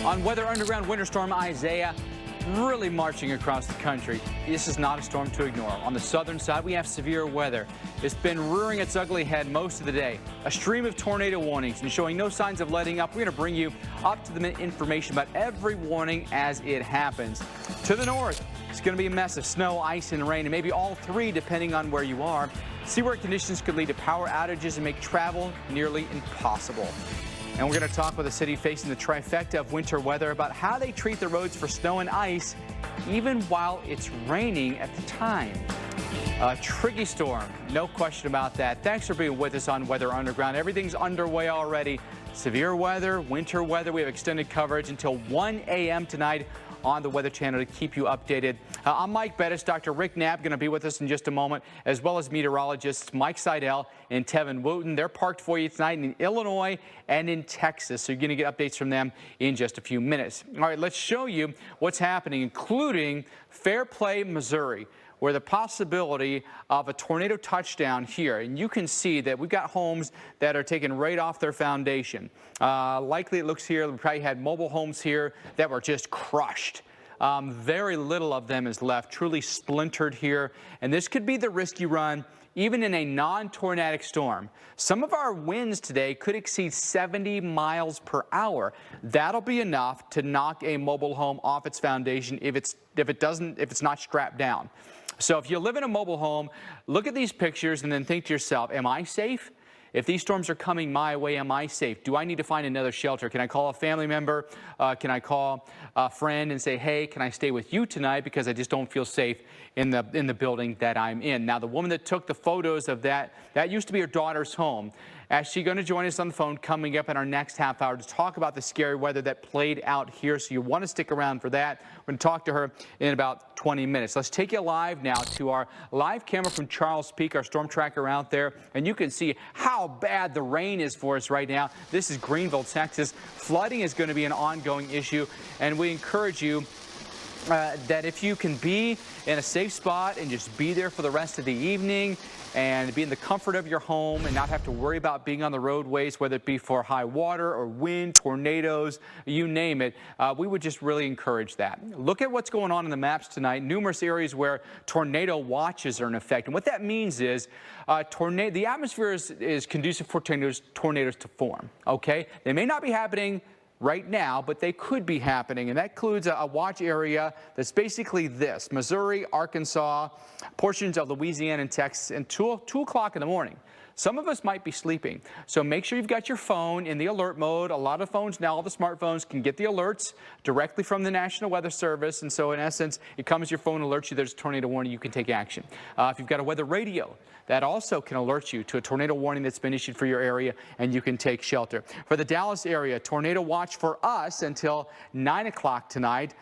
On Weather Underground, Winter Storm Isaiah really marching across the country. This is not a storm to ignore. On the southern side, we have severe weather. It's been rearing its ugly head most of the day. A stream of tornado warnings and showing no signs of letting up. We're going to bring you up-to-the-minute information about every warning as it happens. To the north, it's going to be a mess of snow, ice, and rain, and maybe all three depending on where you are. Severe conditions could lead to power outages and make travel nearly impossible. And we're going to talk with a city facing the trifecta of winter weather about how they treat the roads for snow and ice, even while it's raining at the time. A tricky storm, no question about that. Thanks for being with us on Weather Underground. Everything's underway already. Severe weather, winter weather. We have extended coverage until 1 a.m. tonight on the Weather Channel to keep you updated. I'm Mike Bettis. Dr. Rick Knapp going to be with us in just a moment, as well as meteorologists Mike Seidel and Tevin Wooten. They're parked for you tonight in Illinois and in Texas, so you're going to get updates from them in just a few minutes. All right, let's show you what's happening, including Fairplay, Missouri, where the possibility of a tornado touchdown here. And you can see that we've got homes that are taken right off their foundation. Likely it looks here, we probably had mobile homes here that were just crushed. Very little of them is left, truly splintered here. And this could be the risk you run even in a non-tornadic storm. Some of our winds today could exceed 70 miles per hour. That'll be enough to knock a mobile home off its foundation if it's not strapped down. So if you live in a mobile home, look at these pictures and then think to yourself, am I safe? If these storms are coming my way, am I safe? Do I need to find another shelter? Can I call a family member? Can I call a friend and say, hey, can I stay with you tonight because I just don't feel safe in the building that I'm in? Now, the woman that took the photos of that used to be her daughter's home. She's going to join us on the phone coming up in our next half hour to talk about the scary weather that played out here. So you want to stick around for that. We're going to talk to her in about 20 minutes. Let's take you live now to our live camera from Charles Peak, our storm tracker out there. And you can see how bad the rain is for us right now. This is Greenville, Texas. Flooding is going to be an ongoing issue. And we encourage you that if you can be in a safe spot and just be there for the rest of the evening and be in the comfort of your home and not have to worry about being on the roadways, whether it be for high water or wind, tornadoes, you name it, we would just really encourage that. Look at what's going on in the maps tonight. Numerous areas where tornado watches are in effect. And what that means is the atmosphere is conducive for tornadoes to form, okay? They may not be happening right now, but they could be happening, and that includes a watch area that's basically this: Missouri, Arkansas, portions of Louisiana and Texas, and 2 o'clock in the morning. Some of us might be sleeping, so make sure you've got your phone in the alert mode. A lot of phones now, all the smartphones, can get the alerts directly from the National Weather Service, and so in essence, it comes your phone, alerts you there's a tornado warning, you can take action. If you've got a weather radio, that also can alert you to a tornado warning that's been issued for your area, and you can take shelter. For the Dallas area, tornado watch for us until 9 o'clock tonight.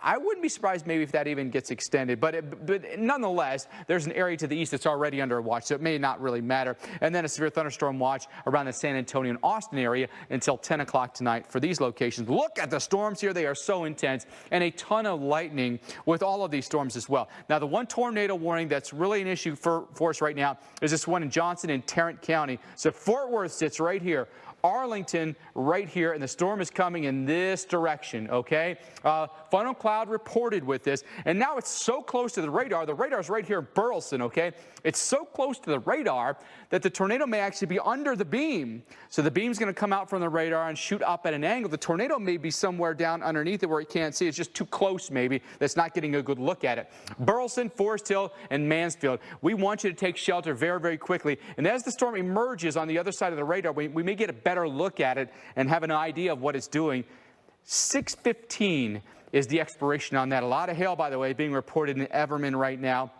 I wouldn't be surprised maybe if that even gets extended, but nonetheless, there's an area to the east that's already under a watch, so it may not really matter. And then a severe thunderstorm watch around the San Antonio and Austin area until 10 o'clock tonight for these locations. Look at the storms here. They are so intense, and a ton of lightning with all of these storms as well. Now, the one tornado warning that's really an issue for us right now is this one in Johnson and Tarrant County. So Fort Worth sits right here. Arlington right here, and the storm is coming in this direction, okay? Funnel cloud reported with this, and now it's so close to the radar. The radar is right here in Burleson, okay? It's so close to the radar that the tornado may actually be under the beam. So the beam's going to come out from the radar and shoot up at an angle. The tornado may be somewhere down underneath it where you can't see. It's just too close maybe. That's not getting a good look at it. Burleson, Forest Hill, and Mansfield. We want you to take shelter very, very quickly. And as the storm emerges on the other side of the radar, we may get a better look at it and have an idea of what it's doing. 6:15 is the expiration on that. A lot of hail, by the way, being reported in Everman right now.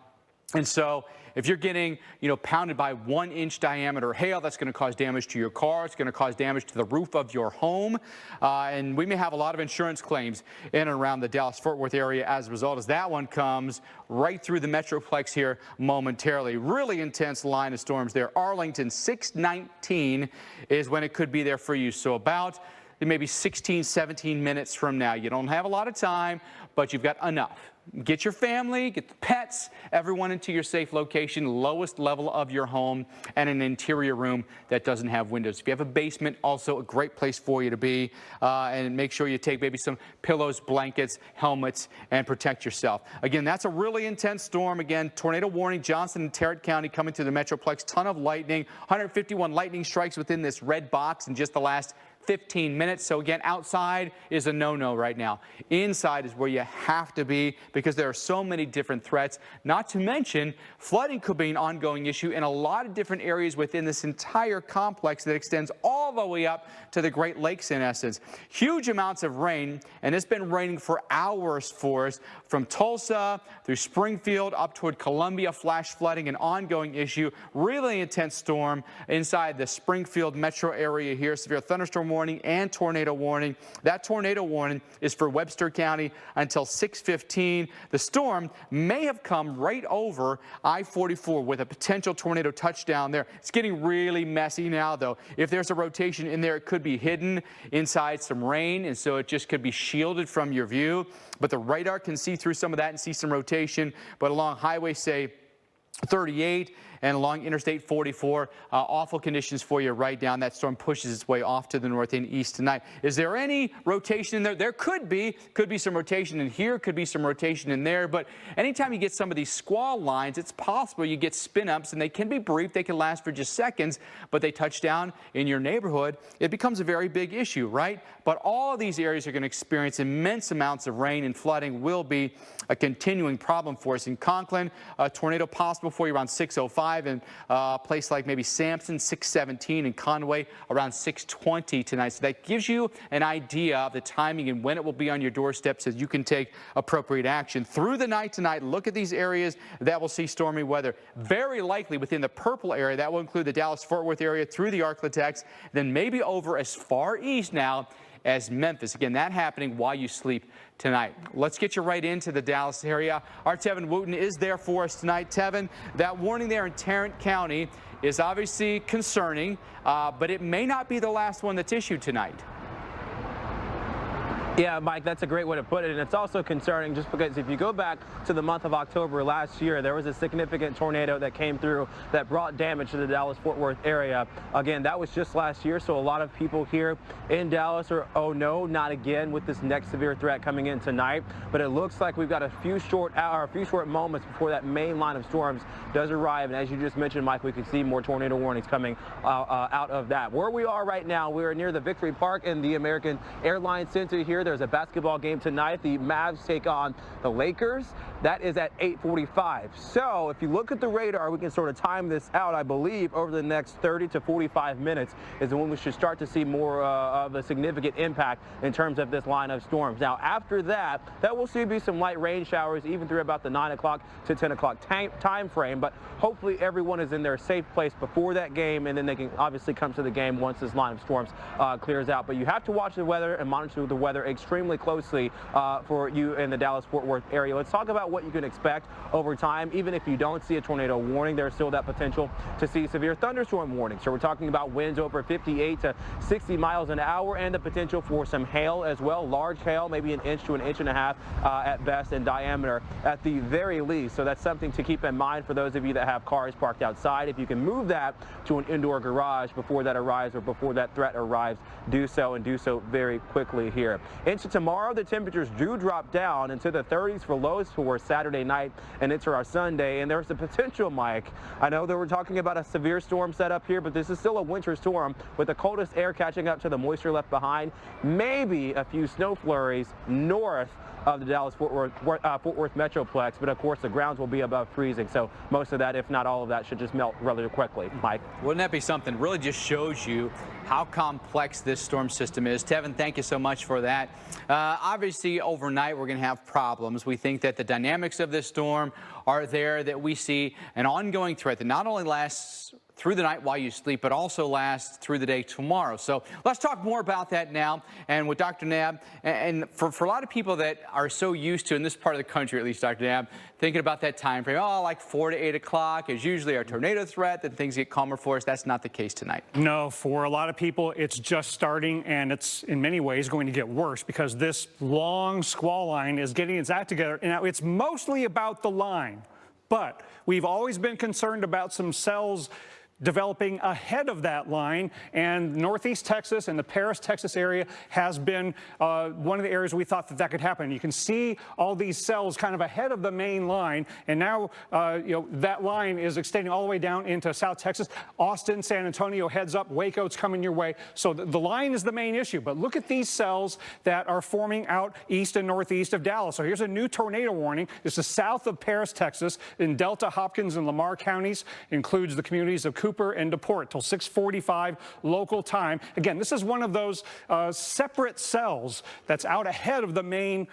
And so if you're getting, pounded by 1-inch diameter hail, that's going to cause damage to your car. It's going to cause damage to the roof of your home. And we may have a lot of insurance claims in and around the Dallas-Fort Worth area as a result, as that one comes right through the Metroplex here momentarily. Really intense line of storms there. Arlington, 6:19 is when it could be there for you. So about maybe 16, 17 minutes from now. You don't have a lot of time, but you've got enough. Get your family, get the pets, everyone into your safe location, lowest level of your home, and an interior room that doesn't have windows. If you have a basement, also a great place for you to be. And make sure you take maybe some pillows, blankets, helmets, and protect yourself. Again, that's a really intense storm. Again, tornado warning, Johnson and Tarrant County coming through the Metroplex. Ton of lightning, 151 lightning strikes within this red box in just the last 15 minutes. So again, outside is a no-no right now. Inside is where you have to be because there are so many different threats. Not to mention, flooding could be an ongoing issue in a lot of different areas within this entire complex that extends all the way up to the Great Lakes in essence. Huge amounts of rain, and it's been raining for hours for us from Tulsa through Springfield up toward Columbia. Flash flooding, an ongoing issue. Really intense storm inside the Springfield metro area here. Severe thunderstorm warning and tornado warning. That tornado warning is for Webster County until 6:15. The storm may have come right over I-44 with a potential tornado touchdown there. It's getting really messy now, though. If there's a rotation in there, it could be hidden inside some rain, and so it just could be shielded from your view. But the radar can see through some of that and see some rotation. But along Highway, say, 38 and along Interstate 44, awful conditions for you right down. That storm pushes its way off to the north and east tonight. Is there any rotation in there? There could be some rotation in here, could be some rotation in there, but anytime you get some of these squall lines, it's possible you get spin-ups, and they can be brief, they can last for just seconds, but they touch down in your neighborhood. It becomes a very big issue, right? But all of these areas are going to experience immense amounts of rain, and flooding will be a continuing problem for us. In Conklin, a tornado possible for you around 6:05, and a place like maybe Sampson, 6:17, and Conway around 6:20 tonight. So that gives you an idea of the timing and when it will be on your doorstep so you can take appropriate action. Through the night tonight, look at these areas that will see stormy weather. Very likely within the purple area, that will include the Dallas-Fort Worth area through the Arklatex, then maybe over as far east now as Memphis. Again, that happening while you sleep tonight. Let's get you right into the Dallas area. Our Tevin Wooten is there for us tonight. Tevin, that warning there in Tarrant County is obviously concerning, but it may not be the last one that's issued tonight. Yeah, Mike, that's a great way to put it, and it's also concerning just because if you go back to the month of October last year, there was a significant tornado that came through that brought damage to the Dallas-Fort Worth area. Again, that was just last year, so a lot of people here in Dallas are, oh no, not again with this next severe threat coming in tonight. But it looks like we've got a few short moments before that main line of storms does arrive, and as you just mentioned, Mike, we could see more tornado warnings coming out of that. Where we are right now, we're near the Victory Park in the American Airlines Center here. There's a basketball game tonight. The Mavs take on the Lakers. That is at 8:45. So if you look at the radar, we can sort of time this out, I believe, over the next 30 to 45 minutes is when we should start to see more of a significant impact in terms of this line of storms. Now, after that, will still be some light rain showers even through about the 9 o'clock to 10 o'clock time frame, but hopefully everyone is in their safe place before that game, and then they can obviously come to the game once this line of storms clears out. But you have to watch the weather and monitor the weather extremely closely for you in the Dallas-Fort Worth area. Let's talk about what you can expect over time. Even if you don't see a tornado warning, there's still that potential to see severe thunderstorm warnings. So we're talking about winds over 58 to 60 miles an hour and the potential for some hail as well. Large hail, maybe an inch to an inch and a half at best in diameter at the very least. So that's something to keep in mind for those of you that have cars parked outside. If you can move that to an indoor garage before that arrives or before that threat arrives, do so, and do so very quickly here. Into tomorrow, the temperatures do drop down into the 30s for lows for Saturday night and into our Sunday. And there's the potential, Mike. I know that we're talking about a severe storm setup here, but this is still a winter storm with the coldest air catching up to the moisture left behind. Maybe a few snow flurries north of the Dallas-Fort Worth Metroplex, but of course the grounds will be above freezing, so most of that, if not all of that, should just melt relatively quickly. Mike? Wouldn't that be something? Really just shows you how complex this storm system is. Tevin, thank you so much for that. Obviously, overnight we're going to have problems. We think that the dynamics of this storm are there, that we see an ongoing threat that not only lasts through the night while you sleep, but also last through the day tomorrow. So let's talk more about that now. And with Dr. Knabb, and for a lot of people that are so used to, in this part of the country at least, Dr. Knabb, thinking about that time frame, oh, like 4 to 8 o'clock is usually our tornado threat, then things get calmer for us. That's not the case tonight. No, for a lot of people, it's just starting, and it's in many ways going to get worse because this long squall line is getting its act together. Now, it's mostly about the line, but we've always been concerned about some cells developing ahead of that line, and Northeast Texas and the Paris, Texas area has been one of the areas we thought that could happen. You can see all these cells kind of ahead of the main line, and now that line is extending all the way down into South Texas. Austin, San Antonio heads up, Waco's coming your way. So the line is the main issue, but look at these cells that are forming out east and northeast of Dallas. So here's a new tornado warning. This is south of Paris, Texas, in Delta, Hopkins, and Lamar counties. It includes the communities of Cooper and DePort till 6:45 local time. Again, this is one of those separate cells that's out ahead of the main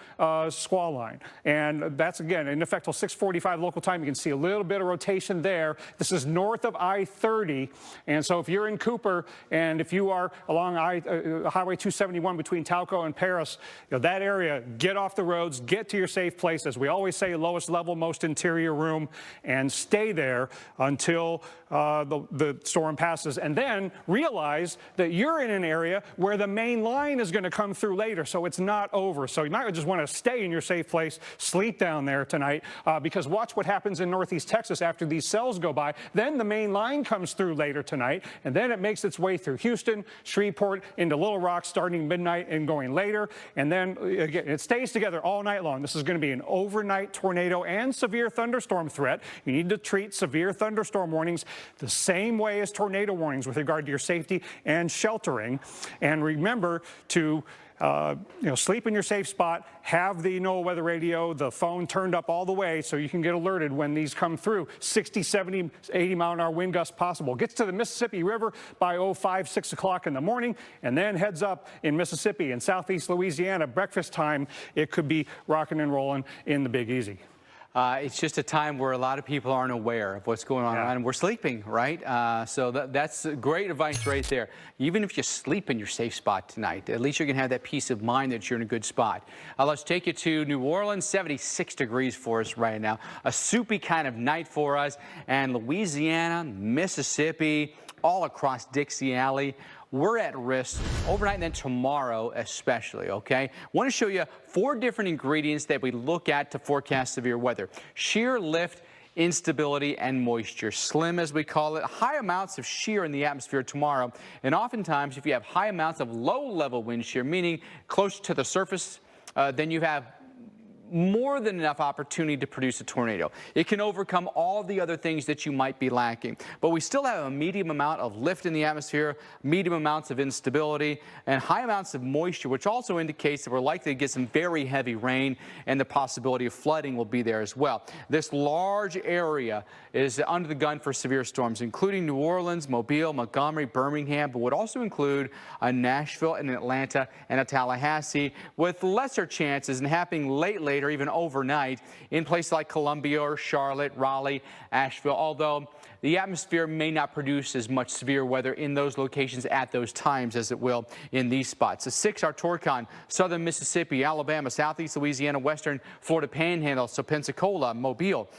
squall line. And that's, again, in effect till 6:45 local time. You can see a little bit of rotation there. This is north of I-30. And so if you're in Cooper and if you are along Highway 271 between Talco and Paris, that area, get off the roads, get to your safe place. As we always say, lowest level, most interior room, and stay there until the storm passes, and then realize that you're in an area where the main line is going to come through later, so it's not over. So you might just want to stay in your safe place, sleep down there tonight, because watch what happens in Northeast Texas after these cells go by. Then the main line comes through later tonight, and then it makes its way through Houston, Shreveport, into Little Rock starting midnight and going later, and then again, it stays together all night long. This is going to be an overnight tornado and severe thunderstorm threat. You need to treat severe thunderstorm warnings the same way as tornado warnings with regard to your safety and sheltering. And remember to sleep in your safe spot, have the NOAA weather radio, the phone turned up all the way so you can get alerted when these come through. 60, 70, 80 mile an hour wind gusts possible. Gets to the Mississippi River by 5, 6 o'clock in the morning, and then heads up in Mississippi and southeast Louisiana. Breakfast time, it could be rocking and rolling in the Big Easy. It's just a time where a lot of people aren't aware of what's going on, and we're sleeping, right? So that's great advice right there. Even if you sleep in your safe spot tonight, at least you're going to have that peace of mind that you're in a good spot. Let's take you to New Orleans, 76 degrees for us right now. A soupy kind of night for us, and Louisiana, Mississippi, all across Dixie Alley. We're at risk overnight and then tomorrow especially, okay? Want to show you 4 different ingredients that we look at to forecast severe weather. Shear, lift, instability, and moisture. Slim, as we call it. High amounts of shear in the atmosphere tomorrow. And oftentimes, if you have high amounts of low-level wind shear, meaning close to the surface, then you have more than enough opportunity to produce a tornado. It can overcome all the other things that you might be lacking. But we still have a medium amount of lift in the atmosphere, medium amounts of instability, and high amounts of moisture, which also indicates that we're likely to get some very heavy rain, and the possibility of flooding will be there as well. This large area is under the gun for severe storms, including New Orleans, Mobile, Montgomery, Birmingham, but would also include Nashville and Atlanta and Tallahassee, with lesser chances and happening late or even overnight in places like Columbia or Charlotte, Raleigh, Asheville, although the atmosphere may not produce as much severe weather in those locations at those times as it will in these spots. A 6 are Torcon, southern Mississippi, Alabama, southeast Louisiana, western Florida Panhandle, so Pensacola, Mobile.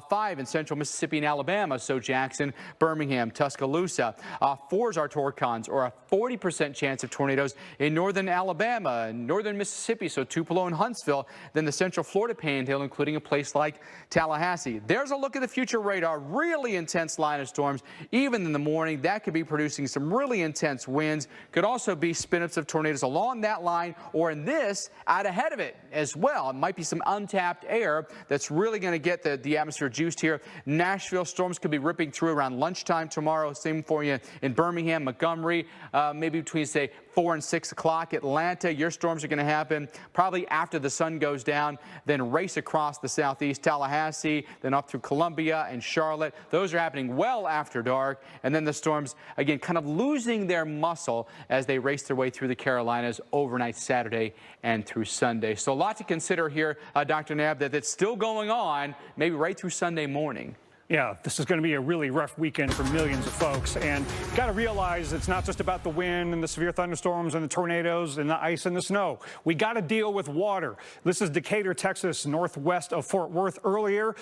5 in central Mississippi and Alabama, so Jackson, Birmingham, Tuscaloosa. 4s are Torcons, or a 40% chance of tornadoes in northern Alabama and northern Mississippi, so Tupelo and Huntsville. Then the central Florida Panhandle, including a place like Tallahassee. There's a look at the future radar. Really intense line of storms, even in the morning. That could be producing some really intense winds. Could also be spin-ups of tornadoes along that line, or in this, out ahead of it as well. It might be some untapped air that's really going to get the atmosphere juiced here. Nashville storms could be ripping through around lunchtime tomorrow. Same for you in Birmingham, Montgomery, maybe between, say, 4 and 6 o'clock. Atlanta, your storms are going to happen probably after the sun goes down, then race across the southeast. Tallahassee, then up through Columbia and Charlotte. Those are happening well after dark. And then the storms, again, kind of losing their muscle as they race their way through the Carolinas overnight Saturday and through Sunday. So a lot to consider here, Dr. Knabb, that it's still going on, maybe right through Sunday morning. Yeah, this is going to be a really rough weekend for millions of folks. And you've got to realize it's not just about the wind and the severe thunderstorms and the tornadoes and the ice and the snow. We got to deal with water. This is Decatur, Texas, northwest of Fort Worth earlier.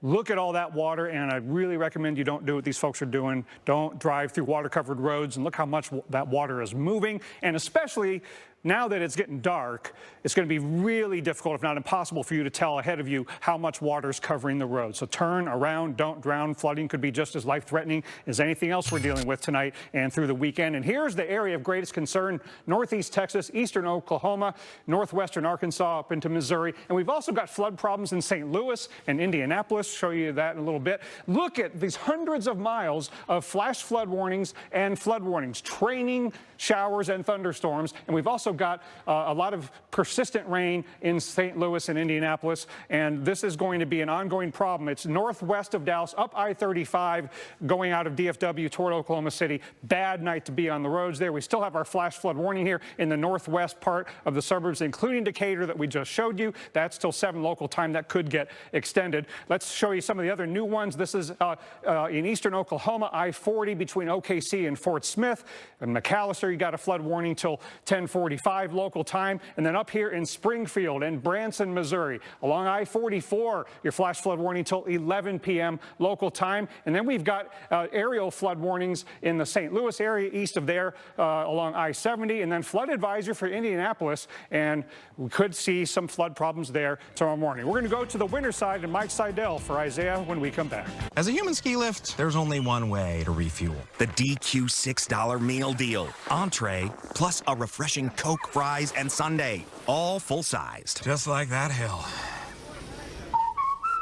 Look at all that water, and I really recommend you don't do what these folks are doing. Don't drive through water-covered roads, and look how much that water is moving. And especially now that it's getting dark, it's going to be really difficult, if not impossible, for you to tell ahead of you how much water is covering the road. So turn around, don't drown. Flooding could be just as life-threatening as anything else we're dealing with tonight and through the weekend. And here's the area of greatest concern: northeast Texas, eastern Oklahoma, northwestern Arkansas, up into Missouri. And we've also got flood problems in St. Louis and Indianapolis. Show you that in a little bit. Look at these hundreds of miles of flash flood warnings and flood warnings, training, showers, and thunderstorms. And we've also got a lot of persistent rain in St. Louis and Indianapolis, and this is going to be an ongoing problem. It's northwest of Dallas, up I-35, going out of DFW toward Oklahoma City. Bad night to be on the roads there. We still have our flash flood warning here in the northwest part of the suburbs, including Decatur, that we just showed you. That's till 7 local time. That could get extended. Let's show you some of the other new ones. This is in eastern Oklahoma, I-40 between OKC and Fort Smith. In McAllister, you got a flood warning till 10:45 local time. And then up here in Springfield and Branson, Missouri, along I-44, your flash flood warning till 11 p.m. local time. And then we've got aerial flood warnings in the St. Louis area east of there along I-70, and then flood advisory for Indianapolis. And we could see some flood problems there tomorrow morning. We're going to go to the winter side and Mike Seidel for Isaiah when we come back. As a human ski lift, there's only one way to refuel. The DQ $6 meal deal. Entree plus a refreshing Coke, fries, and sundae. All full-sized. Just like that hill.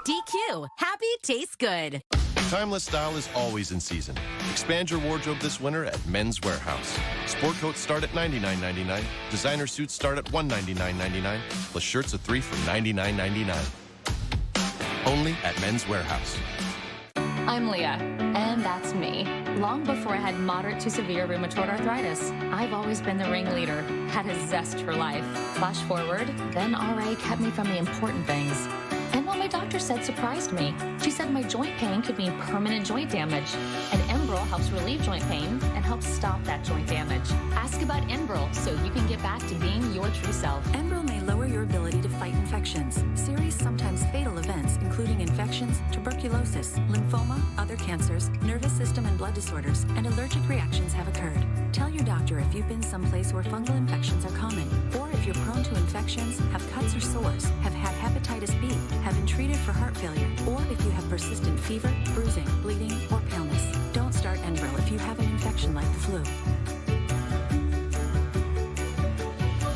DQ. Happy tastes good. Timeless style is always in season. Expand your wardrobe this winter at Men's Warehouse. Sport coats start at $99.99. Designer suits start at $199.99. Plus shirts of 3 for $99.99. Only at Men's Warehouse. I'm Leah, and that's me. Long before I had moderate to severe rheumatoid arthritis, I've always been the ringleader, had a zest for life. Flash forward, then RA kept me from the important things. And what my doctor said surprised me. She said my joint pain could mean permanent joint damage. And Enbrel helps relieve joint pain and helps stop that joint damage. Ask about Enbrel so you can get back to being your true self. Enbrel may lower your ability to fight infections. Serious, sometimes fatal events, including infections, tuberculosis, lymphoma, other cancers, nervous system and blood disorders, and allergic reactions have occurred. Tell your doctor if you've been someplace where fungal infections are common, or if you're prone to infections, have cuts or sores, have had hepatitis B, have been treated for heart failure, or if you have persistent fever, bruising, bleeding, or paleness. Don't start Enbrel if you have an infection like the flu.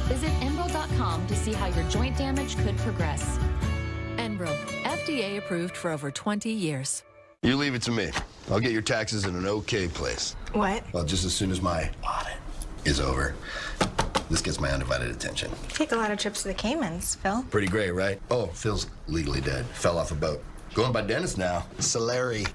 Visit Enbrel.com to see how your joint damage could progress. Enbrel, FDA approved for over 20 years. You leave it to me. I'll get your taxes in an okay place. What? Well, just as soon as my audit is over. This gets my undivided attention. Take a lot of trips to the Caymans, Phil. Pretty great, right? Oh, Phil's legally dead. Fell off a boat. Going by Dennis now. Solari.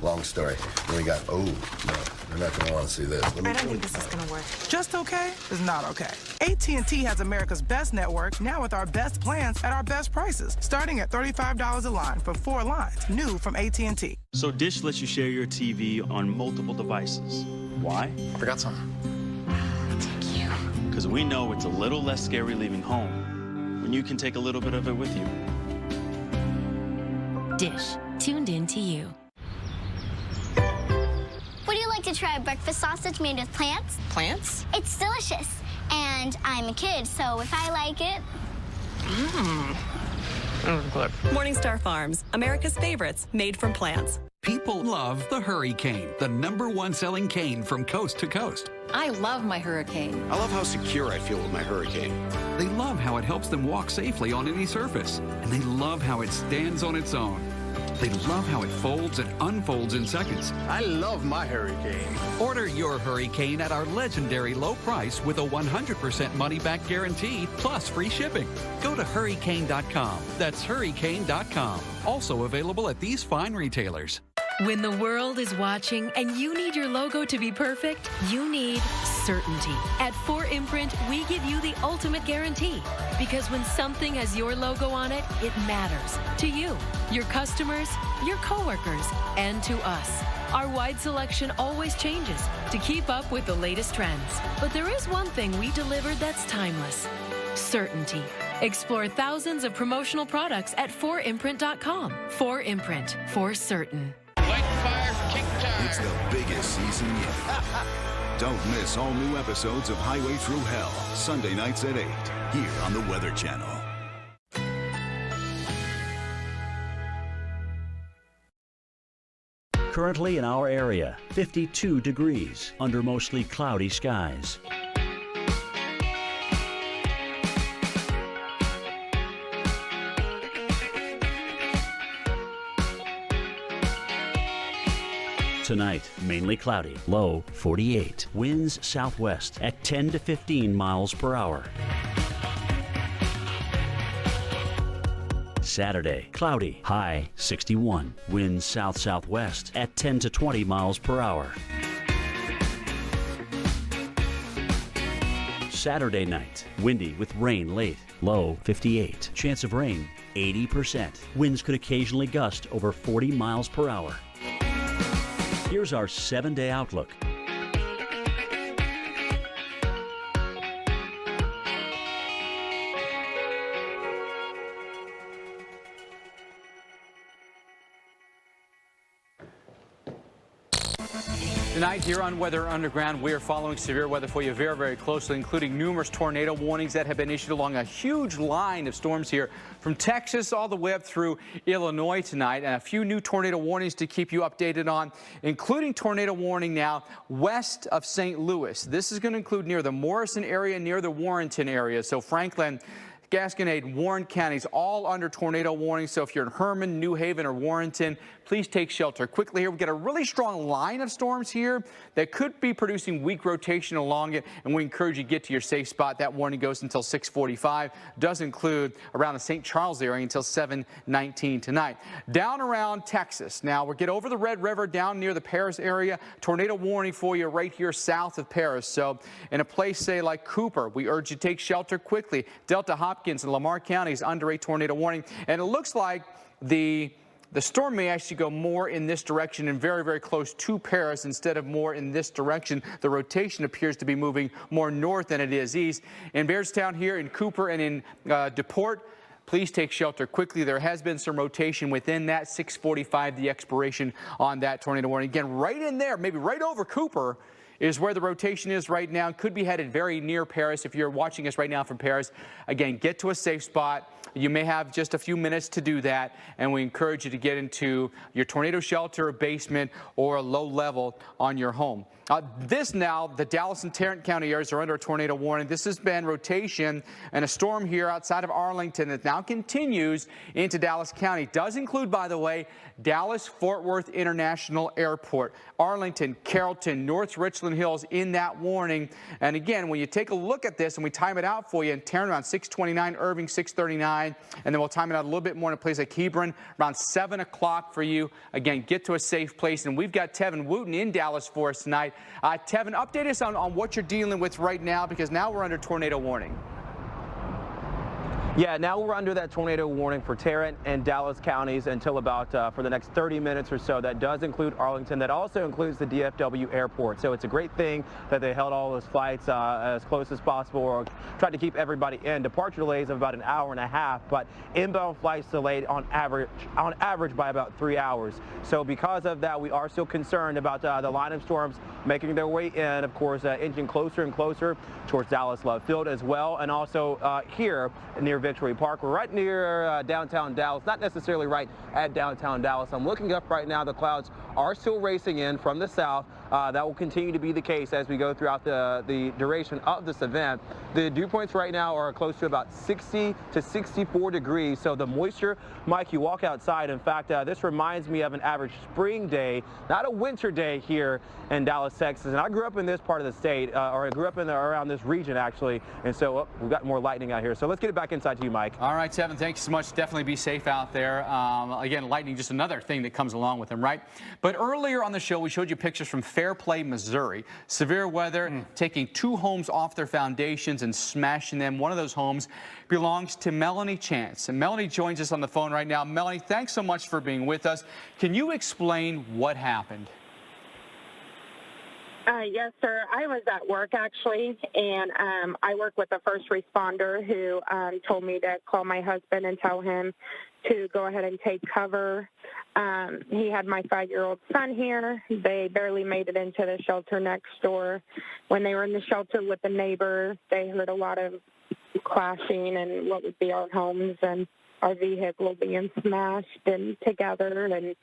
Long story. Then we got, oh, no, they're not going to want to see this. I don't think this is going to work. Just okay is not okay. AT&T has America's best network, now with our best plans at our best prices, starting at $35 a line for 4 lines, new from AT&T. So Dish lets you share your TV on multiple devices. Why? I forgot something. Thank you. Because we know it's a little less scary leaving home when you can take a little bit of it with you. Dish, tuned in to you. Would you like to try a breakfast sausage made with plants? Plants? It's delicious. And I'm a kid, so if I like it... Morningstar Farms, America's favorites, made from plants. People love the Hurricane, the #1 selling cane from coast to coast. I love my Hurricane. I love how secure I feel with my Hurricane. They love how it helps them walk safely on any surface. And they love how it stands on its own. They love how it folds and unfolds in seconds. I love my Hurricane. Order your Hurricane at our legendary low price with a 100% money-back guarantee plus free shipping. Go to hurricane.com. That's hurricane.com. Also available at these fine retailers. When the world is watching and you need your logo to be perfect, you need certainty. At 4imprint, we give you the ultimate guarantee. Because when something has your logo on it, it matters. To you, your customers, your coworkers, and to us. Our wide selection always changes to keep up with the latest trends. But there is one thing we delivered that's timeless. Certainty. Explore thousands of promotional products at 4imprint.com. 4imprint. For certain. It's the biggest season yet. Don't miss all new episodes of Highway Through Hell, Sunday nights at 8, here on the Weather Channel. Currently in our area, 52 degrees under mostly cloudy skies. Tonight, mainly cloudy, low 48. Winds southwest at 10 to 15 miles per hour. Saturday, cloudy, high 61. Winds south-southwest at 10 to 20 miles per hour. Saturday night, windy with rain late, low 58. Chance of rain, 80%. Winds could occasionally gust over 40 miles per hour. Here's our 7-day outlook. Tonight here on Weather Underground, we are following severe weather for you very, very closely, including numerous tornado warnings that have been issued along a huge line of storms here from Texas all the way up through Illinois tonight, and a few new tornado warnings to keep you updated on, including tornado warning now west of St. Louis. This is going to include near the Morrison area, near the Warrenton area. So Franklin, Gasconade, Warren counties all under tornado warning. So if you're in Herman, New Haven, or Warrenton, please take shelter quickly here. We've got a really strong line of storms here that could be producing weak rotation along it, and we encourage you to get to your safe spot. That warning goes until 6:45. Does include around the St. Charles area until 7:19 tonight. Down around Texas. Now we'll get over the Red River down near the Paris area. Tornado warning for you right here south of Paris. So in a place, say, like Cooper, we urge you to take shelter quickly. Delta, Hopkins, and Lamar counties under a tornado warning. And it looks like the storm may actually go more in this direction and very, very close to Paris instead of more in this direction. The rotation appears to be moving more north than it is east. In Beardstown here, in Cooper, and in DePort, please take shelter quickly. There has been some rotation within that. 6:45, the expiration on that tornado warning. Again, right in there, maybe right over Cooper, is where the rotation is right now. Could be headed very near Paris. If you're watching us right now from Paris, again, get to a safe spot. You may have just a few minutes to do that, and we encourage you to get into your tornado shelter, basement, or a low level on your home. This now, the Dallas and Tarrant County areas are under a tornado warning. This has been rotation and a storm here outside of Arlington that now continues into Dallas County. Does include, by the way, Dallas-Fort Worth International Airport, Arlington, Carrollton, North Richland Hills in that warning. And again, when you take a look at this and we time it out for you, in Tarrant around 6:29, Irving 6:39, and then we'll time it out a little bit more in a place like Hebron around 7 o'clock for you. Again, get to a safe place. And we've got Tevin Wooten in Dallas for us tonight. Tevin, update us on what you're dealing with right now, because now we're under tornado warning. Yeah, now we're under that tornado warning for Tarrant and Dallas counties until about for the next 30 minutes or so. That does include Arlington. That also includes the DFW airport. So it's a great thing that they held all those flights as close as possible, or tried to keep everybody in. Departure delays of about an hour and a half, but inbound flights delayed on average by about 3 hours. So because of that, we are still concerned about the line of storms making their way in, of course, inching closer and closer towards Dallas Love Field as well, and also here near Victory Park. We're right near downtown Dallas, not necessarily right at downtown Dallas. I'm looking up right now. The clouds are still racing in from the south. That will continue to be the case as we go throughout the duration of this event. The dew points right now are close to about 60 to 64 degrees, so the moisture, Mike, you walk outside. In fact, this reminds me of an average spring day, not a winter day here in Dallas, Texas. And I grew up in this part of the state, or I grew up around this region, actually, and so we've got more lightning out here. So let's get it back inside to you, Mike. All right, Tevin, thank you so much. Definitely be safe out there. Again, lightning, just another thing that comes along with them, right? But earlier on the show, we showed you pictures from Fairplay, Missouri. Severe weather taking 2 homes off their foundations and smashing them. One of those homes belongs to Melanie Chance. And Melanie joins us on the phone right now. Melanie, thanks so much for being with us. Can you explain what happened? Yes, sir. I was at work, actually, and I work with a first responder who told me to call my husband and tell him to go ahead and take cover. He had my 5-year-old son here. They barely made it into the shelter next door. When they were in the shelter with the neighbor, they heard a lot of clashing and what would be our homes and our vehicle being smashed and together. And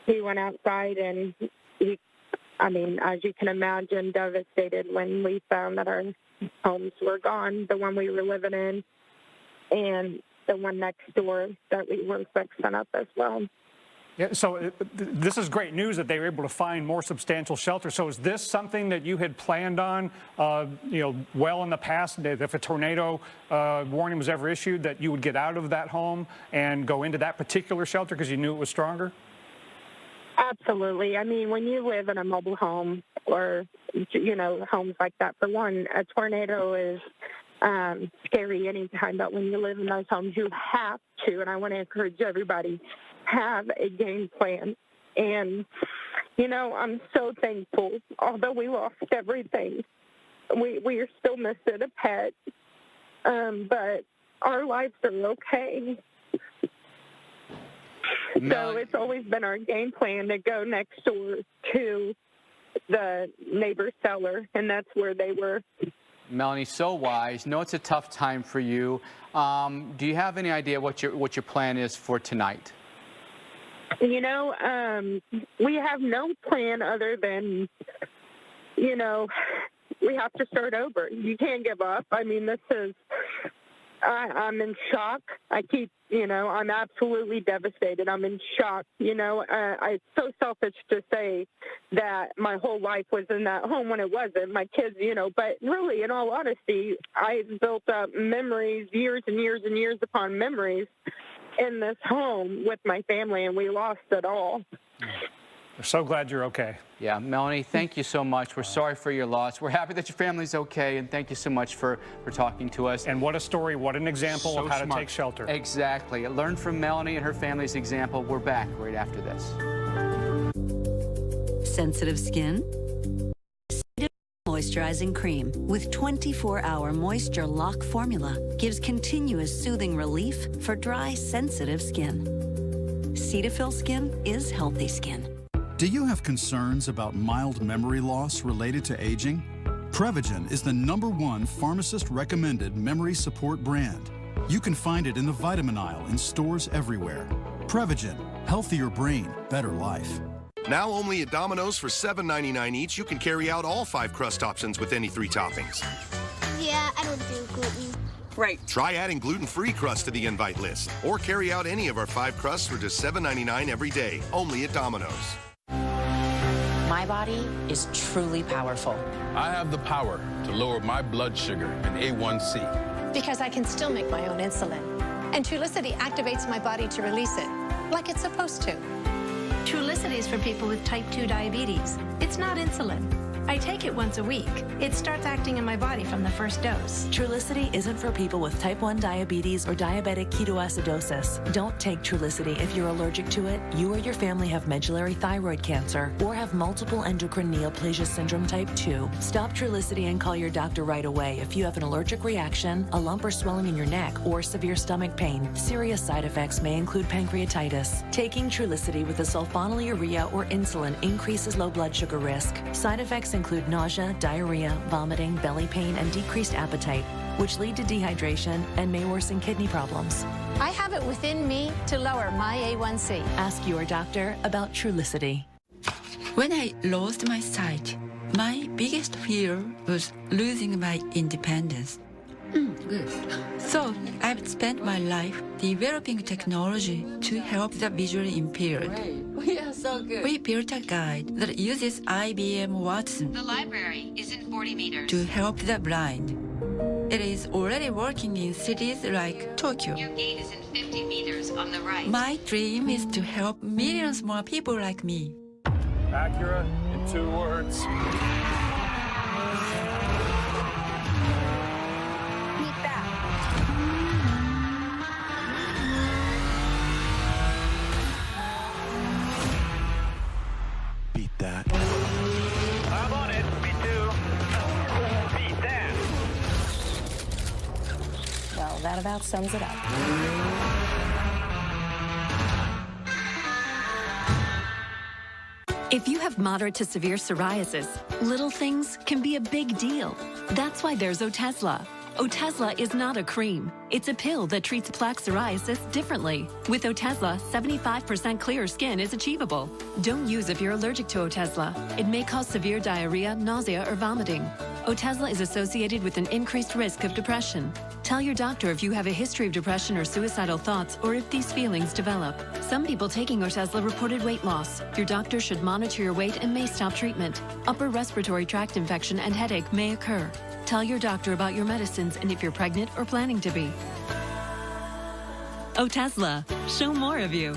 he went outside and as you can imagine, devastated when we found that our homes were gone, the one we were living in and the one next door that we were fixing up as well. Yeah, so this is great news that they were able to find more substantial shelter. So is this something that you had planned on, well in the past, that if a tornado warning was ever issued, that you would get out of that home and go into that particular shelter because you knew it was stronger? Absolutely. I mean, when you live in a mobile home or, homes like that, for one, a tornado is scary anytime, but when you live in those homes, you have to, and I want to encourage everybody, have a game plan. And, I'm so thankful. Although we lost everything, we are still missing a pet, but our lives are okay. So it's always been our game plan to go next door to the neighbor's cellar, and that's where they were. Melanie, so wise. No, it's a tough time for you. Do you have any idea what your plan is for tonight? We have no plan other than, we have to start over. You can't give up. I mean, I'm in shock. I'm absolutely devastated. I'm in shock. It's so selfish to say that my whole life was in that home when it wasn't. My kids, but really, in all honesty, I built up memories, years and years and years upon memories in this home with my family, and we lost it all. We're so glad you're okay. Yeah, Melanie, thank you so much. We're sorry for your loss. We're happy that your family's okay, and thank you so much for talking to us. And what a story, what an example so of how smart. to take shelter. Exactly. Learn from Melanie and her family's example. We're back right after this. Sensitive skin? Moisturizing cream with 24-hour moisture lock formula gives continuous soothing relief for dry, sensitive skin. Cetaphil skin is healthy skin. Do you have concerns about mild memory loss related to aging? Prevagen is the #1 pharmacist-recommended memory support brand. You can find it in the vitamin aisle in stores everywhere. Prevagen, healthier brain, better life. Now only at Domino's for $7.99 each, you can carry out all 5 crust options with any 3 toppings. Yeah, I don't do gluten. Right. Try adding gluten-free crust to the invite list, or carry out any of our 5 crusts for just $7.99 every day, only at Domino's. My body is truly powerful. I have the power to lower my blood sugar and A1C. Because I can still make my own insulin. And Trulicity activates my body to release it, like it's supposed to. Trulicity is for people with type 2 diabetes. It's not insulin. I take it once a week. It starts acting in my body from the first dose. Trulicity isn't for people with type 1 diabetes or diabetic ketoacidosis. Don't take Trulicity if you're allergic to it, you or your family have medullary thyroid cancer, or have multiple endocrine neoplasia syndrome type 2. Stop Trulicity and call your doctor right away if you have an allergic reaction, a lump or swelling in your neck, or severe stomach pain. Serious side effects may include pancreatitis. Taking Trulicity with a sulfonylurea or insulin increases low blood sugar risk. Side effects include nausea, diarrhea, vomiting, belly pain, and decreased appetite, which lead to dehydration and may worsen kidney problems. I have it within me to lower my A1C. Ask your doctor about Trulicity. When I lost my sight, my biggest fear was losing my independence. Good. So I've spent my life developing technology to help the visually impaired. Great. We are so good. We built a guide that uses IBM Watson. The library is in 40 meters. To help the blind. It is already working in cities like Tokyo. Your gate is in 50 meters on the right. My dream is to help millions more people like me. Acura in 2 words. Beat that. I'm on it. Me too. Beat that. Well, that about sums it up. If you have moderate to severe psoriasis, little things can be a big deal. That's why there's Otezla. Otezla is not a cream. It's a pill that treats plaque psoriasis differently. With Otezla, 75% clearer skin is achievable. Don't use if you're allergic to Otezla. It may cause severe diarrhea, nausea, or vomiting. Otezla is associated with an increased risk of depression. Tell your doctor if you have a history of depression or suicidal thoughts, or if these feelings develop. Some people taking Otezla reported weight loss. Your doctor should monitor your weight and may stop treatment. Upper respiratory tract infection and headache may occur. Tell your doctor about your medicines and if you're pregnant or planning to be. Otezla, show more of you.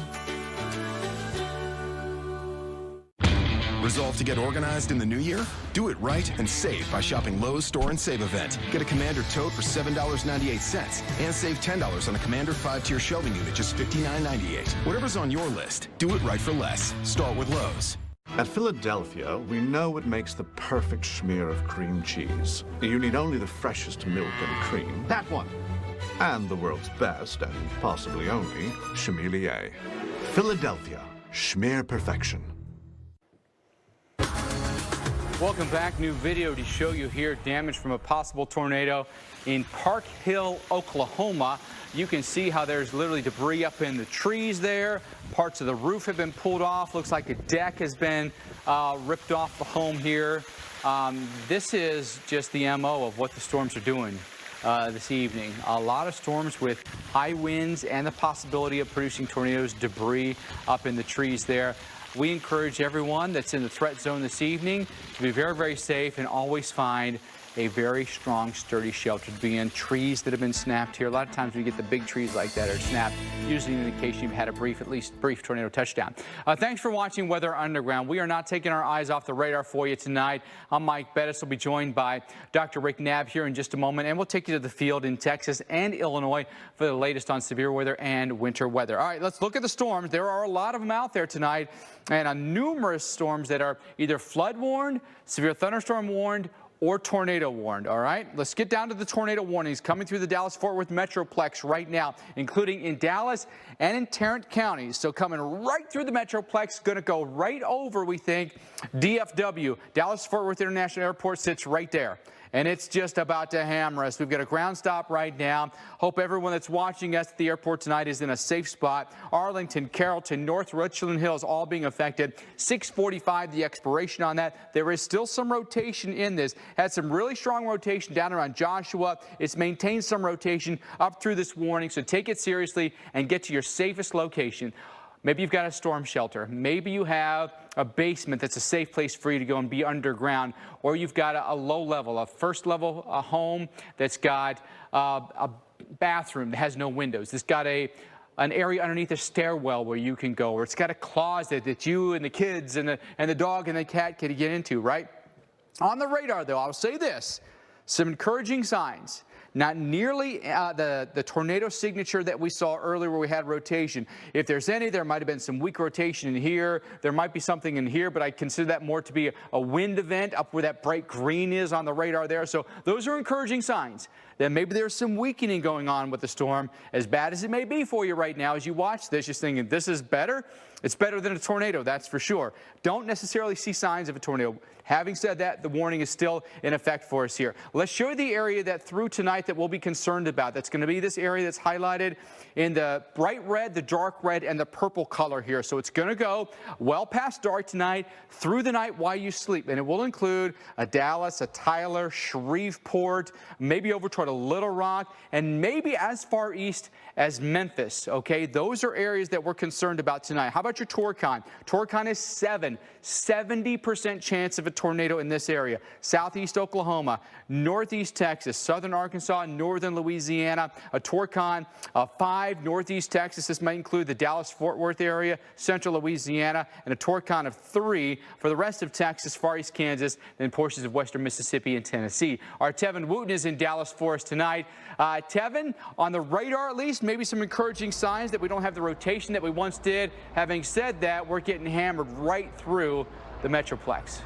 Resolved to get organized in the new year? Do it right and save by shopping Lowe's Store and Save event. Get a Commander tote for $7.98 and save $10 on a Commander 5-tier shelving unit, just $59.98. Whatever's on your list, do it right for less. Start with Lowe's. At Philadelphia, we know what makes the perfect smear of cream cheese. You need only the freshest milk and cream. That one. And the world's best, and possibly only, Chamelier. Philadelphia. Schmear perfection. Welcome back. New video to show you here. Damage from a possible tornado in Park Hill, Oklahoma. You can see how there's literally debris up in the trees there. Parts of the roof have been pulled off. Looks like a deck has been ripped off the home here. This is just the MO of what the storms are doing this evening. A lot of storms with high winds and the possibility of producing tornadoes, debris up in the trees there. We encourage everyone that's in the threat zone this evening to be very, very safe and always find a very strong, sturdy shelter to be in. Trees that have been snapped here. A lot of times we get the big trees like that are snapped, usually an indication you've had a brief, at least brief tornado touchdown. Thanks for watching Weather Underground. We are not taking our eyes off the radar for you tonight. I'm Mike Bettis. We'll be joined by Dr. Rick Knabb here in just a moment, and we'll take you to the field in Texas and Illinois for the latest on severe weather and winter weather. All right, let's look at the storms. There are a lot of them out there tonight, and numerous storms that are either flood warned, severe thunderstorm warned, or tornado warned. All right, let's get down to the tornado warnings coming through the Dallas-Fort Worth Metroplex right now, including in Dallas and in Tarrant counties. So coming right through the Metroplex, going to go right over, we think, DFW. Dallas-Fort Worth International Airport sits right there. And it's just about to hammer us. We've got a ground stop right now. Hope everyone that's watching us at the airport tonight is in a safe spot. Arlington, Carrollton, North Richland Hills all being affected. 6:45 the expiration on that. There is still some rotation in this. Had some really strong rotation down around Joshua. It's maintained some rotation up through this warning. So take it seriously and get to your safest location. Maybe you've got a storm shelter. Maybe you have a basement that's a safe place for you to go and be underground. Or you've got a low level, a first level home that's got a bathroom that has no windows. It's got an area underneath a stairwell where you can go. Or it's got a closet that you and the kids and the dog and the cat can get into, right? On the radar, though, I'll say this. Some encouraging signs. Not nearly the tornado signature that we saw earlier where we had rotation. If there's any, there might have been some weak rotation in here. There might be something in here, but I consider that more to be a wind event up where that bright green is on the radar there. So those are encouraging signs then maybe there's some weakening going on with the storm. As bad as it may be for you right now as you watch this, just thinking this is better. It's better than a tornado, that's for sure. Don't necessarily see signs of a tornado. Having said that, the warning is still in effect for us here. Let's show you the area that through tonight that we'll be concerned about. That's going to be this area that's highlighted in the bright red, the dark red, and the purple color here. So it's going to go well past dark tonight, through the night while you sleep. And it will include a Dallas, a Tyler, Shreveport, maybe over toward a Little Rock, and maybe as far east as Memphis, okay? Those are areas that we're concerned about tonight. How about your Torcon? Torcon is 70% chance of a tornado in this area. Southeast Oklahoma, northeast Texas, southern Arkansas, northern Louisiana. A Torcon 5, northeast Texas. This might include the Dallas-Fort Worth area, central Louisiana, and a Torcon of 3 for the rest of Texas, far east Kansas, and portions of western Mississippi and Tennessee. Our Tevin Wooten is in Dallas for us tonight. Tevin, on the radar at least, maybe some encouraging signs that we don't have the rotation that we once did. Having said that, we're getting hammered right through the Metroplex.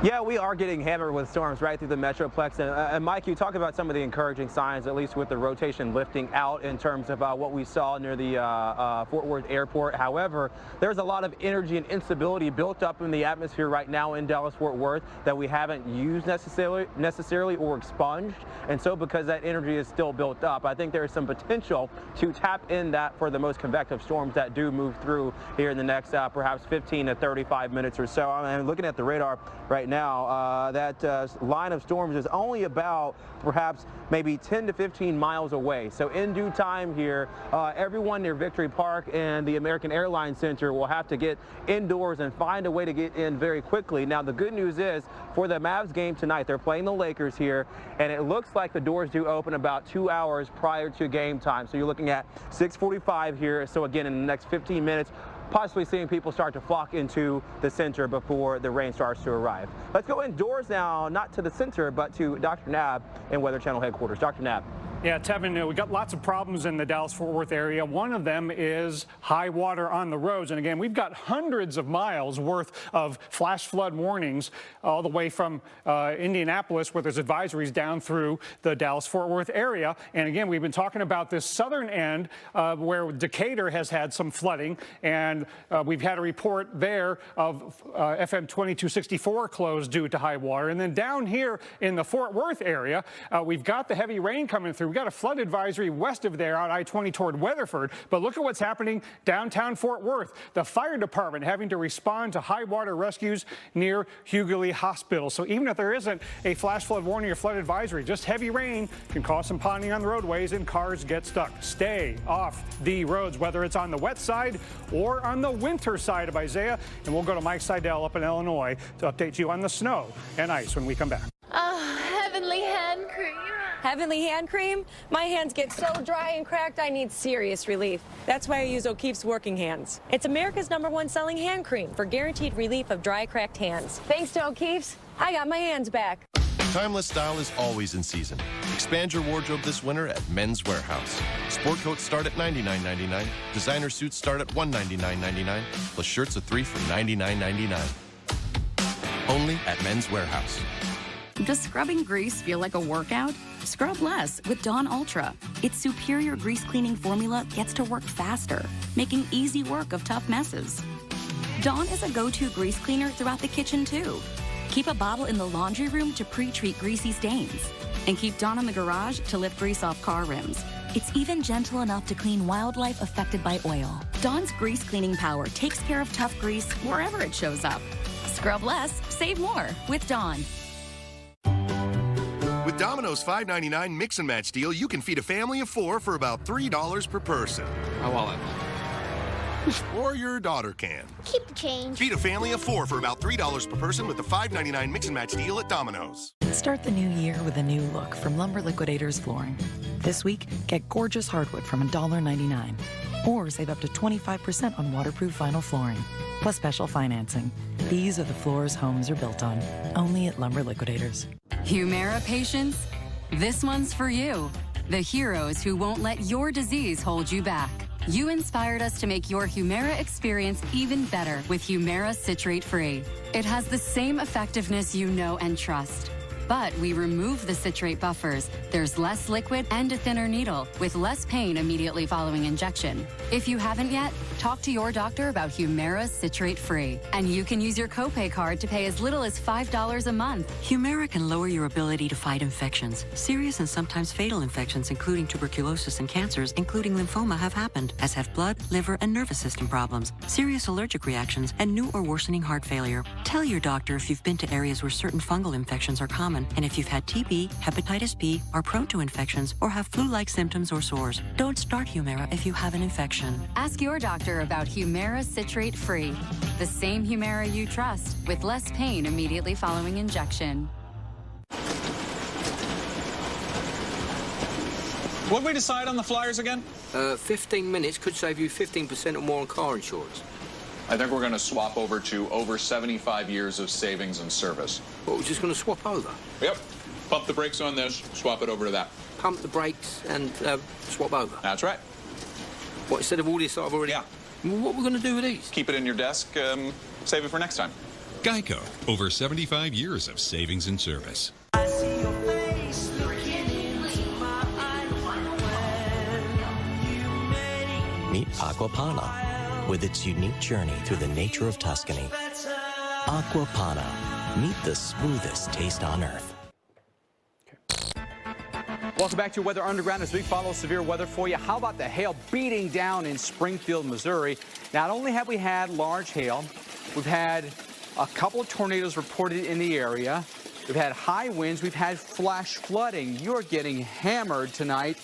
Yeah, we are getting hammered with storms right through the Metroplex. And Mike, you talk about some of the encouraging signs, at least with the rotation lifting out in terms of what we saw near the Fort Worth airport. However, there's a lot of energy and instability built up in the atmosphere right now in Dallas-Fort Worth that we haven't used necessarily or expunged. And so because that energy is still built up, I think there is some potential to tap in that for the most convective storms that do move through here in the next perhaps 15 to 35 minutes or so. I'm looking at the radar right now, that line of storms is only about perhaps maybe 10 to 15 miles away. So in due time here, everyone near Victory Park and the American Airlines Center will have to get indoors and find a way to get in very quickly. Now, the good news is for the Mavs game tonight, they're playing the Lakers here, and it looks like the doors do open about 2 hours prior to game time. So you're looking at 6:45 here. So again, in the next 15 minutes, possibly seeing people start to flock into the center before the rain starts to arrive. Let's go indoors now, not to the center, but to Dr. Knabb in Weather Channel headquarters. Dr. Knabb. Yeah, Tevin, we've got lots of problems in the Dallas-Fort Worth area. One of them is high water on the roads. And again, we've got hundreds of miles worth of flash flood warnings all the way from Indianapolis, where there's advisories down through the Dallas-Fort Worth area. And again, we've been talking about this southern end where Decatur has had some flooding. And we've had a report there of FM 2264 closed due to high water. And then down here in the Fort Worth area, we've got the heavy rain coming through. We've got a flood advisory west of there on I-20 toward Weatherford. But look at what's happening downtown Fort Worth. The fire department having to respond to high water rescues near Hughley Hospital. So even if there isn't a flash flood warning or flood advisory, just heavy rain can cause some ponding on the roadways and cars get stuck. Stay off the roads, whether it's on the wet side or on the winter side of Isaiah. And we'll go to Mike Seidel up in Illinois to update you on the snow and ice when we come back. Oh, heavenly hand cream. Heavenly hand cream? My hands get so dry and cracked, I need serious relief. That's why I use O'Keeffe's Working Hands. It's America's #1 selling hand cream for guaranteed relief of dry, cracked hands. Thanks to O'Keeffe's, I got my hands back. Timeless style is always in season. Expand your wardrobe this winter at Men's Wearhouse. Sport coats start at $99.99. Designer suits start at $199.99. Plus shirts of 3 for $99.99. Only at Men's Wearhouse. Does scrubbing grease feel like a workout? Scrub less with Dawn Ultra. Its superior grease cleaning formula gets to work faster, making easy work of tough messes. Dawn is a go-to grease cleaner throughout the kitchen, too. Keep a bottle in the laundry room to pre-treat greasy stains. And keep Dawn in the garage to lift grease off car rims. It's even gentle enough to clean wildlife affected by oil. Dawn's grease cleaning power takes care of tough grease wherever it shows up. Scrub less, save more with Dawn. With Domino's $5.99 mix and match deal, you can feed a family of 4 for about $3 per person. My wallet. Or your daughter can. Keep the change. Feed a family of 4 for about $3 per person with the $5.99 mix and match deal at Domino's. Start the new year with a new look from Lumber Liquidators Flooring. This week, get gorgeous hardwood from $1.99. Or save up to 25% on waterproof vinyl flooring, plus special financing. These are the floors homes are built on. Only at Lumber Liquidators. Humira patients, this one's for you. The heroes who won't let your disease hold you back. You inspired us to make your Humira experience even better with Humira Citrate Free. It has the same effectiveness you know and trust. But we remove the citrate buffers. There's less liquid and a thinner needle with less pain immediately following injection. If you haven't yet, talk to your doctor about Humira Citrate Free. And you can use your copay card to pay as little as $5 a month. Humira can lower your ability to fight infections. Serious and sometimes fatal infections, including tuberculosis and cancers, including lymphoma, have happened, as have blood, liver, and nervous system problems, serious allergic reactions, and new or worsening heart failure. Tell your doctor if you've been to areas where certain fungal infections are common, and if you've had TB, hepatitis B, are prone to infections, or have flu-like symptoms or sores. Don't start Humira if you have an infection. Ask your doctor about Humira Citrate Free, the same Humira you trust, with less pain immediately following injection. What did we decide on the flyers again? 15 minutes could save you 15% or more on car insurance. I think we're going to swap over to over 75 years of savings and service. What, we're just going to swap over? Yep. Pump the brakes on this, swap it over to that. Pump the brakes and swap over? That's right. What, instead of all this I've already... Yeah. What are we going to do with these? Keep it in your desk, save it for next time. Geico, over 75 years of savings and service. Meet Aquapana, with its unique journey through the nature of Tuscany. Aquapana, meet the smoothest taste on earth. Welcome back to Weather Underground as we follow severe weather for you. How about the hail beating down in Springfield, Missouri? Not only have we had large hail, we've had a couple of tornadoes reported in the area. We've had high winds. We've had flash flooding. You're getting hammered tonight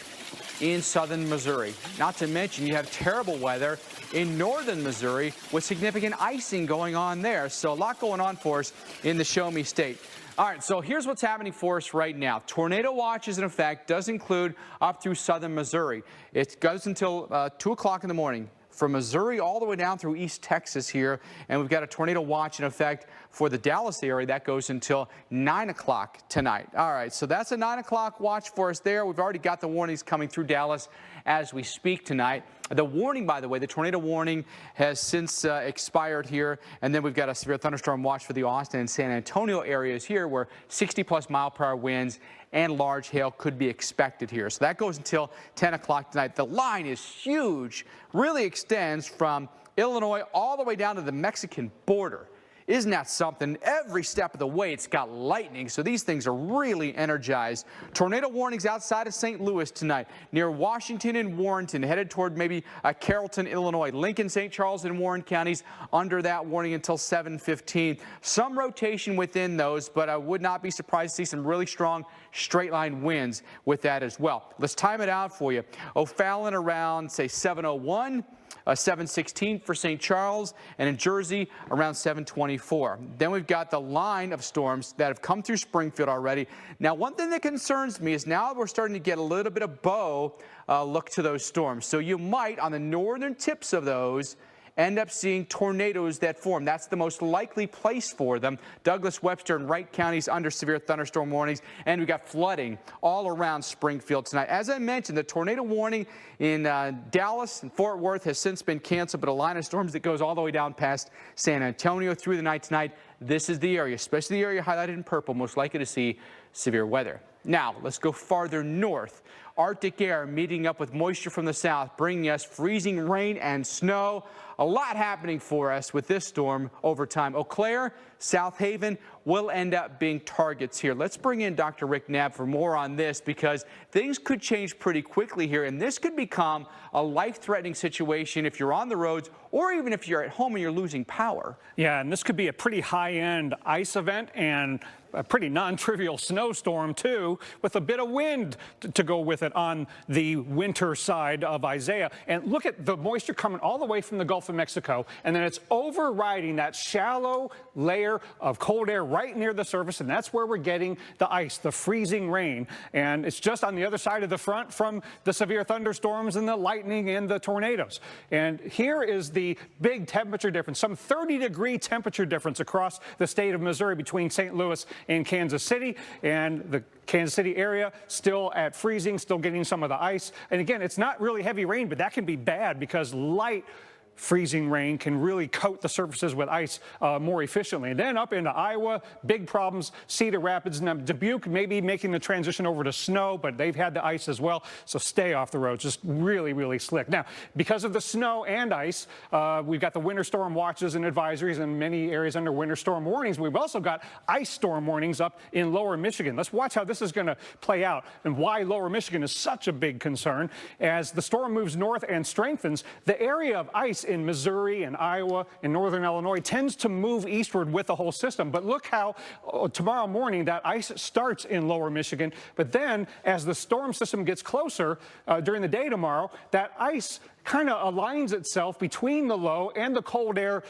in southern Missouri. Not to mention you have terrible weather in northern Missouri with significant icing going on there. So a lot going on for us in the Show Me State. All right, so here's what's happening for us right now. Tornado watch is in effect, does include up through southern Missouri. It goes until 2 o'clock in the morning. From Missouri all the way down through East Texas here, and we've got a tornado watch in effect for the Dallas area. That goes until 9 o'clock tonight. All right, so that's a 9 o'clock watch for us there. We've already got the warnings coming through Dallas as we speak tonight. The warning, by the way, the tornado warning has since expired here, and then we've got a severe thunderstorm watch for the Austin and San Antonio areas here where 60+ mile-per-hour winds and large hail could be expected here. So that goes until 10 o'clock tonight. The line is huge, really extends from Illinois all the way down to the Mexican border. Isn't that something? Every step of the way it's got lightning, so these things are really energized. Tornado warnings outside of St. Louis tonight, near Washington and Warrenton, headed toward maybe Carrollton, Illinois. Lincoln, St. Charles, and Warren counties under that warning until 7:15. Some rotation within those, but I would not be surprised to see some really strong straight line winds with that as well. Let's time it out for you. O'Fallon around, say, 7:01. 7:16 for St. Charles, and in Jersey around 7:24. Then we've got the line of storms that have come through Springfield already. Now, one thing that concerns me is now we're starting to get a little bit of bow look to those storms. So you might, on the northern tips of those, end up seeing tornadoes that form. That's the most likely place for them. Douglas, Webster, and Wright counties under severe thunderstorm warnings, and we've got flooding all around Springfield tonight. As I mentioned, the tornado warning in Dallas and Fort Worth has since been canceled, but a line of storms that goes all the way down past San Antonio through the night tonight. This is the area, especially the area highlighted in purple, most likely to see severe weather. Now, let's go farther north. Arctic air meeting up with moisture from the south, bringing us freezing rain and snow. A lot happening for us with this storm over time. Eau Claire, South Haven will end up being targets here. Let's bring in Dr. Rick Knabb for more on this, because things could change pretty quickly here, and this could become a life-threatening situation if you're on the roads or even if you're at home and you're losing power. Yeah, and this could be a pretty high-end ice event and a pretty non-trivial snowstorm, too, with a bit of wind to go with it on the winter side of Isaiah. And look at the moisture coming all the way from the Gulf of Mexico, and then it's overriding that shallow layer of cold air right near the surface, and that's where we're getting the ice, the freezing rain. And it's just on the other side of the front from the severe thunderstorms and the lightning and the tornadoes. And here is the big temperature difference, some 30-degree temperature difference across the state of Missouri between St. Louis and Kansas City, and the Kansas City area still at freezing, still getting some of the ice. And again, it's not really heavy rain, but that can be bad because light freezing rain can really coat the surfaces with ice more efficiently. And then up into Iowa, big problems. Cedar Rapids and Dubuque may be making the transition over to snow, but they've had the ice as well. So stay off the roads. Just really, really slick. Now, because of the snow and ice, we've got the winter storm watches and advisories in many areas under winter storm warnings. We've also got ice storm warnings up in lower Michigan. Let's watch how this is going to play out and why lower Michigan is such a big concern. As the storm moves north and strengthens, the area of ice in Missouri and Iowa and northern Illinois tends to move eastward with the whole system. But look how tomorrow morning that ice starts in lower Michigan. But then as the storm system gets closer during the day tomorrow, that ice kind of aligns itself between the low and the cold air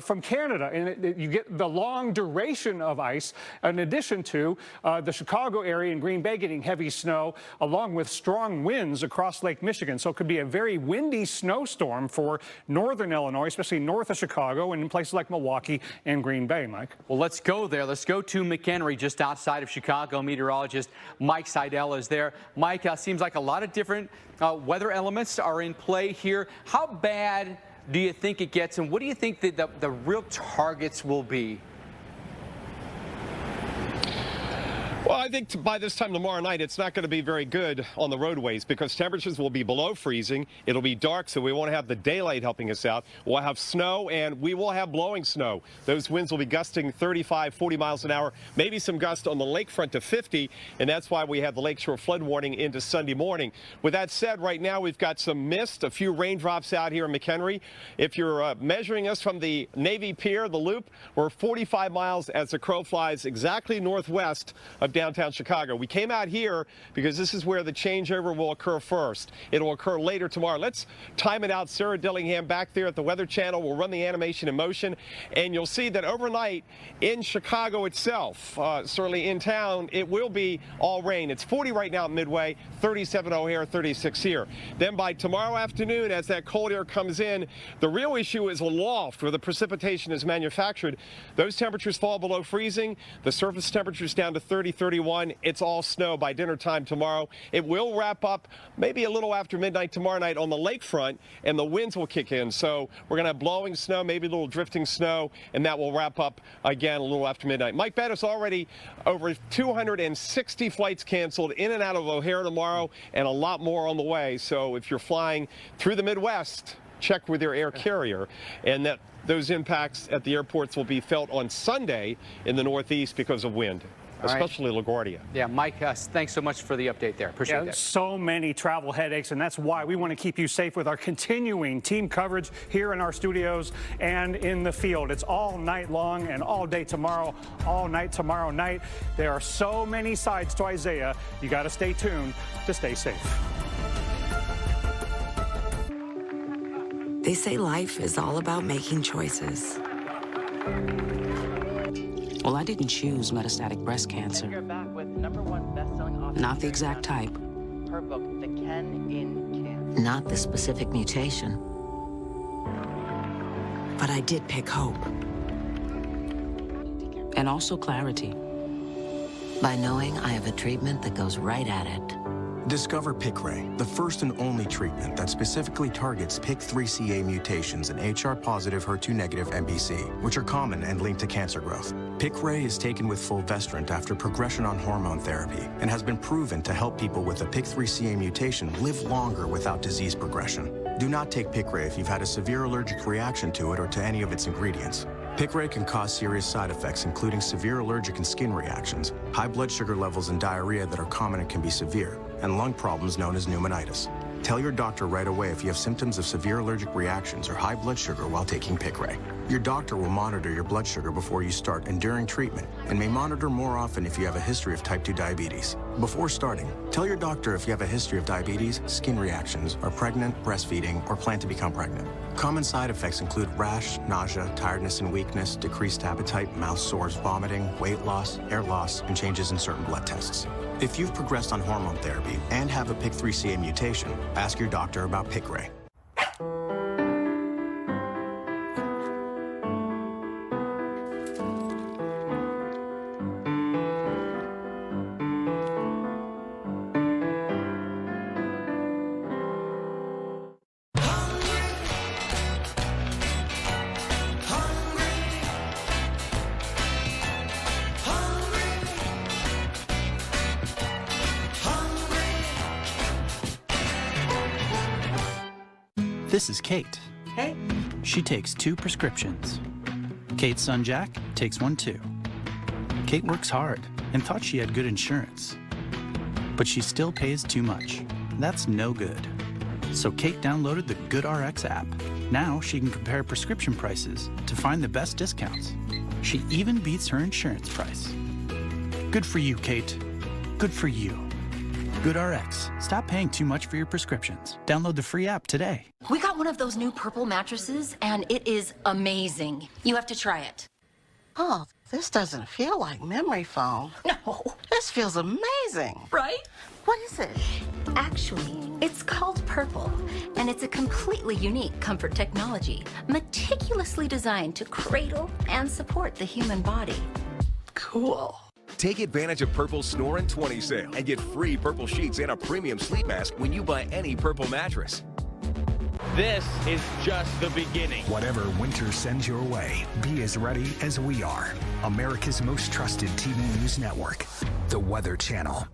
from Canada. And you get the long duration of ice, in addition to the Chicago area and Green Bay getting heavy snow, along with strong winds across Lake Michigan. So it could be a very windy snowstorm for northern Illinois, especially north of Chicago and in places like Milwaukee and Green Bay, Mike. Well, let's go there. Let's go to McHenry, just outside of Chicago. Meteorologist Mike Seidel is there. Mike, seems like a lot of different weather elements are in play here. How bad do you think it gets, and what do you think the real targets will be? Well, I think by this time tomorrow night, it's not going to be very good on the roadways because temperatures will be below freezing. It'll be dark, so we won't have the daylight helping us out. We'll have snow, and we will have blowing snow. Those winds will be gusting 35, 40 miles an hour, maybe some gusts on the lakefront to 50, and that's why we have the lakeshore flood warning into Sunday morning. With that said, right now we've got some mist, a few raindrops out here in McHenry. If you're measuring us from the Navy Pier, the Loop, we're 45 miles as the crow flies exactly northwest of downtown Chicago. We came out here because this is where the changeover will occur first. It will occur later tomorrow. Let's time it out. Sarah Dillingham back there at the Weather Channel will run the animation in motion, and you'll see that overnight in Chicago itself, certainly in town, it will be all rain. It's 40 right now at Midway, 37 O'Hare, 36 here. Then by tomorrow afternoon, as that cold air comes in, the real issue is aloft where the precipitation is manufactured. Those temperatures fall below freezing. The surface temperatures down to 30, 31. It's all snow by dinner time tomorrow. It will wrap up maybe a little after midnight tomorrow night on the lakefront, and the winds will kick in. So we're going to have blowing snow, maybe a little drifting snow, and that will wrap up again a little after midnight. Mike Bettis already over 260 flights canceled in and out of O'Hare tomorrow, and a lot more on the way. So if you're flying through the Midwest, check with your air carrier, and that those impacts at the airports will be felt on Sunday in the Northeast because of wind. Especially LaGuardia. Yeah, Mike, thanks so much for the update there. Appreciate that. So many travel headaches, and that's why we want to keep you safe with our continuing team coverage here in our studios and in the field. It's all night long and all day tomorrow, all night tomorrow night. There are so many sides to Isaiah. You got to stay tuned to stay safe. They say life is all about making choices. Well, I didn't choose metastatic breast cancer. You're back with #1 best-selling author. Not the exact type. Her book, The Ken in Cancer. Not the specific mutation. But I did pick hope. And also clarity. By knowing I have a treatment that goes right at it. Discover Piqray, the first and only treatment that specifically targets PIK3CA mutations in HR-positive, HER2-negative MBC, which are common and linked to cancer growth. Piqray is taken with fulvestrant after progression on hormone therapy and has been proven to help people with a PIK3CA mutation live longer without disease progression. Do not take Piqray if you've had a severe allergic reaction to it or to any of its ingredients. Piqray can cause serious side effects, including severe allergic and skin reactions, high blood sugar levels and diarrhea that are common and can be severe, and lung problems known as pneumonitis. Tell your doctor right away if you have symptoms of severe allergic reactions or high blood sugar while taking Piqray. Your doctor will monitor your blood sugar before you start and during treatment, and may monitor more often if you have a history of type 2 diabetes. Before starting, tell your doctor if you have a history of diabetes, skin reactions, are pregnant, breastfeeding, or plan to become pregnant. Common side effects include rash, nausea, tiredness and weakness, decreased appetite, mouth sores, vomiting, weight loss, hair loss, and changes in certain blood tests. If you've progressed on hormone therapy and have a PIK3CA mutation, ask your doctor about Piqray. This is Kate. Hey. She takes 2 prescriptions. Kate's son Jack takes 1 too. Kate works hard and thought she had good insurance. But she still pays too much. That's no good. So Kate downloaded the GoodRx app. Now she can compare prescription prices to find the best discounts. She even beats her insurance price. Good for you, Kate. Good for you. GoodRx. Stop paying too much for your prescriptions. Download the free app today. We got one of those new purple mattresses, and it is amazing. You have to try it. Oh, this doesn't feel like memory foam. No. This feels amazing. Right? What is it? Actually, it's called Purple, and it's a completely unique comfort technology, meticulously designed to cradle and support the human body. Cool. Take advantage of Purple's Snore and 20 sale and get free Purple sheets and a premium sleep mask when you buy any Purple mattress. This is just the beginning. Whatever winter sends your way, be as ready as we are. America's most trusted TV news network, The Weather Channel.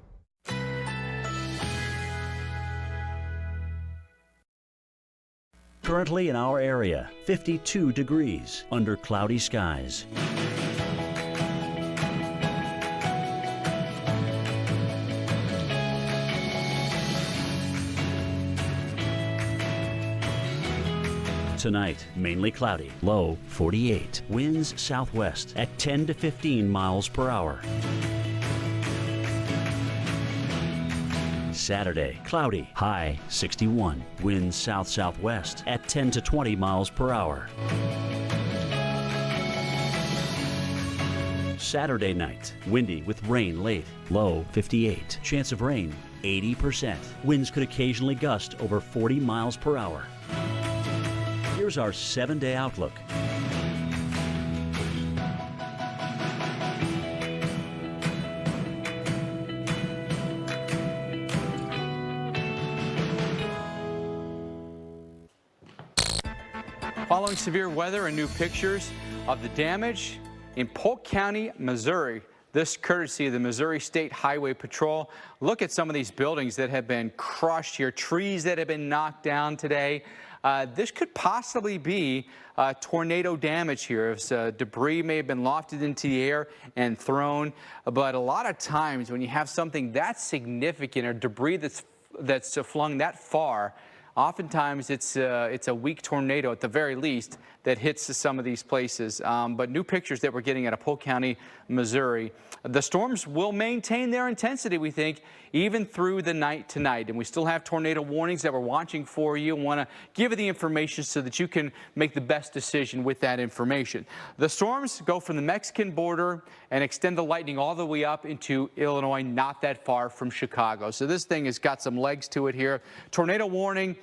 Currently in our area, 52 degrees under cloudy skies. Tonight, mainly cloudy, low 48. Winds southwest at 10 to 15 miles per hour. Saturday, cloudy, high 61. Winds south-southwest at 10 to 20 miles per hour. Saturday night, windy with rain late, low 58. Chance of rain, 80%. Winds could occasionally gust over 40 miles per hour. Here's our 7-day outlook. Following severe weather and new pictures of the damage in Polk County, Missouri. This courtesy of the Missouri State Highway Patrol. Look at some of these buildings that have been crushed here, trees that have been knocked down today. This could possibly be tornado damage here. Debris may have been lofted into the air and thrown, but a lot of times when you have something that significant or debris that's flung that far, oftentimes it's a weak tornado at the very least that hits some of these places. But new pictures that we're getting out of Polk County, Missouri. The storms will maintain their intensity, we think, even through the night tonight. And we still have tornado warnings that we're watching for you and want to give you the information so that you can make the best decision with that information. The storms go from the Mexican border and extend the lightning all the way up into Illinois, not that far from Chicago. So this thing has got some legs to it here. Tornado warning.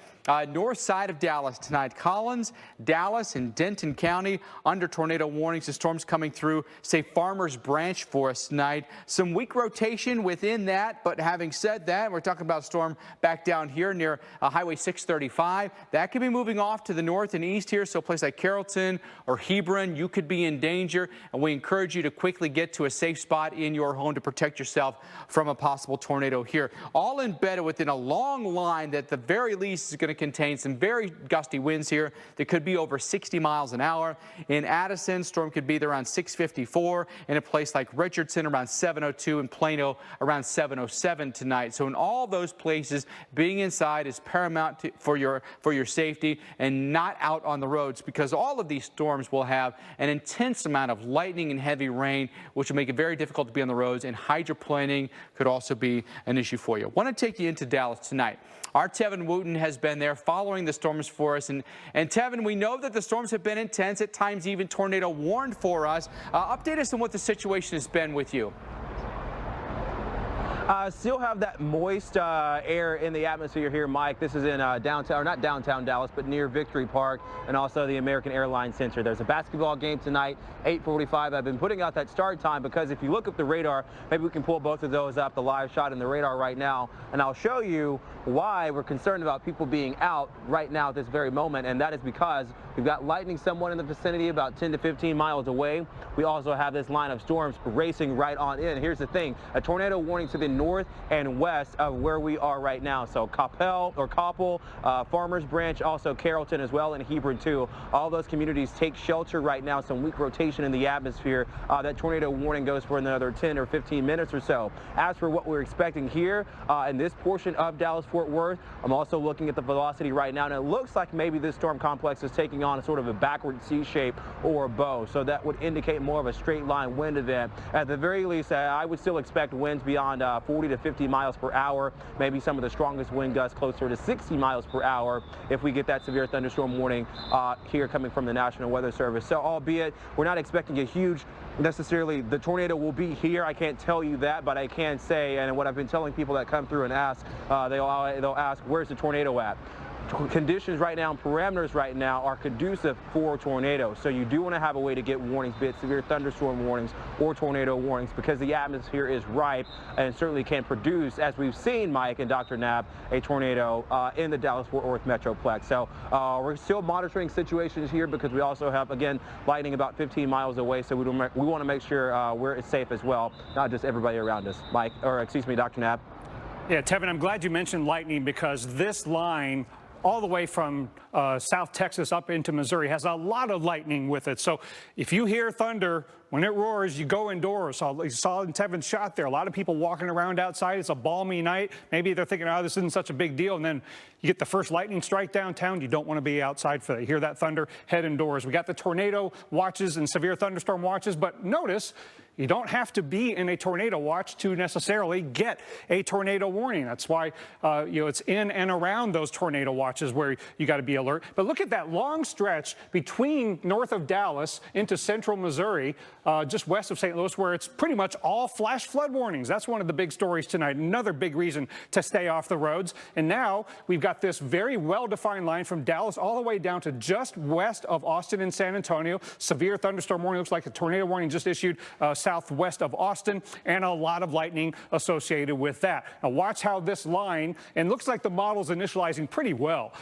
North side of Dallas tonight. Collins, Dallas, and Denton County under tornado warnings. The storm's coming through, say, Farmers Branch for us tonight. Some weak rotation within that, but having said that, we're talking about a storm back down here near Highway 635. That could be moving off to the north and east here, so a place like Carrollton or Hebron, you could be in danger, and we encourage you to quickly get to a safe spot in your home to protect yourself from a possible tornado here. All embedded within a long line that at the very least is going to contain some very gusty winds here that could be over 60 miles an hour. In Addison, storm could be there around 654. In a place like Richardson, around 702. In Plano, around 707 tonight. So in all those places, being inside is paramount for your safety and not out on the roads, because all of these storms will have an intense amount of lightning and heavy rain, which will make it very difficult to be on the roads, and hydroplaning could also be an issue for you. I want to take you into Dallas tonight. Our Tevin Wooten has been there following the storms for us. And Tevin, we know that the storms have been intense, at times even tornado warned for us. Update us on what the situation has been with you. Still have that moist air in the atmosphere here, Mike. This is in downtown, or not downtown Dallas, but near Victory Park, and also the American Airlines Center. There's a basketball game tonight, 8:45. I've been putting out that start time because if you look up the radar, maybe we can pull both of those up, the live shot and the radar right now, and I'll show you why we're concerned about people being out right now at this very moment, and that is because we've got lightning somewhat in the vicinity, about 10 to 15 miles away. We also have this line of storms racing right on in. Here's the thing, tornado warnings have been again, north and west of where we are right now. So Coppell, Farmers Branch, also Carrollton as well, and Hebron too. All those communities take shelter right now. Some weak rotation in the atmosphere. That tornado warning goes for another 10 or 15 minutes or so. As for what we're expecting here in this portion of Dallas-Fort Worth, I'm also looking at the velocity right now, and it looks like maybe this storm complex is taking on a sort of a backward C shape or a bow. So that would indicate more of a straight line wind event. At the very least, I would still expect winds beyond 40 to 50 miles per hour, maybe some of the strongest wind gusts closer to 60 miles per hour if we get that severe thunderstorm warning here coming from the National Weather Service. So albeit we're not expecting a huge, necessarily the tornado will be here, I can't tell you that, but I can say, and what I've been telling people that come through and ask, they'll ask, where's the tornado at? Conditions right now and parameters right now are conducive for tornadoes. So you do want to have a way to get warnings, be it severe thunderstorm warnings or tornado warnings, because the atmosphere is ripe and certainly can produce, as we've seen, Mike and Dr. Knapp, a tornado in the Dallas-Fort Worth Metroplex. So we're still monitoring situations here because we also have, again, lightning about 15 miles away. So we want to make sure we're safe as well, not just everybody around us. Mike, or excuse me, Dr. Knapp. Yeah, Tevin, I'm glad you mentioned lightning because this line all the way from South Texas up into Missouri has a lot of lightning with it. So if you hear thunder, when it roars, you go indoors. So you saw in Tevin's shot there, a lot of people walking around outside. It's a balmy night. Maybe they're thinking, oh, this isn't such a big deal. And then you get the first lightning strike downtown. You don't want to be outside for that. You hear that thunder, head indoors. We got the tornado watches and severe thunderstorm watches. But notice, you don't have to be in a tornado watch to necessarily get a tornado warning. That's why it's in and around those tornado watches where you got to be alert. But look at that long stretch between north of Dallas into central Missouri, just west of St. Louis, where it's pretty much all flash flood warnings. That's one of the big stories tonight. Another big reason to stay off the roads. And now we've got this very well-defined line from Dallas all the way down to just west of Austin and San Antonio. Severe thunderstorm warning. Looks like a tornado warning just issued southwest of Austin, and a lot of lightning associated with that. Now watch how this line, and looks like the model's initializing pretty well.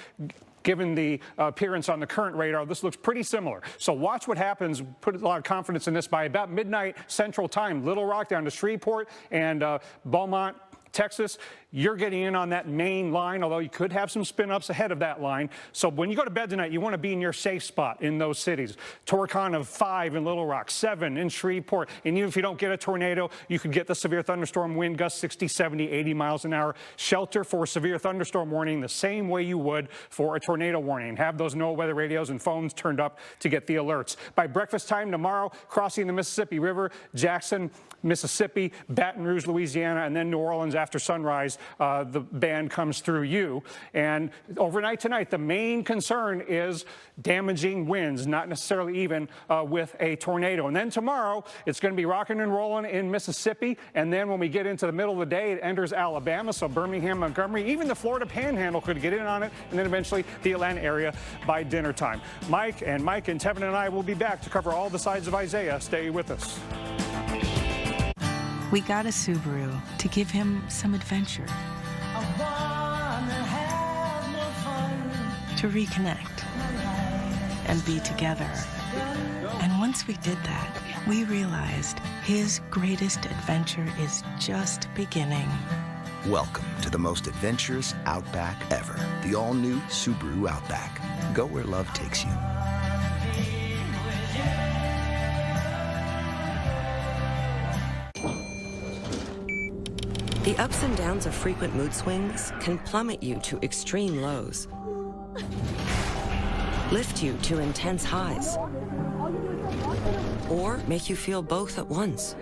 Given the appearance on the current radar, this looks pretty similar. So watch what happens. Put a lot of confidence in this. By about midnight Central Time, Little Rock down to Shreveport and Beaumont, Texas, you're getting in on that main line, although you could have some spin-ups ahead of that line. So when you go to bed tonight, you want to be in your safe spot in those cities. Torcon of 5 in Little Rock, 7 in Shreveport. And even if you don't get a tornado, you could get the severe thunderstorm wind gusts 60, 70, 80 miles an hour. Shelter for severe thunderstorm warning the same way you would for a tornado warning. Have those NOAA weather radios and phones turned up to get the alerts. By breakfast time tomorrow, crossing the Mississippi River, Jackson, Mississippi, Baton Rouge, Louisiana, and then New Orleans after sunrise. The band comes through you. And overnight tonight, the main concern is damaging winds, not necessarily even with a tornado. And then tomorrow, it's going to be rocking and rolling in Mississippi. And then when we get into the middle of the day, it enters Alabama. So Birmingham, Montgomery, even the Florida Panhandle could get in on it. And then eventually the Atlanta area by dinner time. Mike and Tevin and I will be back to cover all the sides of Isaiah. Stay with us. We got a Subaru to give him some adventure, to reconnect and be together. And once we did that, we realized his greatest adventure is just beginning. Welcome to the most adventurous Outback ever. The all-new Subaru Outback. Go where love takes you. The ups and downs of frequent mood swings can plummet you to extreme lows, lift you to intense highs, or make you feel both at once.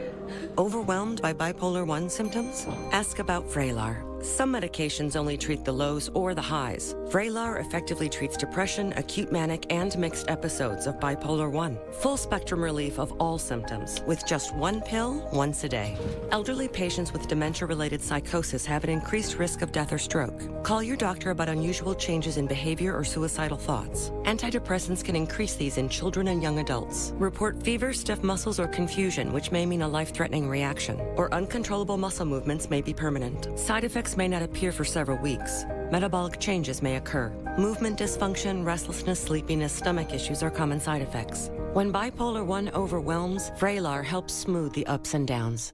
Overwhelmed by bipolar 1 symptoms? Ask about Vraylar. Some medications only treat the lows or the highs. Vraylar effectively treats depression, acute manic, and mixed episodes of bipolar 1. Full spectrum relief of all symptoms with just one pill once a day. Elderly patients with dementia-related psychosis have an increased risk of death or stroke. Call your doctor about unusual changes in behavior or suicidal thoughts. Antidepressants can increase these in children and young adults. Report fever, stiff muscles, or confusion, which may mean a life-threatening reaction. Or uncontrollable muscle movements may be permanent. Side effects may not appear for several weeks. Metabolic changes may occur. Movement dysfunction, restlessness, sleepiness, stomach issues are common side effects. When bipolar 1 overwhelms, Vraylar helps smooth the ups and downs.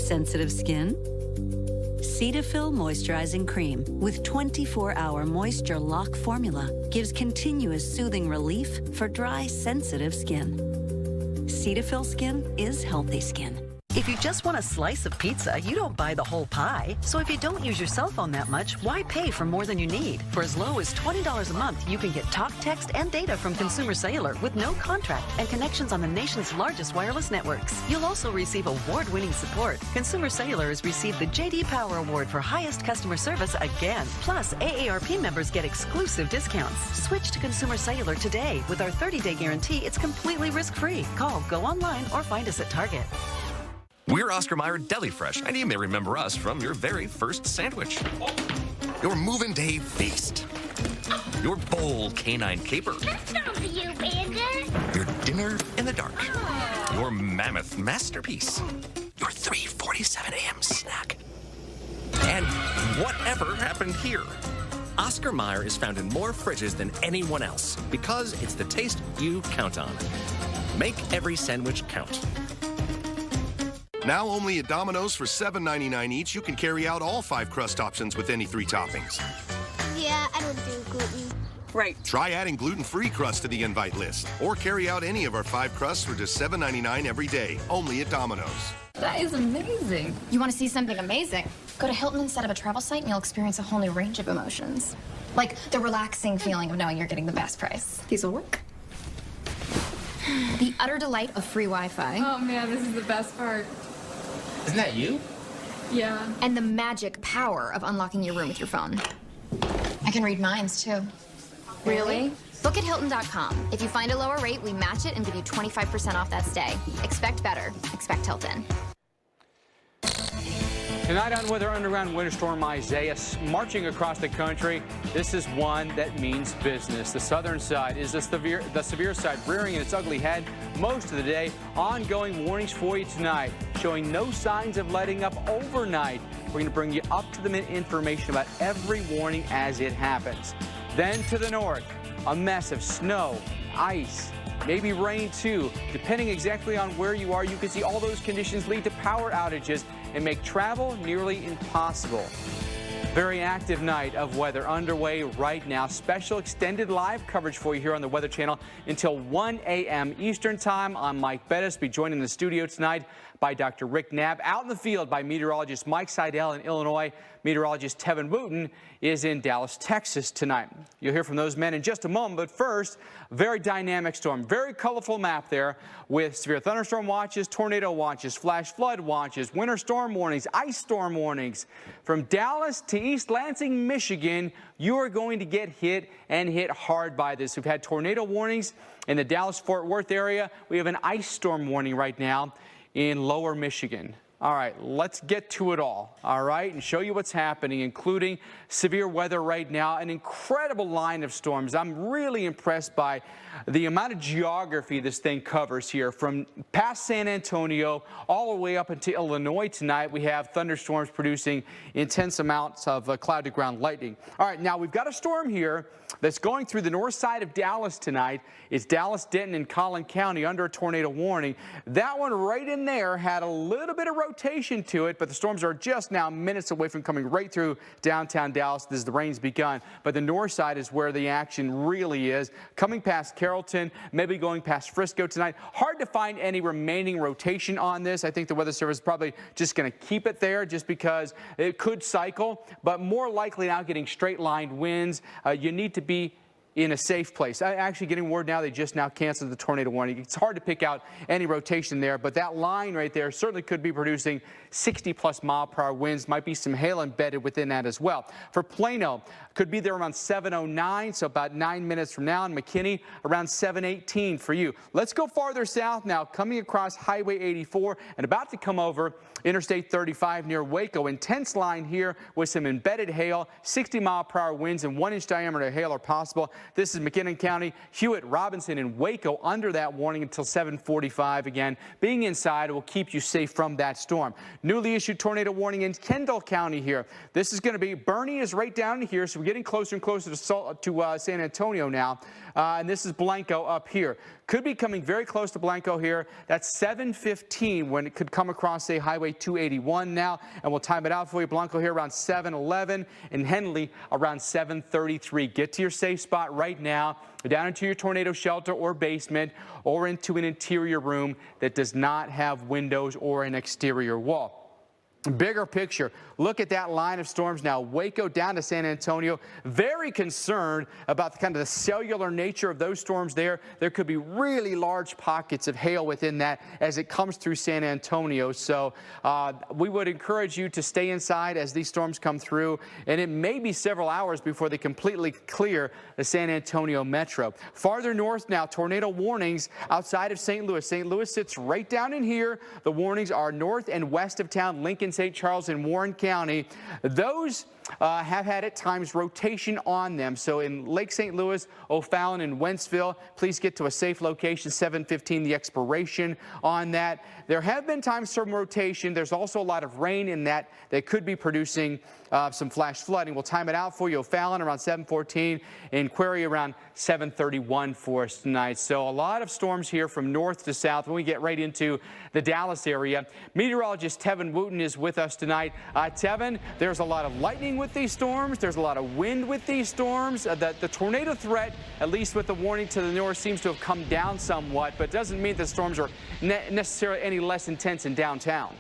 Sensitive skin? Cetaphil Moisturizing Cream with 24-hour moisture lock formula gives continuous soothing relief for dry, sensitive skin. Cetaphil skin is healthy skin. If you just want a slice of pizza, you don't buy the whole pie. So if you don't use your cell phone that much, why pay for more than you need? For as low as $20 a month, you can get talk, text, and data from Consumer Cellular with no contract and connections on the nation's largest wireless networks. You'll also receive award-winning support. Consumer Cellular has received the J.D. Power Award for highest customer service again. Plus, AARP members get exclusive discounts. Switch to Consumer Cellular today. With our 30-day guarantee, it's completely risk-free. Call, go online, or find us at Target. We're Oscar Mayer Deli Fresh, and you may remember us from your very first sandwich. Your Movin' Day feast. Your bold canine caper. That's not for you, Bandit. Your dinner in the dark. Your mammoth masterpiece. Your 3:47 a.m. snack. And whatever happened here. Oscar Mayer is found in more fridges than anyone else because it's the taste you count on. Make every sandwich count. Now only at Domino's for $7.99 each, you can carry out all 5 crust options with any 3 toppings. Yeah, I don't do gluten. Right. Try adding gluten-free crust to the invite list, or carry out any of our 5 crusts for just $7.99 every day, only at Domino's. That is amazing. You want to see something amazing? Go to Hilton instead of a travel site and you'll experience a whole new range of emotions. Like the relaxing feeling of knowing you're getting the best price. These will work. The utter delight of free Wi-Fi. Oh man, this is the best part. Isn't that you? Yeah. And the magic power of unlocking your room with your phone. I can read minds, too. Really? Book at Hilton.com. If you find a lower rate, we match it and give you 25% off that stay. Expect better. Expect Hilton. Tonight on Weather Underground, Winter Storm Isaiah marching across the country. This is one that means business. The southern side is the severe side, rearing its ugly head most of the day. Ongoing warnings for you tonight, showing no signs of letting up overnight. We're going to bring you up-to-the-minute information about every warning as it happens. Then to the north, a mess of snow, ice, maybe rain too. Depending exactly on where you are, you can see all those conditions lead to power outages and make travel nearly impossible. Very active night of weather underway right now. Special extended live coverage for you here on the Weather Channel until 1 a.m. Eastern Time. I'm Mike Bettis. Be joined in the studio tonight by Dr. Rick Knapp. Out in the field by meteorologist Mike Seidel in Illinois. Meteorologist Tevin Wooten is in Dallas, Texas tonight. You'll hear from those men in just a moment, but first, very dynamic storm. Very colorful map there with severe thunderstorm watches, tornado watches, flash flood watches, winter storm warnings, ice storm warnings. From Dallas to East Lansing, Michigan, you are going to get hit and hit hard by this. We've had tornado warnings in the Dallas-Fort Worth area. We have an ice storm warning right now in lower Michigan. All right, let's get to it all right, and show you what's happening, including severe weather right now, an incredible line of storms. I'm really impressed by the amount of geography this thing covers here, from past San Antonio all the way up into Illinois tonight. We have thunderstorms producing intense amounts of cloud-to-ground lightning. All right, now we've got a storm here that's going through the north side of Dallas tonight. It's Dallas, Denton, and Collin County under a tornado warning. That one right in there had a little bit of rotation to it, but the storms are just now minutes away from coming right through downtown Dallas as the rain's begun. But the north side is where the action really is. Coming past Carrollton, maybe going past Frisco tonight. Hard to find any remaining rotation on this. I think the Weather Service is probably just going to keep it there just because it could cycle, but more likely now getting straight-lined winds. You need to be in a safe place. Actually getting word now they just now canceled the tornado warning. It's hard to pick out any rotation there, but that line right there certainly could be producing 60+ mile-per-hour winds. Might be some hail embedded within that as well. For Plano, could be there around 7:09, so about 9 minutes from now. And McKinney around 7:18 for you. Let's go farther south now, coming across Highway 84 and about to come over Interstate 35 near Waco. Intense line here with some embedded hail, 60 mile-per-hour winds and 1-inch diameter hail are possible. This is McKinnon County, Hewitt, Robinson, and Waco under that warning until 7:45. Again, being inside will keep you safe from that storm. Newly issued tornado warning in Kendall County here. This is going to be, Bernie is right down here, so we're getting closer and closer to San Antonio now. And this is Blanco up here. Could be coming very close to Blanco here. That's 7:15 when it could come across, say, Highway 281 now. And we'll time it out for you. Blanco here around 7:11 and Henley around 7:33. Get to your safe spot right now, down into your tornado shelter or basement, or into an interior room that does not have windows or an exterior wall. Bigger picture, look at that line of storms now. Waco down to San Antonio. Very concerned about the kind of the cellular nature of those storms there. There could be really large pockets of hail within that as it comes through San Antonio. So we would encourage you to stay inside as these storms come through. And it may be several hours before they completely clear the San Antonio metro. Farther north now, tornado warnings outside of St. Louis. St. Louis sits right down in here. The warnings are north and west of town, Lincoln, St. Charles, and Warren County. Those have had at times rotation on them. So in Lake St. Louis, O'Fallon, and Wentzville, please get to a safe location. 7:15 the expiration on that. There have been times some rotation. There's also a lot of rain in that could be producing some flash flooding. We'll time it out for you. O'Fallon around 7:14 and Quarry around 7:31 for us tonight. So a lot of storms here from north to south. When we get right into the Dallas area, meteorologist Tevin Wooten is with us tonight. Tevin, there's a lot of lightning with these storms. There's a lot of wind with these storms. The tornado threat, at least with the warning to the north, seems to have come down somewhat, but doesn't mean the storms are necessarily any less intense in downtown.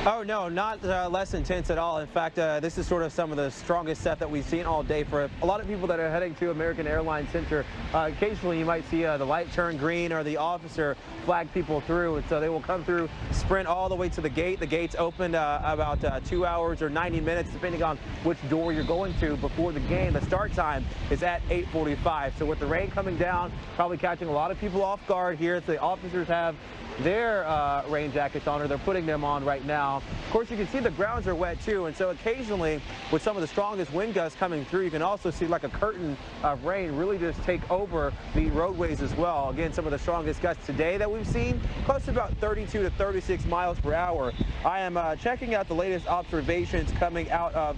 Oh, no, not less intense at all. In fact, this is sort of some of the strongest set that we've seen all day. For a lot of people that are heading to American Airlines Center, occasionally you might see the light turn green or the officer flag people through. And so they will come through, sprint all the way to the gate. The gate's open about 2 hours or 90 minutes, depending on which door you're going to before the game. The start time is at 8:45. So with the rain coming down, probably catching a lot of people off guard here. The officers have their rain jackets on, or they're putting them on right now. Of course, you can see the grounds are wet too, and so occasionally with some of the strongest wind gusts coming through, you can also see like a curtain of rain really just take over the roadways as well. Again, some of the strongest gusts today that we've seen, close to about 32 to 36 miles per hour. I am checking out the latest observations coming out of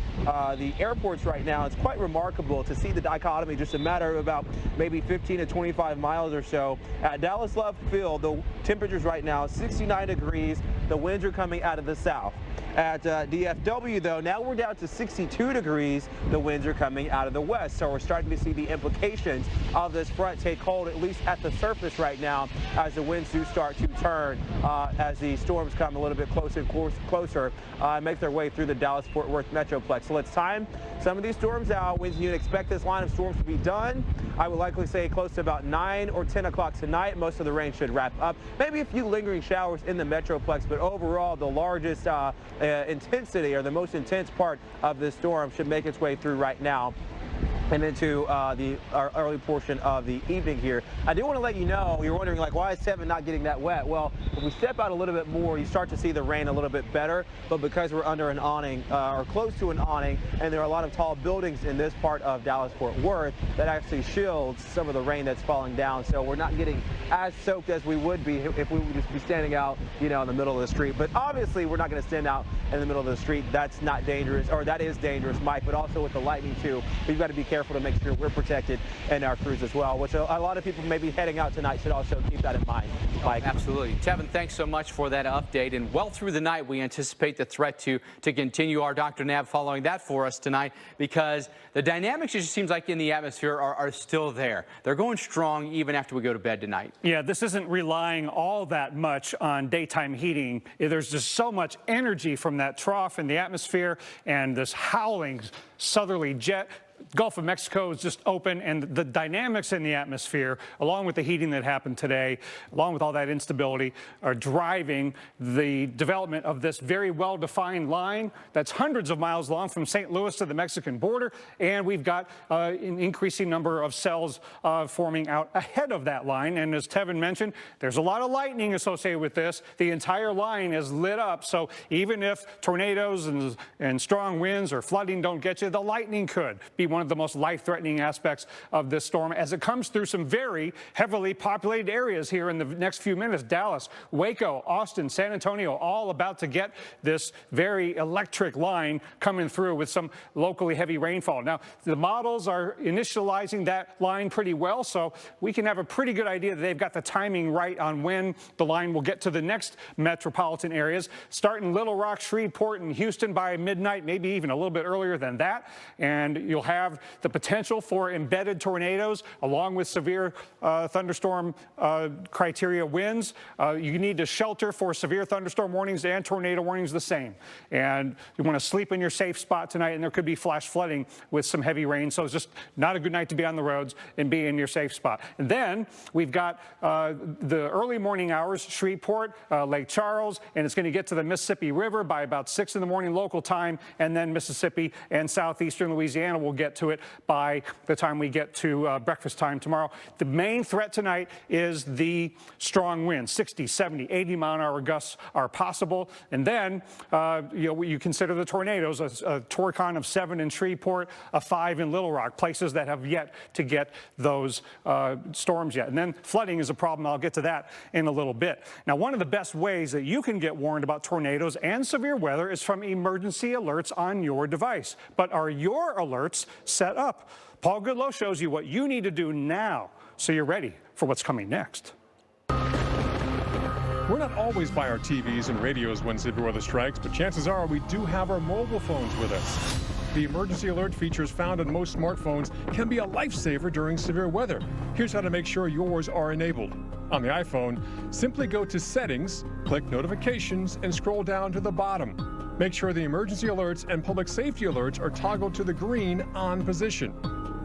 the airports right now. It's quite remarkable to see the dichotomy, just a matter of about maybe 15 to 25 miles or so. At Dallas Love Field, the temperatures right now 69 degrees. The winds are coming out of the south. At DFW, though, now we're down to 62 degrees. The winds are coming out of the west. So we're starting to see the implications of this front take hold, at least at the surface right now, as the winds do start to turn as the storms come a little bit closer and make their way through the Dallas-Fort Worth Metroplex. So let's time some of these storms out. When you expect this line of storms to be done, I would likely say close to about 9 or 10 o'clock tonight. Most of the rain should wrap up. Maybe a few lingering showers in the Metroplex, but overall, the largest intensity, or the most intense part of this storm, should make its way through right now and into the early portion of the evening here. I do want to let you know, you're wondering, like, why is Tevin not getting that wet? Well, if we step out a little bit more, you start to see the rain a little bit better, but because we're under an awning, or close to an awning, and there are a lot of tall buildings in this part of Dallas-Fort Worth, that actually shields some of the rain that's falling down, so we're not getting as soaked as we would be if we would just be standing out, you know, in the middle of the street. But obviously, we're not going to stand out in the middle of the street. That's not dangerous, or that is dangerous, Mike, but also with the lightning, too. We've got to be careful to make sure we're protected and our crews as well, which a lot of people maybe heading out tonight should also keep that in mind. Mike. Absolutely. Tevin, thanks so much for that update. And well through the night, we anticipate the threat to continue. Our Dr. Nab following that for us tonight, because the dynamics, it just seems like in the atmosphere, are still there. They're going strong even after we go to bed tonight. Yeah, this isn't relying all that much on daytime heating. There's just so much energy from that trough in the atmosphere and this howling southerly jet. Gulf of Mexico is just open, and the dynamics in the atmosphere, along with the heating that happened today, along with all that instability, are driving the development of this very well-defined line that's hundreds of miles long from St. Louis to the Mexican border, and we've got an increasing number of cells forming out ahead of that line. And as Tevin mentioned, there's a lot of lightning associated with this. The entire line is lit up, so even if tornadoes and strong winds or flooding don't get you, the lightning could be one of the most life-threatening aspects of this storm as it comes through some very heavily populated areas here in the next few minutes. Dallas, Waco, Austin, San Antonio, all about to get this very electric line coming through with some locally heavy rainfall. Now, the models are initializing that line pretty well, so we can have a pretty good idea that they've got the timing right on when the line will get to the next metropolitan areas, starting Little Rock, Shreveport, and Houston by midnight, maybe even a little bit earlier than that. And you'll have the potential for embedded tornadoes along with severe thunderstorm criteria winds. You need to shelter for severe thunderstorm warnings and tornado warnings the same. And you want to sleep in your safe spot tonight, and there could be flash flooding with some heavy rain. So it's just not a good night to be on the roads and be in your safe spot. And then we've got the early morning hours, Shreveport, Lake Charles, and it's going to get to the Mississippi River by about 6 in the morning local time, and then Mississippi and southeastern Louisiana will get to it by the time we get to breakfast time tomorrow. The main threat tonight is the strong winds. 60, 70, 80-mile-an-hour gusts are possible. And then you consider the tornadoes, a Torcon of 7 in Shreveport, a 5 in Little Rock, places that have yet to get those storms yet. And then flooding is a problem. I'll get to that in a little bit. Now, one of the best ways that you can get warned about tornadoes and severe weather is from emergency alerts on your device. But are your alerts set up? Paul Goodloe shows you what you need to do now so you're ready for what's coming next. We're not always by our TVs and radios when severe weather strikes, but chances are we do have our mobile phones with us. The emergency alert features found on most smartphones can be a lifesaver during severe weather. Here's how to make sure yours are enabled. On the iPhone, simply go to Settings, click Notifications, and scroll down to the bottom. Make sure the emergency alerts and public safety alerts are toggled to the green on position.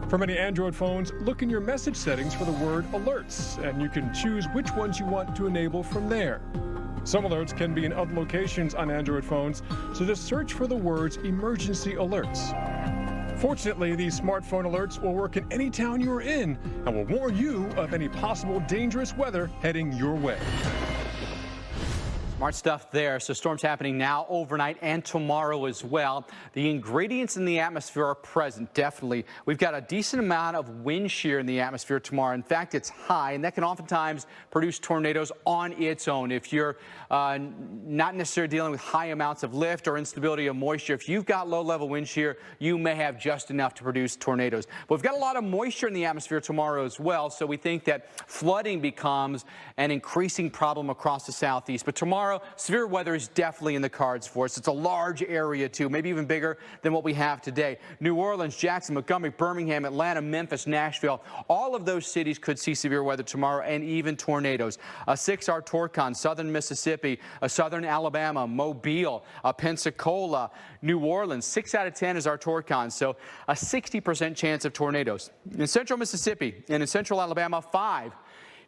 For many Android phones, look in your message settings for the word Alerts, and you can choose which ones you want to enable from there. Some alerts can be in other locations on Android phones, so just search for the words Emergency Alerts. Fortunately, these smartphone alerts will work in any town you are in and will warn you of any possible dangerous weather heading your way. Smart stuff there. So storms happening now, overnight, and tomorrow as well. The ingredients in the atmosphere are present, definitely. We've got a decent amount of wind shear in the atmosphere tomorrow. In fact, it's high, and that can oftentimes produce tornadoes on its own. If you're not necessarily dealing with high amounts of lift or instability of moisture, if you've got low-level wind shear, you may have just enough to produce tornadoes. But we've got a lot of moisture in the atmosphere tomorrow as well, so we think that flooding becomes an increasing problem across the southeast. But tomorrow, severe weather is definitely in the cards for us. It's a large area, too, maybe even bigger than what we have today. New Orleans, Jackson, Montgomery, Birmingham, Atlanta, Memphis, Nashville, all of those cities could see severe weather tomorrow and even tornadoes. A 6-hour Torcon, southern Mississippi, southern Alabama, Mobile, Pensacola, New Orleans. 6 out of 10 is our Torcon, so a 60% chance of tornadoes. In central Mississippi and in central Alabama, 5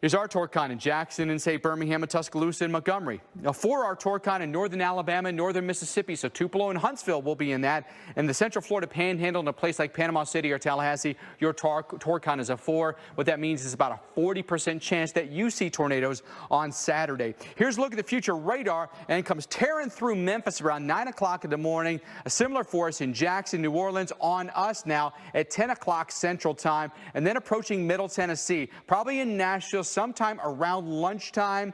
is our Torcon in Jackson and, say, Birmingham and Tuscaloosa and Montgomery. A 4-hour Torcon in northern Alabama and northern Mississippi, so Tupelo and Huntsville will be in that. And the Central Florida Panhandle in a place like Panama City or Tallahassee, your Torcon is a 4. What that means is about a 40% chance that you see tornadoes on Saturday. Here's a look at the future radar, and it comes tearing through Memphis around 9 o'clock in the morning. A similar force in Jackson, New Orleans, on us now at 10 o'clock Central Time, and then approaching Middle Tennessee, probably in Nashville sometime around lunchtime.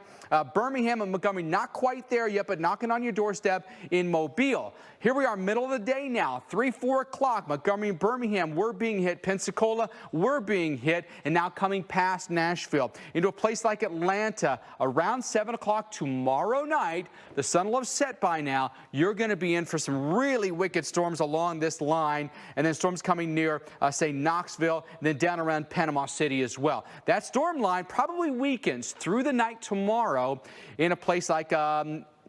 Birmingham and Montgomery, not quite there yet, but knocking on your doorstep in Mobile. Here we are, middle of the day now, 3, 4 o'clock. Montgomery and Birmingham, we're being hit. Pensacola, we're being hit. And now coming past Nashville into a place like Atlanta around 7 o'clock tomorrow night. The sun will have set by now. You're going to be in for some really wicked storms along this line. And then storms coming near, say, Knoxville, and then down around Panama City as well. That storm line probably weakens through the night tomorrow in a place like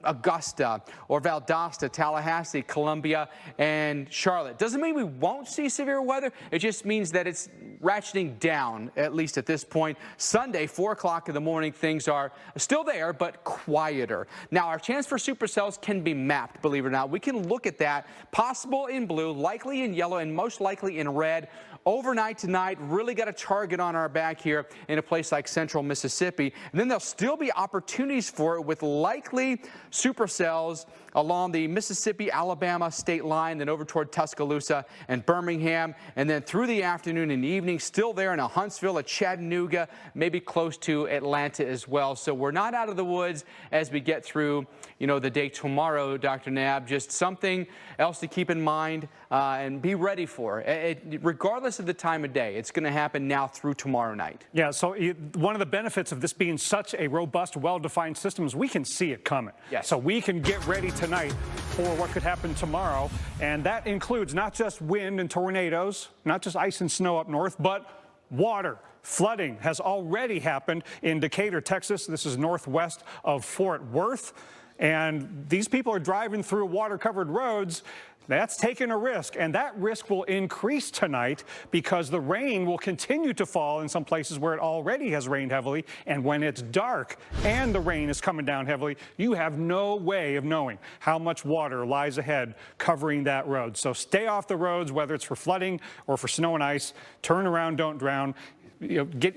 Augusta or Valdosta, Tallahassee, Columbia, and Charlotte. Doesn't mean we won't see severe weather. It just means that it's ratcheting down, at least at this point. Sunday, 4 o'clock in the morning, things are still there, but quieter. Now, our chance for supercells can be mapped, believe it or not. We can look at that. Possible in blue, likely in yellow, and most likely in red. Overnight tonight, really got a target on our back here in a place like central Mississippi. And then there'll still be opportunities for it with likely supercells along the Mississippi-Alabama state line, then over toward Tuscaloosa and Birmingham, and then through the afternoon and evening, still there in a Huntsville, a Chattanooga, maybe close to Atlanta as well. So we're not out of the woods as we get through, the day tomorrow, Dr. Knabb. Just something else to keep in mind and be ready for. Regardless of the time of day, it's going to happen now through tomorrow night. Yeah, so one of the benefits of this being such a robust, well-defined system is we can see it coming. Yes. So we can get ready tonight for what could happen tomorrow, and that includes not just wind and tornadoes, not just ice and snow up north, but water. Flooding has already happened in Decatur, Texas. This is northwest of Fort Worth. And these people are driving through water-covered roads. That's taking a risk, and that risk will increase tonight because the rain will continue to fall in some places where it already has rained heavily. And when it's dark and the rain is coming down heavily, you have no way of knowing how much water lies ahead covering that road. So stay off the roads, whether it's for flooding or for snow and ice. Turn around, don't drown.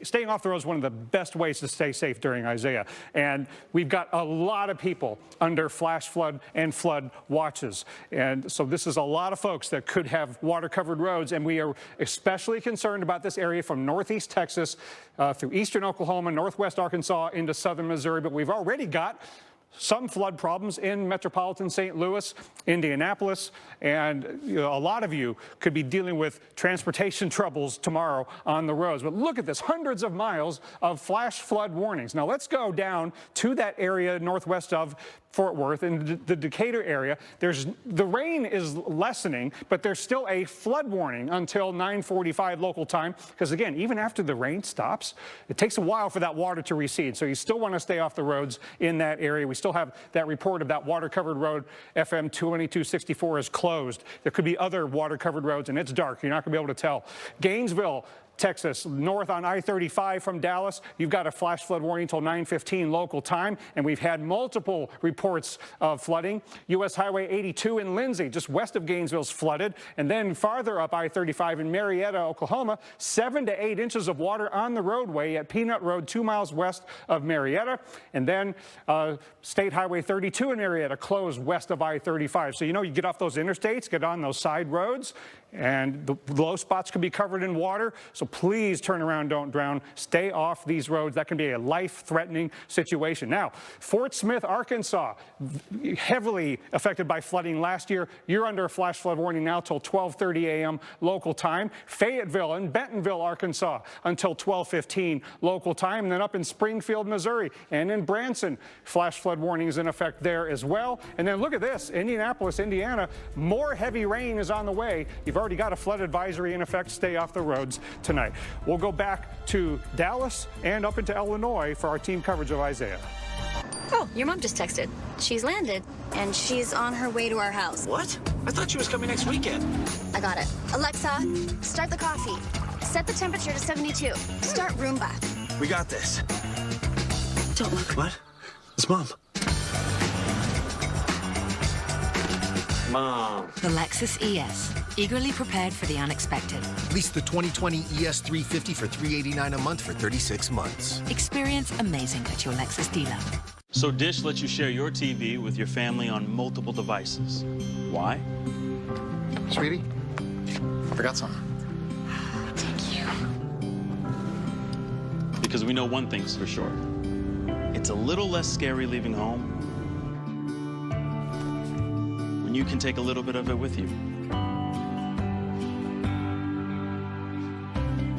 Staying off the road is one of the best ways to stay safe during Isaiah. And we've got a lot of people under flash flood and flood watches. And so this is a lot of folks that could have water-covered roads. And we are especially concerned about this area from northeast Texas through eastern Oklahoma, northwest Arkansas into southern Missouri. But we've already got some flood problems in metropolitan St. Louis, Indianapolis, and a lot of you could be dealing with transportation troubles tomorrow on the roads. But look at this, hundreds of miles of flash flood warnings. Now let's go down to that area northwest of Fort Worth in the Decatur area. The rain is lessening, but there's still a flood warning until 9:45 local time. Because again, even after the rain stops, it takes a while for that water to recede. So you still want to stay off the roads in that area. We still have that report of that water-covered road. FM 2264 is closed. There could be other water-covered roads, and it's dark. You're not going to be able to tell. Gainesville, Texas, north on I-35 from Dallas, you've got a flash flood warning until 9:15 local time, and we've had multiple reports of flooding. U.S. Highway 82 in Lindsay, just west of Gainesville, is flooded, and then farther up I-35 in Marietta, Oklahoma, 7 to 8 inches of water on the roadway at Peanut Road, 2 miles west of Marietta, and then State Highway 32 in Marietta closed west of I-35. So you get off those interstates, get on those side roads, and the low spots could be covered in water. So please turn around, don't drown. Stay off these roads. That can be a life-threatening situation. Now, Fort Smith, Arkansas, heavily affected by flooding last year. You're under a flash flood warning now till 12:30 a.m. local time. Fayetteville and Bentonville, Arkansas, until 12:15 local time. And then up in Springfield, Missouri, and in Branson, flash flood warnings in effect there as well. And then look at this, Indianapolis, Indiana, more heavy rain is on the way. You've already got a flood advisory in effect. Stay off the roads tonight. We'll go back to Dallas and up into Illinois for our team coverage of Isaiah. Oh, your mom just texted. She's landed, and she's on her way to our house. What? I thought she was coming next weekend. I got it. Alexa, start the coffee. Set the temperature to 72. Start Roomba. We got this. Don't look. What? It's Mom. Mom. The Lexus ES. Eagerly prepared for the unexpected. Lease the 2020 ES 350 for $389 a month for 36 months. Experience amazing at your Lexus dealer. So Dish lets you share your TV with your family on multiple devices. Why? Sweetie, forgot something. Thank you. Because we know one thing's for sure. It's a little less scary leaving home when you can take a little bit of it with you.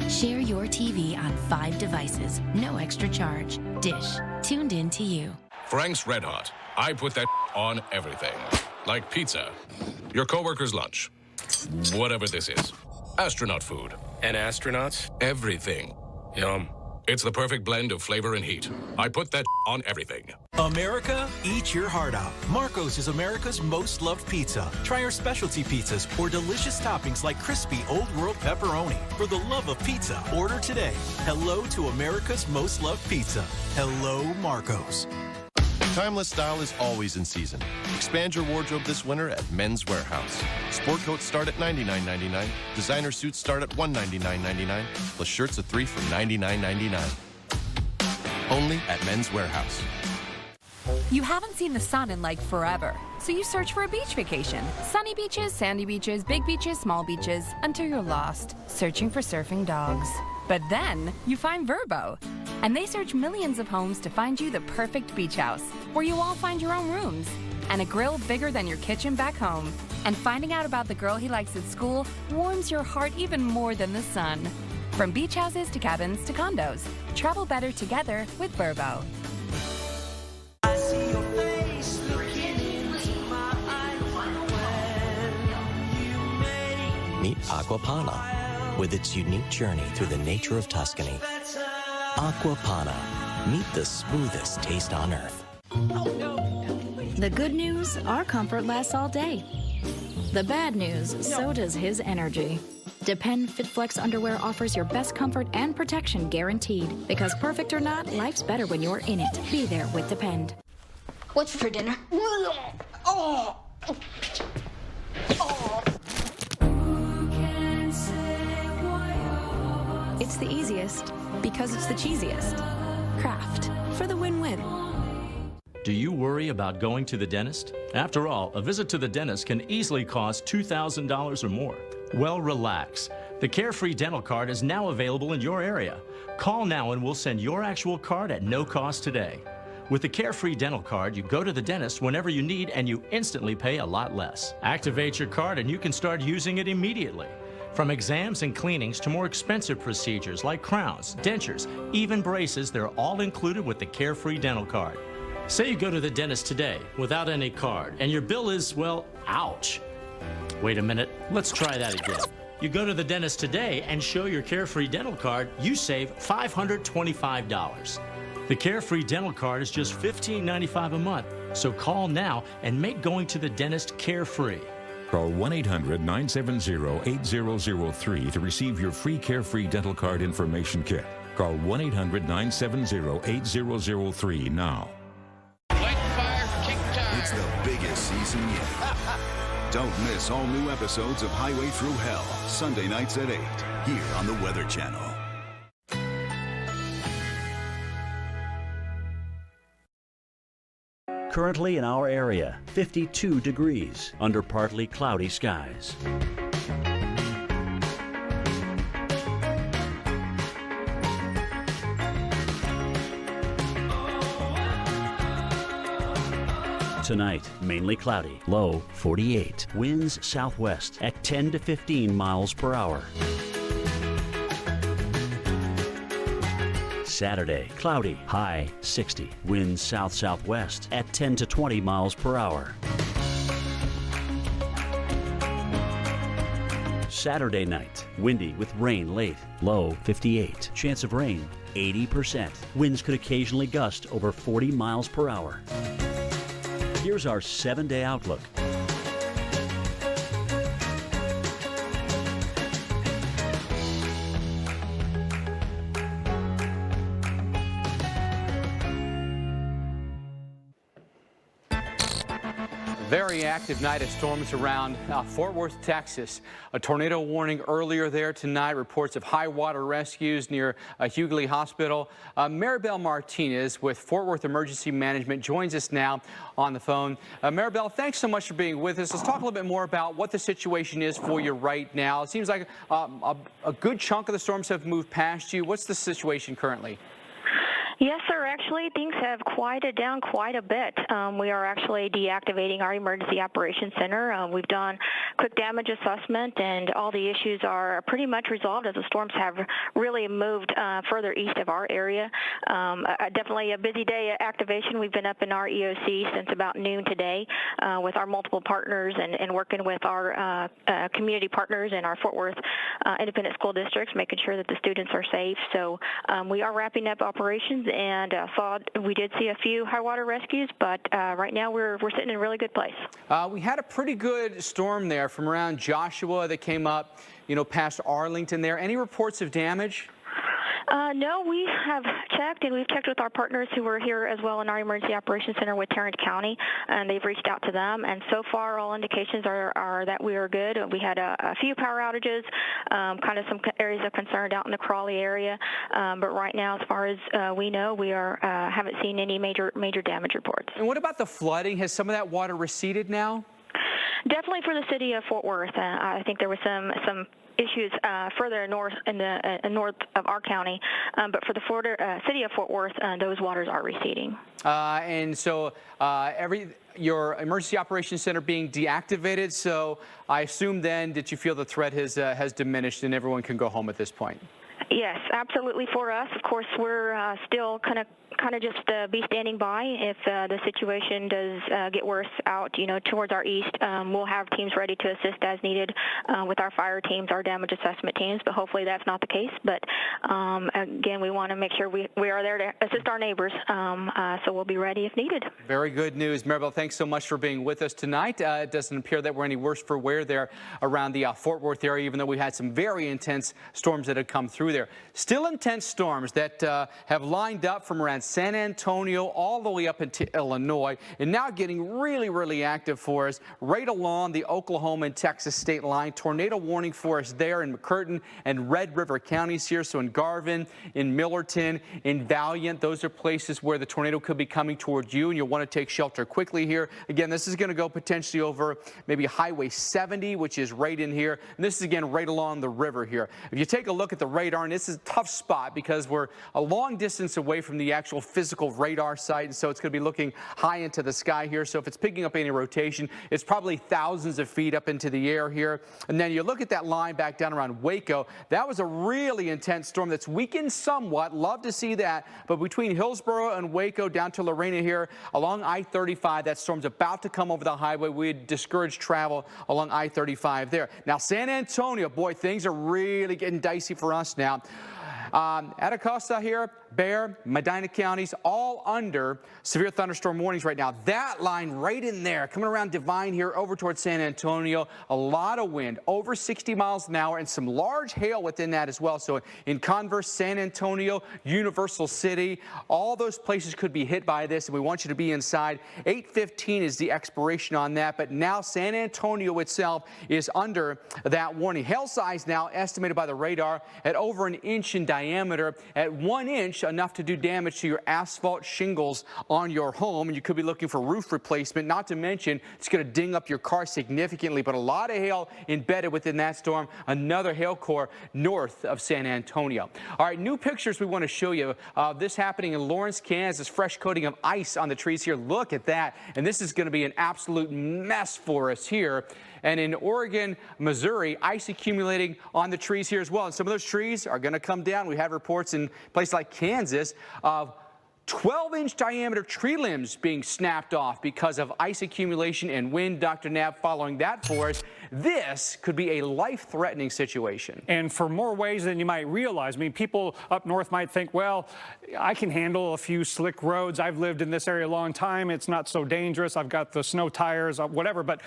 Share your TV on 5 devices, no extra charge. Dish, tuned in to you. Frank's Red Hot. I put that on everything. Like pizza, your coworker's lunch, whatever this is. Astronaut food. And astronauts? Everything. Yum. It's the perfect blend of flavor and heat. I put that on everything. America, eat your heart out. Marco's is America's most loved pizza. Try our specialty pizzas or delicious toppings like crispy Old World pepperoni. For the love of pizza, order today. Hello to America's most loved pizza. Hello, Marco's. Timeless style is always in season. Expand your wardrobe this winter at Men's Warehouse. Sport coats start at $99.99. Designer suits start at $199.99. Plus shirts of 3 for $99.99. Only at Men's Warehouse. You haven't seen the sun in like forever, so you search for a beach vacation. Sunny beaches, sandy beaches, big beaches, small beaches, until you're lost, searching for surfing dogs. But then you find Vrbo, and they search millions of homes to find you the perfect beach house, where you all find your own rooms, and a grill bigger than your kitchen back home. And finding out about the girl he likes at school warms your heart even more than the sun. From beach houses to cabins to condos, travel better together with Vrbo. Meet Aquapana with its unique journey through the nature of Tuscany. Aquapana. Meet the smoothest taste on earth. The good news, our comfort lasts all day. The bad news, so does his energy. Depend FitFlex underwear offers your best comfort and protection guaranteed. Because perfect or not, life's better when you're in it. Be there with Depend. What's for dinner? Oh! It's the easiest because it's the cheesiest. Kraft for the win-win. Do you worry about going to the dentist? After all, a visit to the dentist can easily cost $2,000 or more. Well, relax. The Carefree Dental Card is now available in your area. Call now and we'll send your actual card at no cost today. With the Carefree Dental Card, you go to the dentist whenever you need and you instantly pay a lot less. Activate your card and you can start using it immediately. From exams and cleanings to more expensive procedures like crowns, dentures, even braces, they're all included with the Carefree Dental Card. Say you go to the dentist today without any card and your bill is, well, ouch. Wait a minute, let's try that again. You go to the dentist today and show your Carefree Dental Card, you save $525. The Carefree Dental Card is just $15.95 a month, so call now and make going to the dentist carefree. Call 1-800-970-8003 to receive your free Carefree Dental Card information kit. Call 1-800-970-8003 now. It's the biggest season yet. Don't miss all new episodes of Highway Through Hell, Sunday nights at 8, here on the Weather Channel. Currently in our area, 52 degrees under partly cloudy skies. Tonight, mainly cloudy, low 48. Winds southwest at 10 to 15 miles per hour. Saturday, cloudy, high 60. Winds south-southwest at 10 to 20 miles per hour. Saturday night, windy with rain late, low 58. Chance of rain, 80%. Winds could occasionally gust over 40 miles per hour. Here's our 7-day outlook. Very active night of storms around Fort Worth, Texas. A tornado warning earlier there tonight. Reports of high water rescues near Hughley Hospital. Maribel Martinez with Fort Worth Emergency Management joins us now on the phone. Maribel, thanks so much for being with us. Let's talk a little bit more about what the situation is for you right now. It seems like a good chunk of the storms have moved past you. What's the situation currently? Yes, sir. Actually, things have quieted down quite a bit. We are actually deactivating our Emergency Operations Center. We've done quick damage assessment, and all the issues are pretty much resolved as the storms have really moved further east of our area. Definitely a busy day at activation. We've been up in our EOC since about noon today with our multiple partners and working with our community partners and our Fort Worth independent school districts, making sure that the students are safe. So we are wrapping up operations and we did see a few high water rescues, but right now we're sitting in a really good place. We had a pretty good storm there from around Joshua that came up, past Arlington there. Any reports of damage? No, we have checked, and we've checked with our partners who were here as well in our Emergency Operations Center with Tarrant County, and they've reached out to them. And so far, all indications are that we are good. We had a few power outages, kind of some areas of concern out in the Crawley area, but right now, as far as we know, we haven't seen any major damage reports. And what about the flooding? Has some of that water receded now? Definitely for the city of Fort Worth. I think there was some issues further north in the north of our county, but for the city of Fort Worth, those waters are receding. And so your Emergency Operations Center being deactivated, so I assume then that you feel the threat has diminished and everyone can go home at this point. Yes, absolutely. For us, of course, we're still kind of just be standing by if the situation does get worse out, towards our east. We'll have teams ready to assist as needed with our fire teams, our damage assessment teams, but hopefully that's not the case. But again, we want to make sure we are there to assist our neighbors, so we'll be ready if needed. Very good news. Maribel, thanks so much for being with us tonight. It doesn't appear that we're any worse for wear there around the Fort Worth area, even though we had some very intense storms that had come through there. Still intense storms that have lined up from around San Antonio all the way up into Illinois, and now getting really, really active for us right along the Oklahoma and Texas state line. Tornado warning for us there in McCurtain and Red River counties here. So in Garvin, in Millerton, in Valiant, those are places where the tornado could be coming towards you, and you'll want to take shelter quickly here. Again, this is going to go potentially over maybe Highway 70, which is right in here. And this is again right along the river here. If you take a look at the radar, and this is a tough spot because we're a long distance away from the actual physical radar site, and so it's going to be looking high into the sky here. So if it's picking up any rotation, it's probably thousands of feet up into the air here. And then you look at that line back down around Waco. That was a really intense storm that's weakened somewhat. Love to see that. But between Hillsborough and Waco down to Lorena here along I-35, that storm's about to come over the highway. We'd discourage travel along I-35 there. Now, San Antonio, boy, things are really getting dicey for us now. Atacama here, Bexar, Medina counties, all under severe thunderstorm warnings right now. That line right in there, coming around Divine here over towards San Antonio. A lot of wind, over 60 miles an hour, and some large hail within that as well. So in Converse, San Antonio, Universal City, all those places could be hit by this, and we want you to be inside. 8:15 is the expiration on that, but now San Antonio itself is under that warning. Hail size now estimated by the radar at over an inch in diameter. At 1 inch, enough to do damage to your asphalt shingles on your home, and you could be looking for roof replacement. Not to mention, it's going to ding up your car significantly, but a lot of hail embedded within that storm. Another hail core north of San Antonio. All right, new pictures we want to show you of this happening in Lawrence, Kansas. Fresh coating of ice on the trees here. Look at that, and this is going to be an absolute mess for us here. And in Oregon, Missouri, ice accumulating on the trees here as well. And some of those trees are going to come down. We have reports in places like Kansas of 12-inch diameter tree limbs being snapped off because of ice accumulation and wind. Dr. Knapp following that for us. This could be a life-threatening situation. And for more ways than you might realize. I mean, people up north might think, well, I can handle a few slick roads. I've lived in this area a long time. It's not so dangerous. I've got the snow tires, whatever. But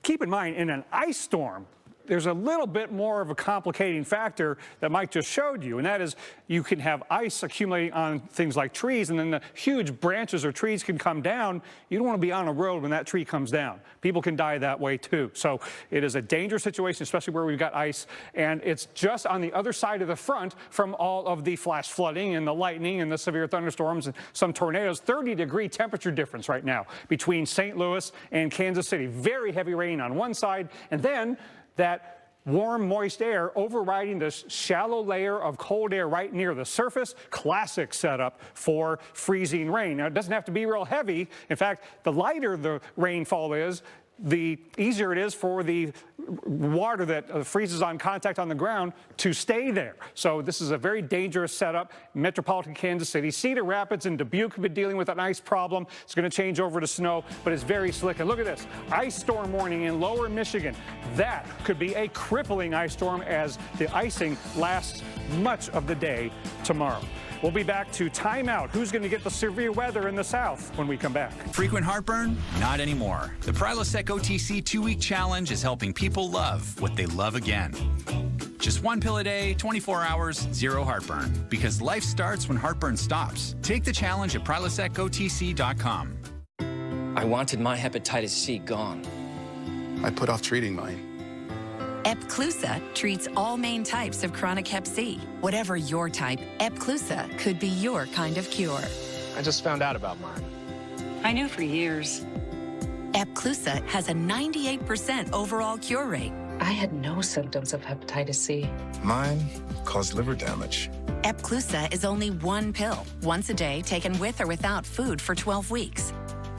keep in mind, in an ice storm, there's a little bit more of a complicating factor that Mike just showed you, and that is you can have ice accumulating on things like trees, and then the huge branches or trees can come down. You don't want to be on a road when that tree comes down. People can die that way too. So it is a dangerous situation, especially where we've got ice, and it's just on the other side of the front from all of the flash flooding and the lightning and the severe thunderstorms and some tornadoes. 30-degree temperature difference right now between St. Louis and Kansas City. Very heavy rain on one side, and then that warm, moist air overriding this shallow layer of cold air right near the surface. Classic setup for freezing rain. Now, it doesn't have to be real heavy. In fact, the lighter the rainfall is, the easier it is for the water that freezes on contact on the ground to stay there. So this is a very dangerous setup. Metropolitan Kansas City, Cedar Rapids and Dubuque have been dealing with an ice problem. It's going to change over to snow, but it's very slick. And look at this, ice storm warning in lower Michigan. That could be a crippling ice storm as the icing lasts much of the day tomorrow. We'll be back to timeout. Who's going to get the severe weather in the South when we come back? Frequent heartburn? Not anymore. The Prilosec OTC 2-week challenge is helping people love what they love again. Just 1 pill a day, 24 hours, 0 heartburn. Because life starts when heartburn stops. Take the challenge at PrilosecOTC.com. I wanted my hepatitis C gone. I put off treating mine. Epclusa treats all main types of chronic hep C. Whatever your type, Epclusa could be your kind of cure. I just found out about mine. I knew for years. Epclusa has a 98% overall cure rate. I had no symptoms of hepatitis C. Mine caused liver damage. Epclusa is only 1 pill, once a day, taken with or without food for 12 weeks.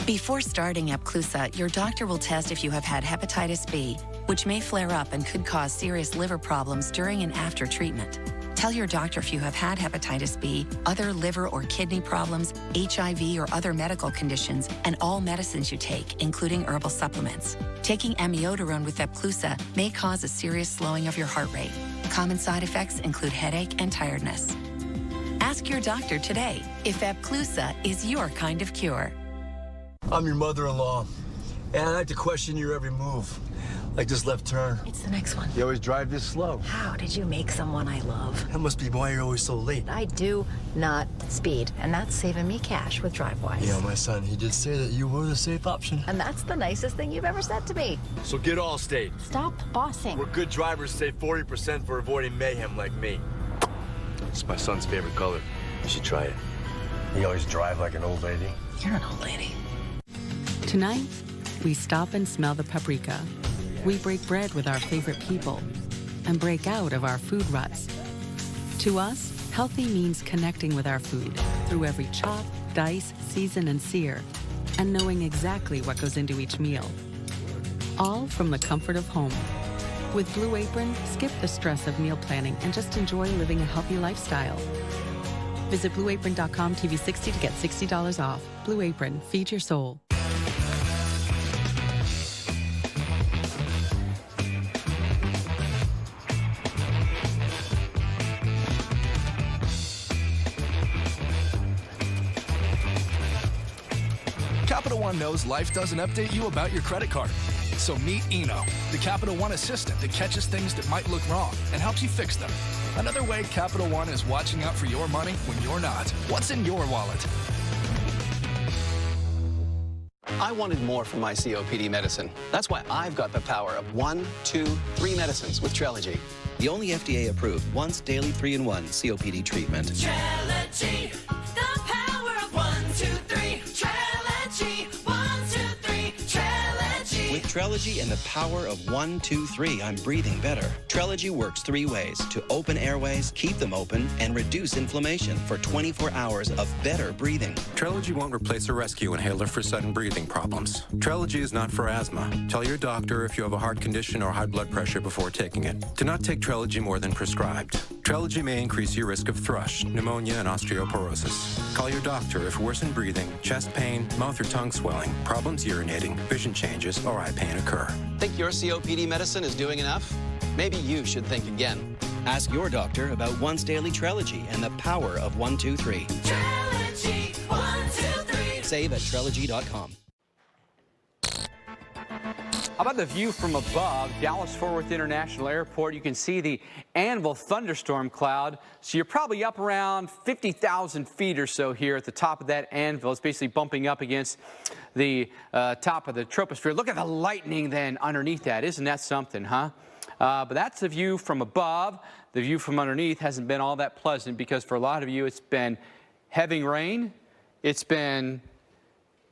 Before starting Epclusa, your doctor will test if you have had hepatitis B, which may flare up and could cause serious liver problems during and after treatment. Tell your doctor if you have had hepatitis B, other liver or kidney problems, HIV or other medical conditions, and all medicines you take, including herbal supplements. Taking amiodarone with Epclusa may cause a serious slowing of your heart rate. Common side effects include headache and tiredness. Ask your doctor today if Epclusa is your kind of cure. I'm your mother-in-law, and I like to question your every move. Like this left turn. It's the next one. You always drive this slow. How did you make someone I love? That must be why you're always so late. I do not speed, and that's saving me cash with DriveWise. Yeah, my son, he did say that you were the safe option. And that's the nicest thing you've ever said to me. So get Allstate. Stop bossing. Where good drivers save 40% for avoiding mayhem like me. It's my son's favorite color. You should try it. You always drive like an old lady. You're an old lady. Tonight, we stop and smell the paprika. We break bread with our favorite people and break out of our food ruts. To us, healthy means connecting with our food through every chop, dice, season, and sear, and knowing exactly what goes into each meal. All from the comfort of home. With Blue Apron, skip the stress of meal planning and just enjoy living a healthy lifestyle. Visit BlueApron.com TV60 to get $60 off. Blue Apron, feed your soul. Capital One knows life doesn't update you about your credit card. So meet Eno, the Capital One assistant that catches things that might look wrong and helps you fix them. Another way Capital One is watching out for your money when you're not. What's in your wallet? I wanted more from my COPD medicine. That's why I've got the power of 1, 2, 3 medicines with Trelegy. The only FDA-approved once daily 3-in-1 COPD treatment. Trelegy, the power of 1, 2, 3. Trelegy, 1, 2, 3. Trelegy. With Trelegy and the power of 1, 2, 3, I'm breathing better. Trelegy works 3 ways to open airways, keep them open, and reduce inflammation for 24 hours of better breathing. Trelegy won't replace a rescue inhaler for sudden breathing problems. Trelegy is not for asthma. Tell your doctor if you have a heart condition or high blood pressure before taking it. Do not take Trelegy more than prescribed. Trelegy may increase your risk of thrush, pneumonia, and osteoporosis. Call your doctor if worsened breathing, chest pain, mouth or tongue swelling, problems urinating, vision changes, or eye pain occur. Think your COPD medicine is doing enough? Maybe you should think again. Ask your doctor about once daily Trelegy and the power of 1, 2, 3. Trelegy, 1, 2, 3. Save at Trelegy.com. How about the view from above Dallas-Fort Worth International Airport? You can see the Anvil thunderstorm cloud. So you're probably up around 50,000 feet or so here at the top of that Anvil. It's basically bumping up against the top of the troposphere. Look at the lightning then underneath that. Isn't that something, huh? But that's the view from above. The view from underneath hasn't been all that pleasant because for a lot of you it's been heavy rain, it's been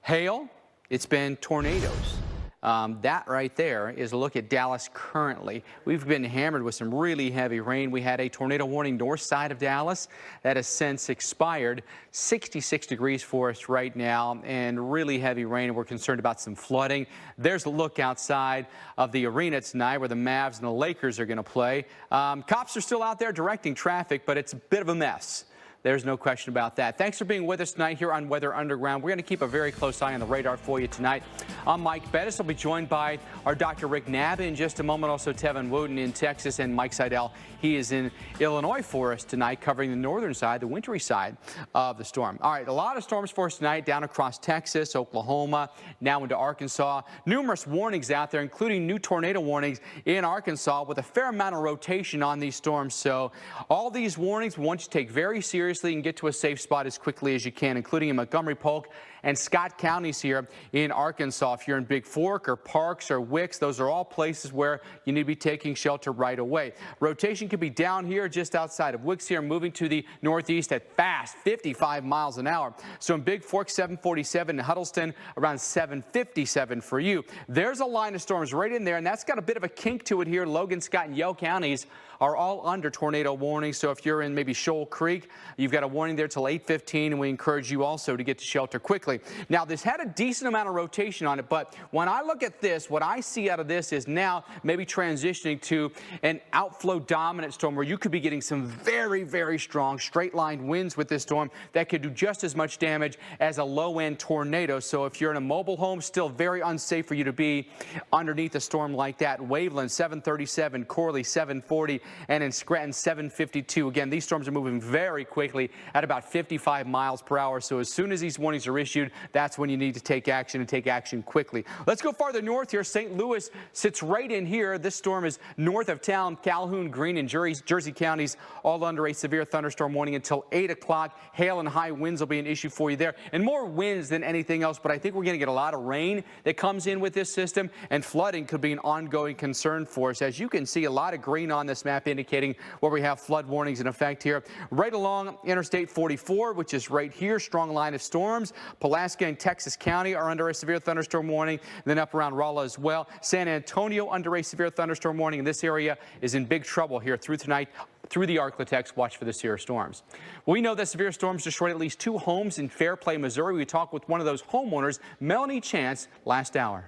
hail, it's been tornadoes. That right there is a look at Dallas currently. We've been hammered with some really heavy rain. We had a tornado warning north side of Dallas that has since expired. 66 degrees for us right now and really heavy rain. We're concerned about some flooding. There's a look outside of the arena tonight where the Mavs and the Lakers are going to play. Cops are still out there directing traffic, but it's a bit of a mess. There's no question about that. Thanks for being with us tonight here on Weather Underground. We're going to keep a very close eye on the radar for you tonight. I'm Mike Bettis. I'll be joined by our Dr. Rick Nab in just a moment. Also, Tevin Wooten in Texas, and Mike Seidel. He is in Illinois for us tonight, covering the northern side, the wintry side of the storm. All right, a lot of storms for us tonight down across Texas, Oklahoma, now into Arkansas. Numerous warnings out there, including new tornado warnings in Arkansas with a fair amount of rotation on these storms. So all these warnings we want you to take very seriously and get to a safe spot as quickly as you can, including in Montgomery, Polk, and Scott counties here in Arkansas. If you're in Big Fork or Parks or Wicks, those are all places where you need to be taking shelter right away. Rotation could be down here just outside of Wicks here, moving to the northeast at fast 55 miles an hour. So in Big Fork, 747, in Huddleston, around 757 for you. There's a line of storms right in there, and that's got a bit of a kink to it here. Logan, Scott, and Yell counties are all under tornado warning. So if you're in maybe Shoal Creek, you've got a warning there till 8:15, and we encourage you also to get to shelter quickly. Now, this had a decent amount of rotation on it, but when I look at this, what I see out of this is now maybe transitioning to an outflow dominant storm where you could be getting some very, very strong straight-line winds with this storm that could do just as much damage as a low-end tornado. So if you're in a mobile home, still very unsafe for you to be underneath a storm like that. Waveland, 737, Corley, 740, and in Scranton, 752. Again, these storms are moving very quickly at about 55 miles per hour. So as soon as these warnings are issued, that's when you need to take action and take action quickly. Let's go farther north here. St. Louis sits right in here. This storm is north of town. Calhoun, Greene, and Jersey counties all under a severe thunderstorm warning until 8 o'clock. Hail and high winds will be an issue for you there, and more winds than anything else. But I think we're going to get a lot of rain that comes in with this system, and flooding could be an ongoing concern for us. As you can see, a lot of green on this map indicating where we have flood warnings in effect here. Right along Interstate 44, which is right here, strong line of storms. Pulaski and Texas County are under a severe thunderstorm warning. And then up around Rolla as well. San Antonio under a severe thunderstorm warning. And this area is in big trouble here through tonight. Through the Arklatex, watch for the severe storms. We know that severe storms destroyed at least 2 homes in Fairplay, Missouri. We talked with one of those homeowners, Melanie Chance, last hour.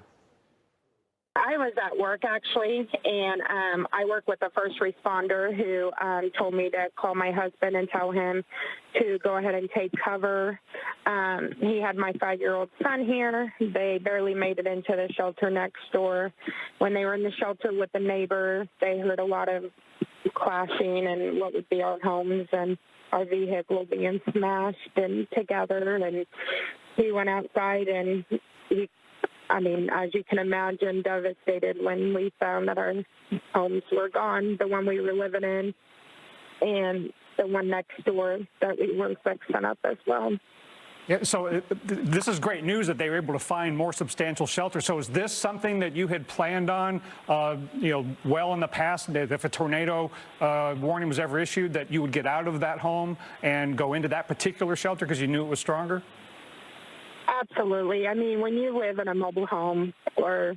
I was at work, actually, and I work with a first responder who told me to call my husband and tell him to go ahead and take cover. He had my 5-year-old son here. They barely made it into the shelter next door. When they were in the shelter with the neighbor, they heard a lot of clashing and what would be our homes and our vehicle being smashed and together. And he went outside, and as you can imagine, devastated when we found that our homes were gone, the one we were living in and the one next door that we were fixing up as well. Yeah, so this is great news that they were able to find more substantial shelter. So is this something that you had planned on, well in the past, that if a tornado warning was ever issued, that you would get out of that home and go into that particular shelter because you knew it was stronger? Absolutely. I mean, when you live in a mobile home or,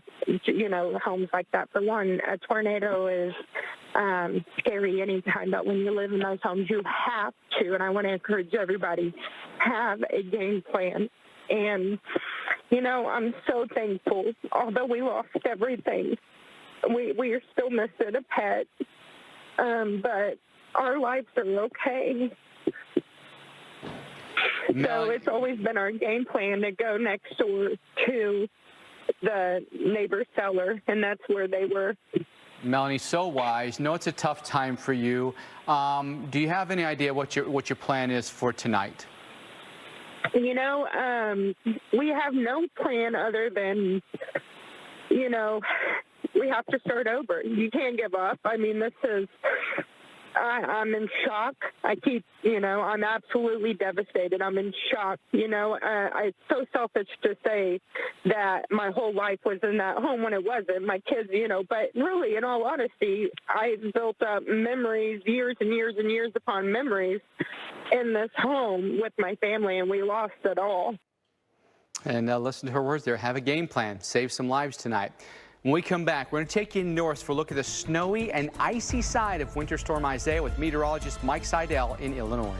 homes like that, for one, a tornado is scary anytime, but when you live in those homes, you have to, and I want to encourage everybody, have a game plan. And, I'm so thankful. Although we lost everything, we are still missing a pet, but our lives are okay. So it's always been our game plan to go next door to the neighbor's cellar, and that's where they were. Melanie, so wise. No, it's a tough time for you. Do you have any idea what your plan is for tonight? We have no plan other than, we have to start over. You can't give up. I mean, this is... I'm in shock. I'm absolutely devastated. I'm in shock. It's so selfish to say that my whole life was in that home when it wasn't. My kids, but really, in all honesty, I built up memories, years and years and years upon memories in this home with my family, and we lost it all. And listen to her words there. Have a game plan. Save some lives tonight. When we come back, we're going to take you north for a look at the snowy and icy side of Winter Storm Isaiah with meteorologist Mike Seidel in Illinois.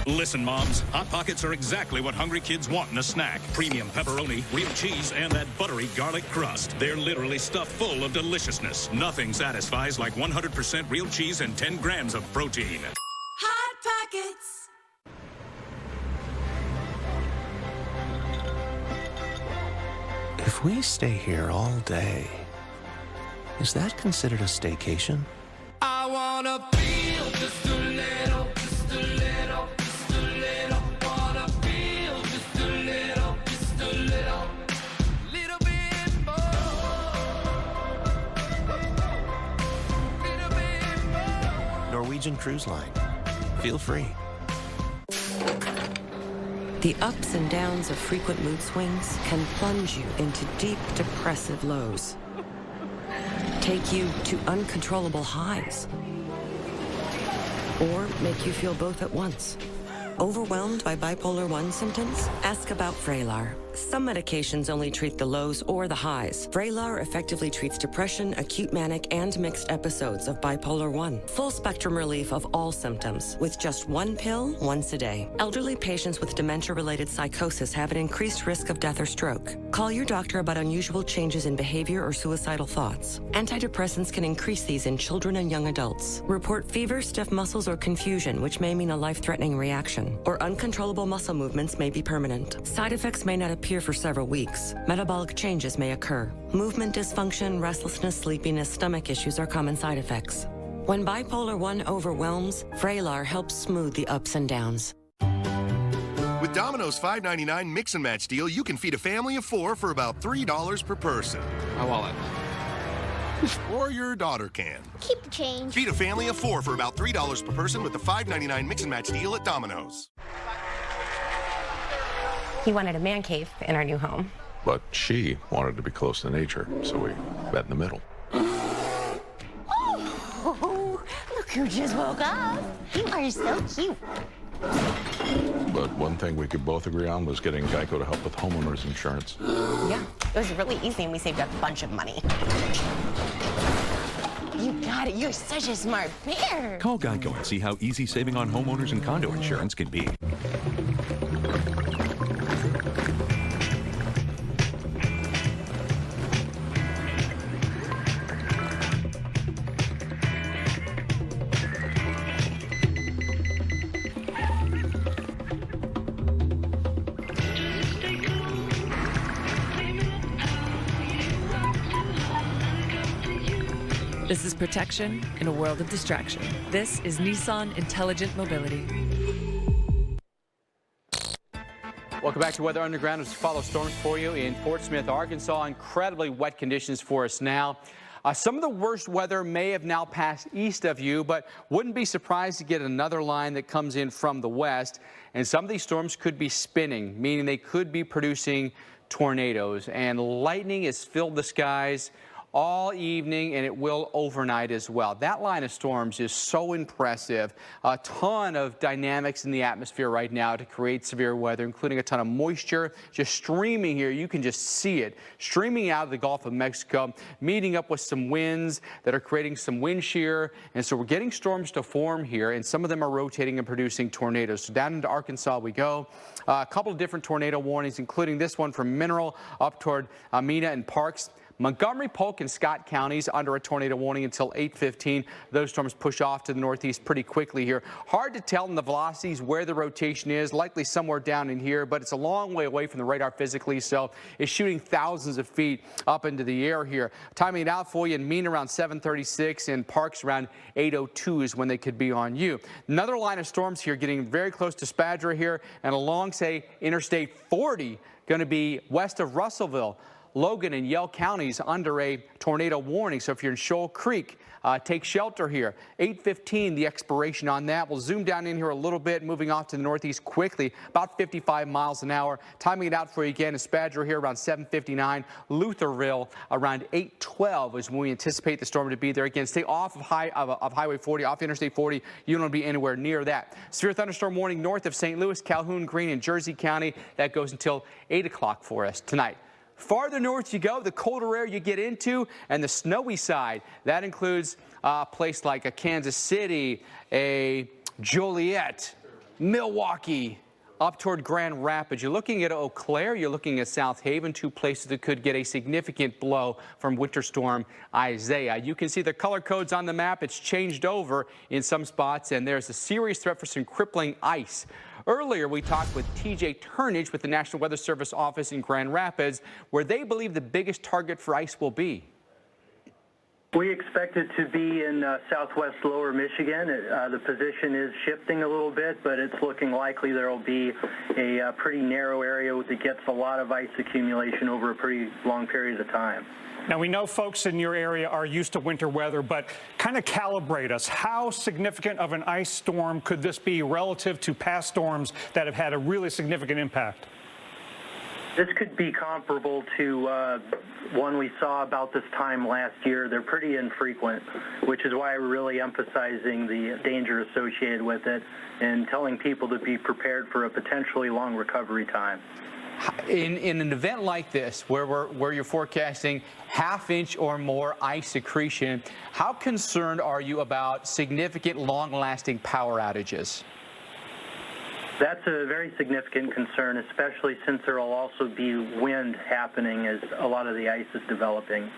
Listen, moms, Hot Pockets are exactly what hungry kids want in a snack. Premium pepperoni, real cheese, and that buttery garlic crust. They're literally stuffed full of deliciousness. Nothing satisfies like 100% real cheese and 10 grams of protein. Hot Pockets. If we stay here all day, is that considered a staycation? I wanna feel just a little, just a little, just a little. Wanna feel just a little, little bit more. Norwegian Cruise Line. Feel free. The ups and downs of frequent mood swings can plunge you into deep, depressive lows. Take you to uncontrollable highs. Or make you feel both at once. Overwhelmed by bipolar 1 symptoms? Ask about Vraylar. Some medications only treat the lows or the highs. Vraylar effectively treats depression, acute manic, and mixed episodes of bipolar 1. Full spectrum relief of all symptoms with just one pill once a day. Elderly patients with dementia-related psychosis have an increased risk of death or stroke. Call your doctor about unusual changes in behavior or suicidal thoughts. Antidepressants can increase these in children and young adults. Report fever, stiff muscles, or confusion, which may mean a life-threatening reaction. Or uncontrollable muscle movements may be permanent. Side effects may not appear for several weeks. Metabolic changes may occur. Movement dysfunction, restlessness, sleepiness, stomach issues are common side effects. When bipolar 1 overwhelms, Vraylar helps smooth the ups and downs. With Domino's $5.99 mix and match deal, you can feed a family of 4 for about $3 per person. My wallet. Or your daughter can. Keep the change. Feed a family of 4 for about $3 per person with the $5.99 mix and match deal at Domino's. He wanted a man cave in our new home. But she wanted to be close to nature, so we met in the middle. Oh, look who just woke up. You are so cute. But one thing we could both agree on was getting Geico to help with homeowners insurance. Yeah, it was really easy and we saved a bunch of money. You got it. You're such a smart bear. Call Geico and see how easy saving on homeowners and condo insurance can be. This is protection in a world of distraction. This is Nissan Intelligent Mobility. Welcome back to Weather Underground. Let's follow storms for you in Fort Smith, Arkansas. Incredibly wet conditions for us now. Some of the worst weather may have now passed east of you, but wouldn't be surprised to get another line that comes in from the west. And some of these storms could be spinning, meaning they could be producing tornadoes. And lightning has filled the skies all evening, and it will overnight as well. That line of storms is so impressive. A ton of dynamics in the atmosphere right now to create severe weather, including a ton of moisture just streaming here. You can just see it streaming out of the Gulf of Mexico, meeting up with some winds that are creating some wind shear. And so we're getting storms to form here, and some of them are rotating and producing tornadoes. So down into Arkansas we go. A couple of different tornado warnings, including this one from Mineral up toward Mena and Parks. Montgomery, Polk, and Scott counties under a tornado warning until 8:15. Those storms push off to the northeast pretty quickly here. Hard to tell in the velocities where the rotation is, likely somewhere down in here, but it's a long way away from the radar physically, so it's shooting thousands of feet up into the air here. Timing it out for you in Mena around 7:36 and Parks around 8:02 is when they could be on you. Another line of storms here getting very close to Spadra here and along, say, Interstate 40, going to be west of Russellville. Logan and Yell counties under a tornado warning. So if you're in Shoal Creek, take shelter here. 8:15, the expiration on that. We'll zoom down in here a little bit, moving off to the northeast quickly, about 55 miles an hour. Timing it out for you again is Spadra here around 7:59. Lutherville around 8:12 is when we anticipate the storm to be there. Again, stay off of Highway 40, off Interstate 40. You don't want to be anywhere near that. Severe thunderstorm warning north of St. Louis, Calhoun, Greene, and Jersey County. That goes until 8 o'clock for us tonight. Farther north you go, the colder air you get into, and the snowy side. That includes a place like a Kansas City, a Joliet, Milwaukee, up toward Grand Rapids. You're looking at Eau Claire, you're looking at South Haven, two places that could get a significant blow from Winter Storm Isaiah. You can see the color codes on the map. It's changed over in some spots, and there's a serious threat for some crippling ice Earlier, we talked with TJ Turnage with the National Weather Service office in Grand Rapids, where they believe the biggest target for ice will be. We expect it to be in southwest lower Michigan. The position is shifting a little bit, but it's looking likely there will be a pretty narrow area that gets a lot of ice accumulation over a pretty long period of time. Now, we know folks in your area are used to winter weather, but kind of calibrate us. How significant of an ice storm could this be relative to past storms that have had a really significant impact? This could be comparable to one we saw about this time last year. They're pretty infrequent, which is why we're really emphasizing the danger associated with it and telling people to be prepared for a potentially long recovery time. In an event like this, where you're forecasting half-inch or more ice accretion, how concerned are you about significant, long-lasting power outages? That's a very significant concern, especially since there will also be wind happening as a lot of the ice is developing.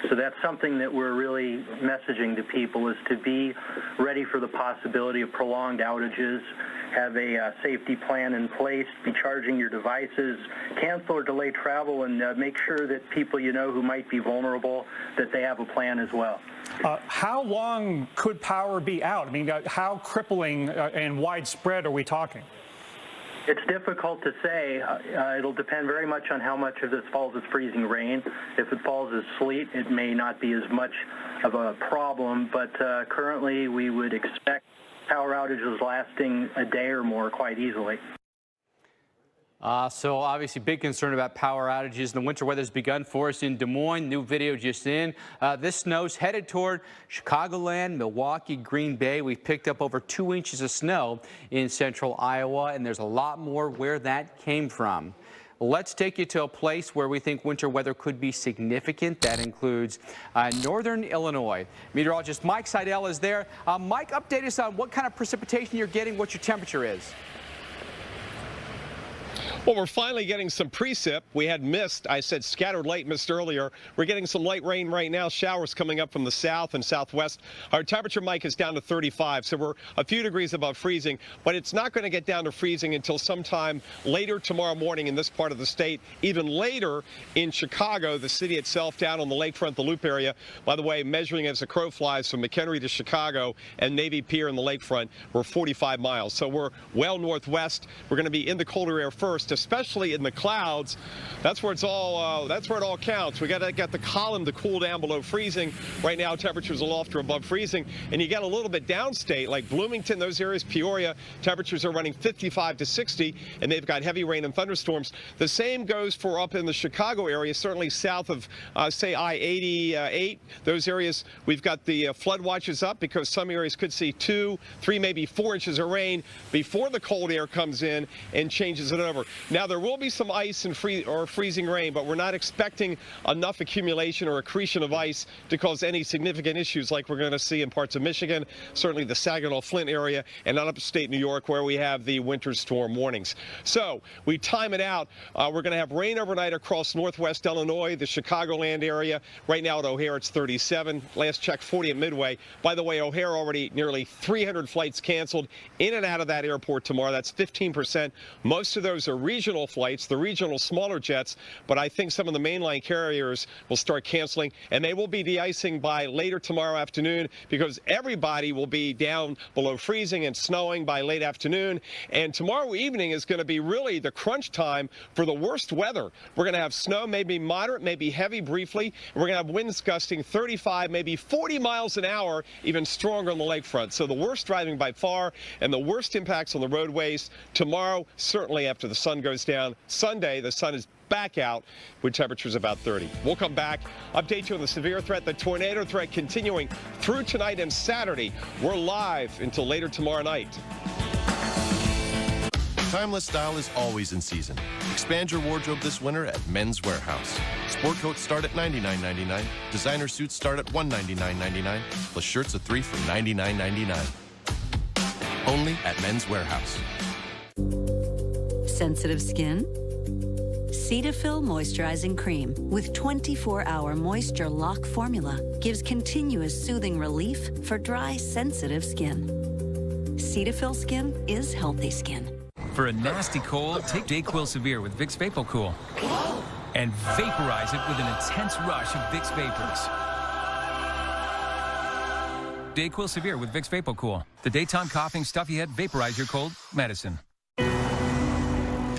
So that's something that we're really messaging to people, is to be ready for the possibility of prolonged outages, have a safety plan in place, be charging your devices, cancel or delay travel, and make sure that people you know who might be vulnerable, that they have a plan as well. How long could power be out? I mean, how crippling and widespread are we talking? It's difficult to say. It'll depend very much on how much of this falls as freezing rain. If it falls as sleet, it may not be as much of a problem, but currently we would expect power outages lasting a day or more quite easily. So obviously big concern about power outages. The winter weather's begun for us in Des Moines. New video just in. This snow's headed toward Chicagoland, Milwaukee, Green Bay. We've picked up over 2 inches of snow in central Iowa, and there's a lot more where that came from. Let's take you to a place where we think winter weather could be significant. That includes northern Illinois. Meteorologist Mike Seidel is there. Mike, update us on what kind of precipitation you're getting, what your temperature is. Well, we're finally getting some precip. We had mist. I said scattered light mist earlier. We're getting some light rain right now. Showers coming up from the south and southwest. Our temperature, Mike, is down to 35, so we're a few degrees above freezing, but it's not going to get down to freezing until sometime later tomorrow morning in this part of the state, even later in Chicago, the city itself, down on the lakefront, the Loop area. By the way, measuring as the crow flies from McHenry to Chicago and Navy Pier in the lakefront, we're 45 miles. So we're well northwest. We're going to be in the colder air first, especially in the clouds. That's where it's all. That's where it all counts. We got to get the column to cool down below freezing. Right now, temperatures aloft are above freezing, and you get a little bit downstate, like Bloomington, those areas, Peoria. Temperatures are running 55 to 60, and they've got heavy rain and thunderstorms. The same goes for up in the Chicago area, certainly south of, say, I-88. Those areas, we've got the flood watches up because some areas could see 2, 3, maybe 4 inches of rain before the cold air comes in and changes it over. Now, there will be some ice and freezing rain, but we're not expecting enough accumulation or accretion of ice to cause any significant issues like we're going to see in parts of Michigan, certainly the Saginaw-Flint area, and not upstate New York where we have the winter storm warnings. So we time it out. We're going to have rain overnight across northwest Illinois, the Chicagoland area. Right now at O'Hare, it's 37. Last check, 40 at Midway. By the way, O'Hare already nearly 300 flights canceled in and out of that airport tomorrow. That's 15%. Most of those are regional flights, the regional smaller jets, but I think some of the mainline carriers will start canceling, and they will be de-icing by later tomorrow afternoon because everybody will be down below freezing and snowing by late afternoon. And tomorrow evening is going to be really the crunch time for the worst weather. We're going to have snow, maybe moderate, maybe heavy briefly, and we're going to have winds gusting 35, maybe 40 miles an hour, even stronger on the lakefront. So the worst driving by far and the worst impacts on the roadways tomorrow, certainly after the sun goes down. Sunday, the sun is back out with temperatures about 30. We'll come back, update you on the severe threat, the tornado threat continuing through tonight and Saturday. We're live until later tomorrow night. Timeless style is always in season. Expand your wardrobe this winter at Men's Warehouse. Sport coats start at $99.99. Designer suits start at $199.99. Plus shirts of 3 for $99.99. Only at Men's Warehouse. Sensitive skin? Cetaphil Moisturizing Cream with 24-hour moisture lock formula gives continuous soothing relief for dry, sensitive skin. Cetaphil skin is healthy skin. For a nasty cold, take Dayquil Severe with Vicks VapoCool and vaporize it with an intense rush of Vicks Vapors. Dayquil Severe with Vicks VapoCool. The daytime coughing, stuffy head, vaporize your cold medicine.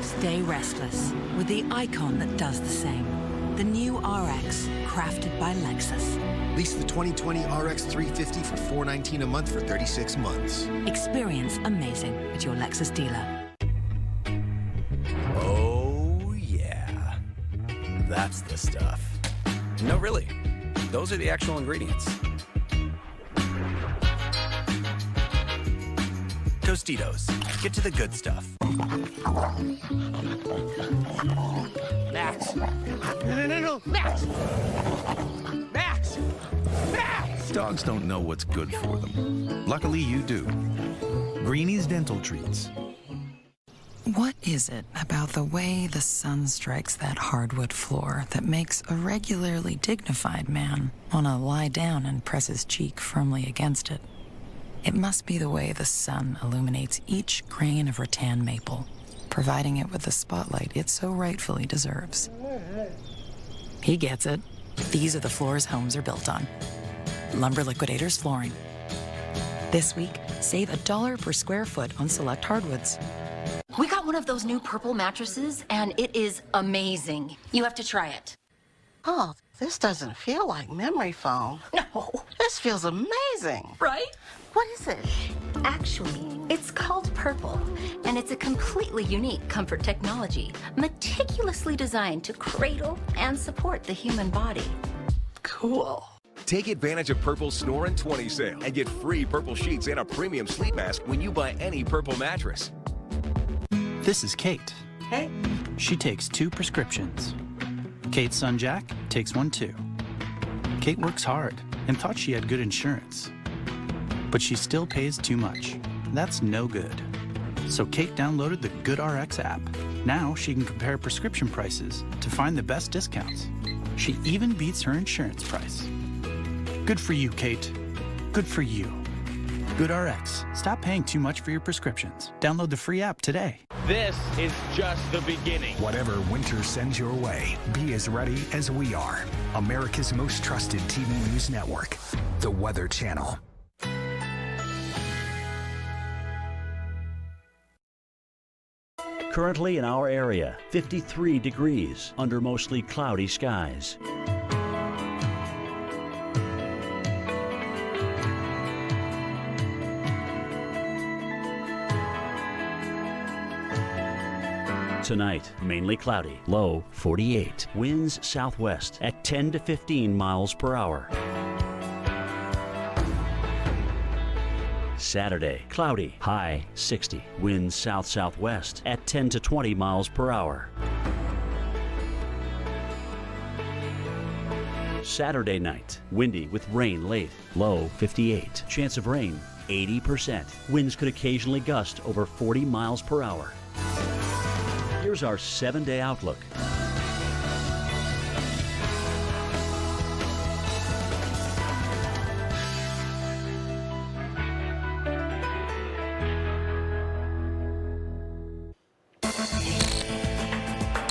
Stay restless with the icon that does the same. The new RX, crafted by Lexus. Lease the 2020 RX 350 for $419 a month for 36 months. Experience amazing at your Lexus dealer. Oh, yeah. That's the stuff. No, really. Those are the actual ingredients. Tostitos. Get to the good stuff. Max. No. Max! Max! Max! Dogs don't know what's good for them. Luckily, you do. Greenie's Dental Treats. What is it about the way the sun strikes that hardwood floor that makes a regularly dignified man want to lie down and press his cheek firmly against it? It must be the way the sun illuminates each grain of rattan maple, providing it with the spotlight it so rightfully deserves. He gets it. These are the floors homes are built on. Lumber Liquidators Flooring. This week, save $1 per square foot on select hardwoods. We got one of those new purple mattresses, and it is amazing. You have to try it. Oh, this doesn't feel like memory foam. No. This feels amazing. Right? What is it? Actually, it's called Purple, and it's a completely unique comfort technology, meticulously designed to cradle and support the human body. Cool. Take advantage of Purple's Snore in 20 sale and get free Purple sheets and a premium sleep mask when you buy any Purple mattress. This is Kate. Hey. She takes 2 prescriptions. Kate's son Jack takes one too. Kate works hard and thought she had good insurance. But she still pays too much. That's no good. So Kate downloaded the GoodRx app. Now she can compare prescription prices to find the best discounts. She even beats her insurance price. Good for you, Kate. Good for you. GoodRx. Stop paying too much for your prescriptions. Download the free app today. This is just the beginning. Whatever winter sends your way, be as ready as we are. America's most trusted TV news network, The Weather Channel. Currently in our area, 53 degrees under mostly cloudy skies. Tonight, mainly cloudy, low 48. Winds southwest at 10 to 15 miles per hour. Saturday, cloudy, high 60. Winds south-southwest at 10 to 20 miles per hour. Saturday night, windy with rain late, low 58. Chance of rain, 80%. Winds could occasionally gust over 40 miles per hour. Here's our 7-day outlook.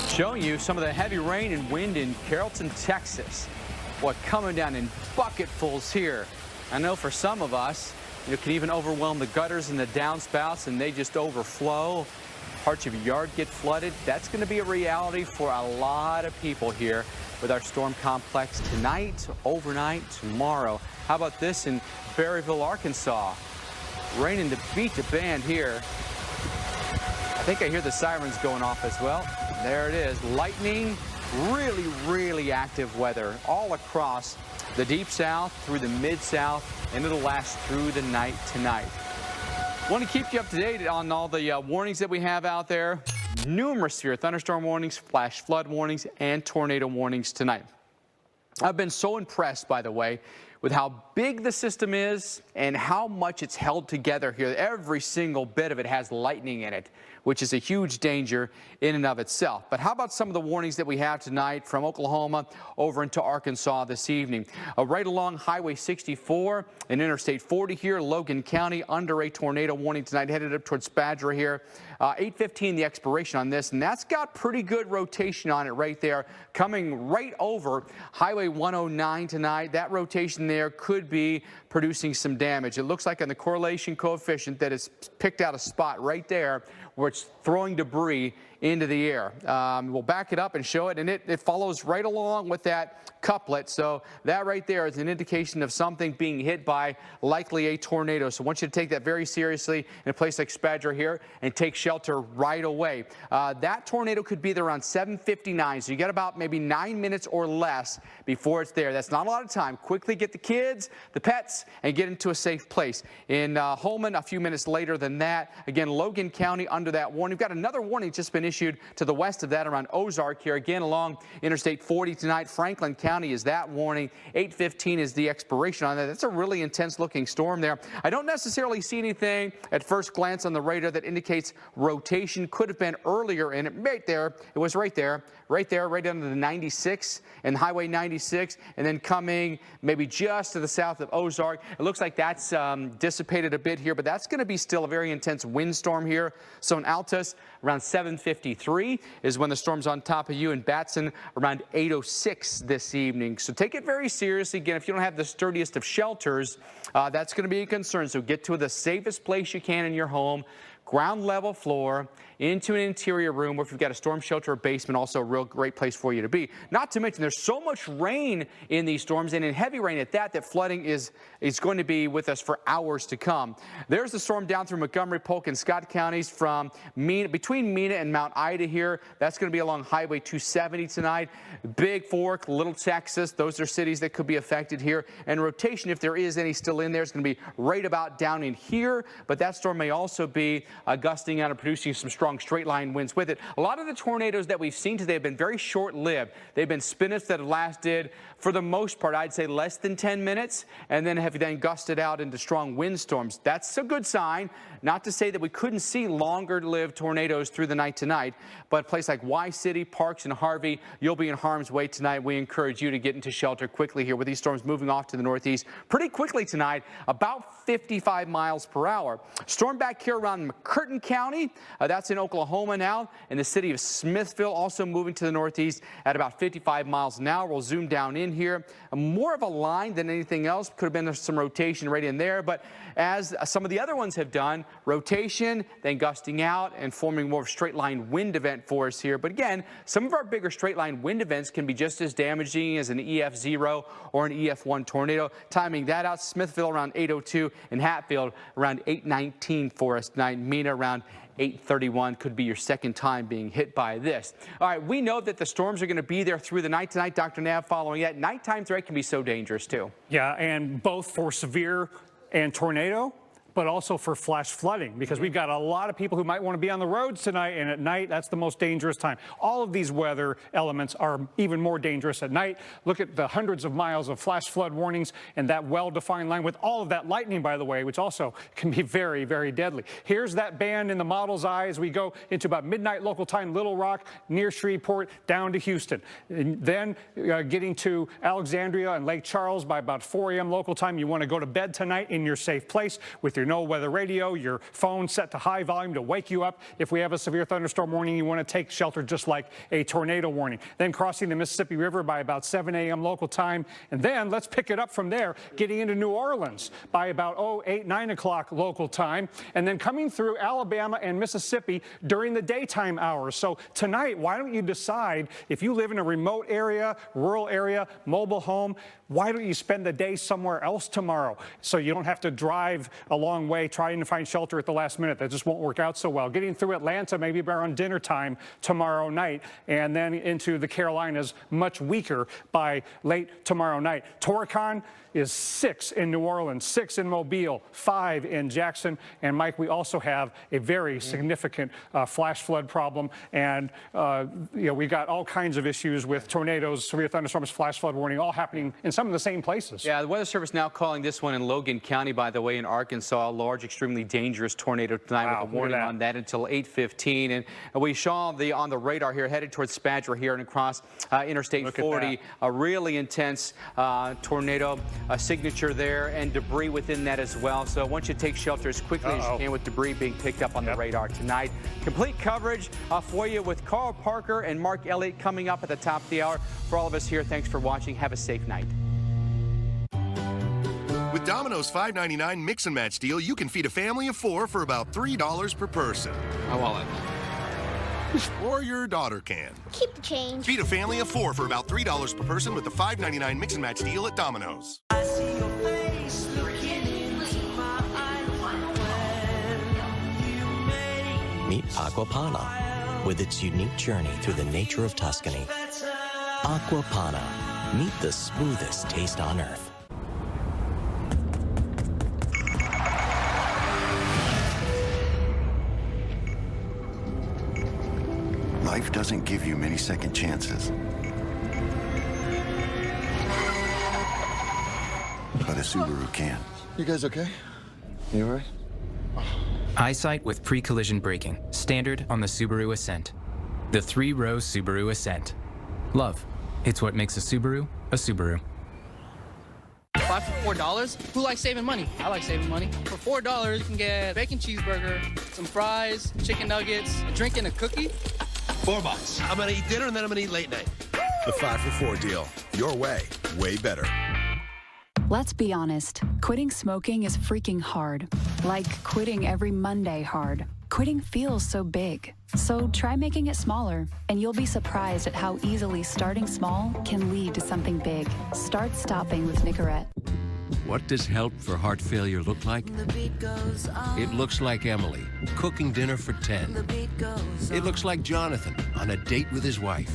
Showing you some of the heavy rain and wind in Carrollton, Texas. What, coming down in bucketfuls here. I know for some of us, it can even overwhelm the gutters and the downspouts, and they just overflow. Parts of your yard get flooded. That's going to be a reality for a lot of people here with our storm complex tonight, overnight, tomorrow. How about this in Berryville, Arkansas? Raining to beat the band here. I think I hear the sirens going off as well. There it is. Lightning, really, really active weather all across the deep south through the mid-south, and it'll last through the night tonight. Want to keep you up to date on all the warnings that we have out there. Numerous severe thunderstorm warnings, flash flood warnings, and tornado warnings tonight. I've been so impressed, by the way, with how big the system is and how much it's held together here. Every single bit of it has lightning in it, which is a huge danger in and of itself. But how about some of the warnings that we have tonight from Oklahoma over into Arkansas this evening? Right along Highway 64 and Interstate 40 here, Logan County, under a tornado warning tonight, headed up towards Badger here. 8:15 the expiration on this, and that's got pretty good rotation on it right there, coming right over Highway 109 tonight. That rotation there could be producing some damage. It looks like on the correlation coefficient that it's picked out a spot right there where it's throwing debris into the air. We'll back it up and show it, and it follows right along with that couplet. So that right there is an indication of something being hit by likely a tornado. So I want you to take that very seriously in a place like Spadger here and take shelter right away. That tornado could be there around 7:59, so you got about maybe 9 minutes or less before it's there. That's not a lot of time. Quickly get the kids, the pets, and get into a safe place. In Holman, a few minutes later than that. Again, Logan County under that warning. We've got another warning just been issued to the west of that around Ozark here. Again, along Interstate 40 tonight. Franklin County is that warning. 8:15 is the expiration on that. That's a really intense looking storm there. I don't necessarily see anything at first glance on the radar that indicates rotation. Could have been earlier in it. Right there. It was right there, right under the 96 and Highway 96, and then coming maybe just to the south of Ozark. It looks like that's dissipated a bit here, but that's going to be still a very intense windstorm here. So in Altus, around 7:53 is when the storm's on top of you. In Batson, around 8:06 this evening. So take it very seriously. Again, if you don't have the sturdiest of shelters, that's going to be a concern. So get to the safest place you can in your home. Ground level floor, into an interior room, or if you've got a storm shelter or basement, also a real great place for you to be. Not to mention there's so much rain in these storms, and in heavy rain at that flooding is going to be with us for hours to come. There's the storm down through Montgomery, Polk, and Scott counties from between Mena and Mount Ida here. That's going to be along Highway 270 tonight. Big Fork, Little Texas, those are cities that could be affected here. And rotation, if there is any still in there, is going to be right about down in here, but that storm may also be gusting out and producing some strong straight line winds with it. A lot of the tornadoes that we've seen today have been very short-lived. They've been spinets that have lasted, for the most part, I'd say less than 10 minutes, and then have then gusted out into strong windstorms. That's a good sign. Not to say that we couldn't see longer-lived tornadoes through the night tonight, but a place like Y-City, Parks, and Harvey, you'll be in harm's way tonight. We encourage you to get into shelter quickly here with these storms moving off to the northeast pretty quickly tonight, about 55 miles per hour. Storm back here around McCurtain County, that's in Oklahoma now, and the city of Smithville also moving to the northeast at about 55 miles an hour. We'll zoom down in here. More of a line than anything else. Could have been some rotation right in there, but as some of the other ones have done, rotation, then gusting out and forming more of a straight line wind event for us here. But again, some of our bigger straight line wind events can be just as damaging as an EF0 or an EF1 tornado. Timing that out, Smithville around 8:02 and Hatfield around 8:19 for us tonight. Mena around 8:31 could be your second time being hit by this. All right, we know that the storms are going to be there through the night tonight. Dr. Nav following that. Nighttime threat can be so dangerous too. Yeah, and both for severe and tornado, but also for flash flooding, because we've got a lot of people who might want to be on the roads tonight, and at night, that's the most dangerous time. All of these weather elements are even more dangerous at night. Look at the hundreds of miles of flash flood warnings and that well-defined line with all of that lightning, by the way, which also can be very, very deadly. Here's that band in the model's eye as we go into about midnight local time, Little Rock, near Shreveport, down to Houston. And then getting to Alexandria and Lake Charles by about 4 a.m. local time. You want to go to bed tonight in your safe place with your no weather radio, your phone set to high volume to wake you up. If we have a severe thunderstorm warning, you want to take shelter just like a tornado warning. Then crossing the Mississippi River by about 7 a.m. local time. And then let's pick it up from there, getting into New Orleans by about 8, 9 o'clock local time. And then coming through Alabama and Mississippi during the daytime hours. So tonight, why don't you decide, if you live in a remote area, rural area, mobile home, why don't you spend the day somewhere else tomorrow so you don't have to drive a long long way trying to find shelter at the last minute. That just won't work out so well. Getting through Atlanta maybe around dinner time tomorrow night, and then into the Carolinas much weaker by late tomorrow night. Toricon is 6 in New Orleans, 6 in Mobile, 5 in Jackson. And Mike, we also have a very significant flash flood problem. And, we got all kinds of issues with tornadoes, severe thunderstorms, flash flood warning, all happening in some of the same places. Yeah, the Weather Service now calling this one in Logan County, by the way, in Arkansas, a large, extremely dangerous tornado tonight with a warning on that until 8:15. And we saw on the radar here, headed towards Spadger here and across Interstate 40, a really intense tornado signature there, and debris within that as well. So I want you to take shelter as quickly as you can with debris being picked up on the radar tonight. Complete coverage for you with Carl Parker and Mark Elliott coming up at the top of the hour. For all of us here, thanks for watching. Have a safe night. With Domino's $5.99 mix and match deal, you can feed a family of 4 for about $3 per person. My wallet. Or your daughter can. Keep the change. Feed a family of 4 for about $3 per person with the $5.99 mix and match deal at Domino's. I see your face looking into my eyes when you make Meet Aquapana with its unique journey through the nature of Tuscany. Aquapana. Meet the smoothest taste on earth. Life doesn't give you many second chances. But a Subaru can. You guys okay? You all right? Eyesight with pre-collision braking. Standard on the Subaru Ascent. The 3-row Subaru Ascent. Love. It's what makes a Subaru a Subaru. 5 for $4? Who likes saving money? I like saving money. For $4, you can get a bacon cheeseburger, some fries, chicken nuggets, a drink, and a cookie. $4. I'm gonna eat dinner and then I'm gonna eat late night. The 5 for $4 deal. Your way, way better. Let's be honest, quitting smoking is freaking hard. Like quitting every Monday hard. Quitting feels so big. So try making it smaller, and you'll be surprised at how easily starting small can lead to something big. Start stopping with Nicorette. What does help for heart failure look like? It looks like Emily, cooking dinner for 10. It looks like Jonathan on a date with his wife.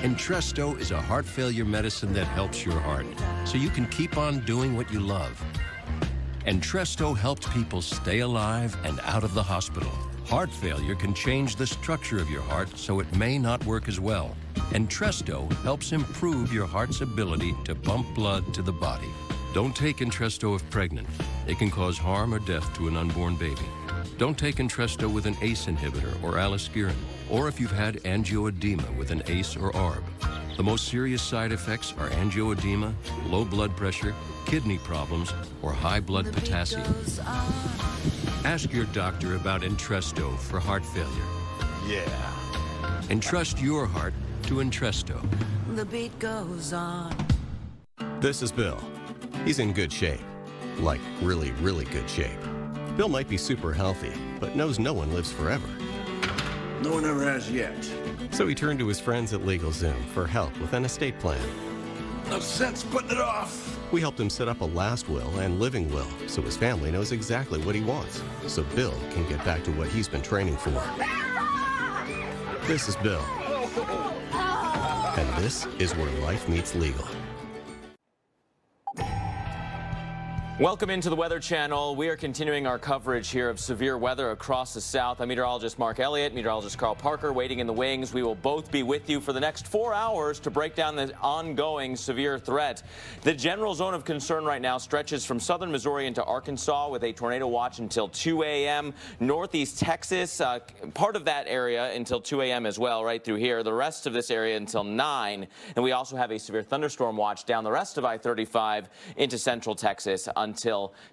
Entresto is a heart failure medicine that helps your heart, so you can keep on doing what you love. Entresto helps people stay alive and out of the hospital. Heart failure can change the structure of your heart so it may not work as well. Entresto helps improve your heart's ability to pump blood to the body. Don't take Entresto if pregnant. It can cause harm or death to an unborn baby. Don't take Entresto with an ACE inhibitor or aliskiren, or if you've had angioedema with an ACE or ARB. The most serious side effects are angioedema, low blood pressure, kidney problems, or high blood potassium. Ask your doctor about Entresto for heart failure. Yeah. Entrust your heart to Entresto. The beat goes on. This is Bill. He's in good shape. Like really, really good shape. Bill might be super healthy, but knows no one lives forever. No one ever has yet. So he turned to his friends at LegalZoom for help with an estate plan. No sense putting it off. We helped him set up a last will and living will, so his family knows exactly what he wants, so Bill can get back to what he's been training for. This is Bill. And this is where life meets legal. Welcome into the Weather Channel. We are continuing our coverage here of severe weather across the South. I'm meteorologist Mark Elliott, meteorologist Carl Parker, waiting in the wings. We will both be with you for the next 4 hours to break down the ongoing severe threat. The general zone of concern right now stretches from southern Missouri into Arkansas with a tornado watch until 2 a.m. Northeast Texas, part of that area until 2 a.m. as well, right through here. The rest of this area until 9. And we also have a severe thunderstorm watch down the rest of I-35 into central Texas until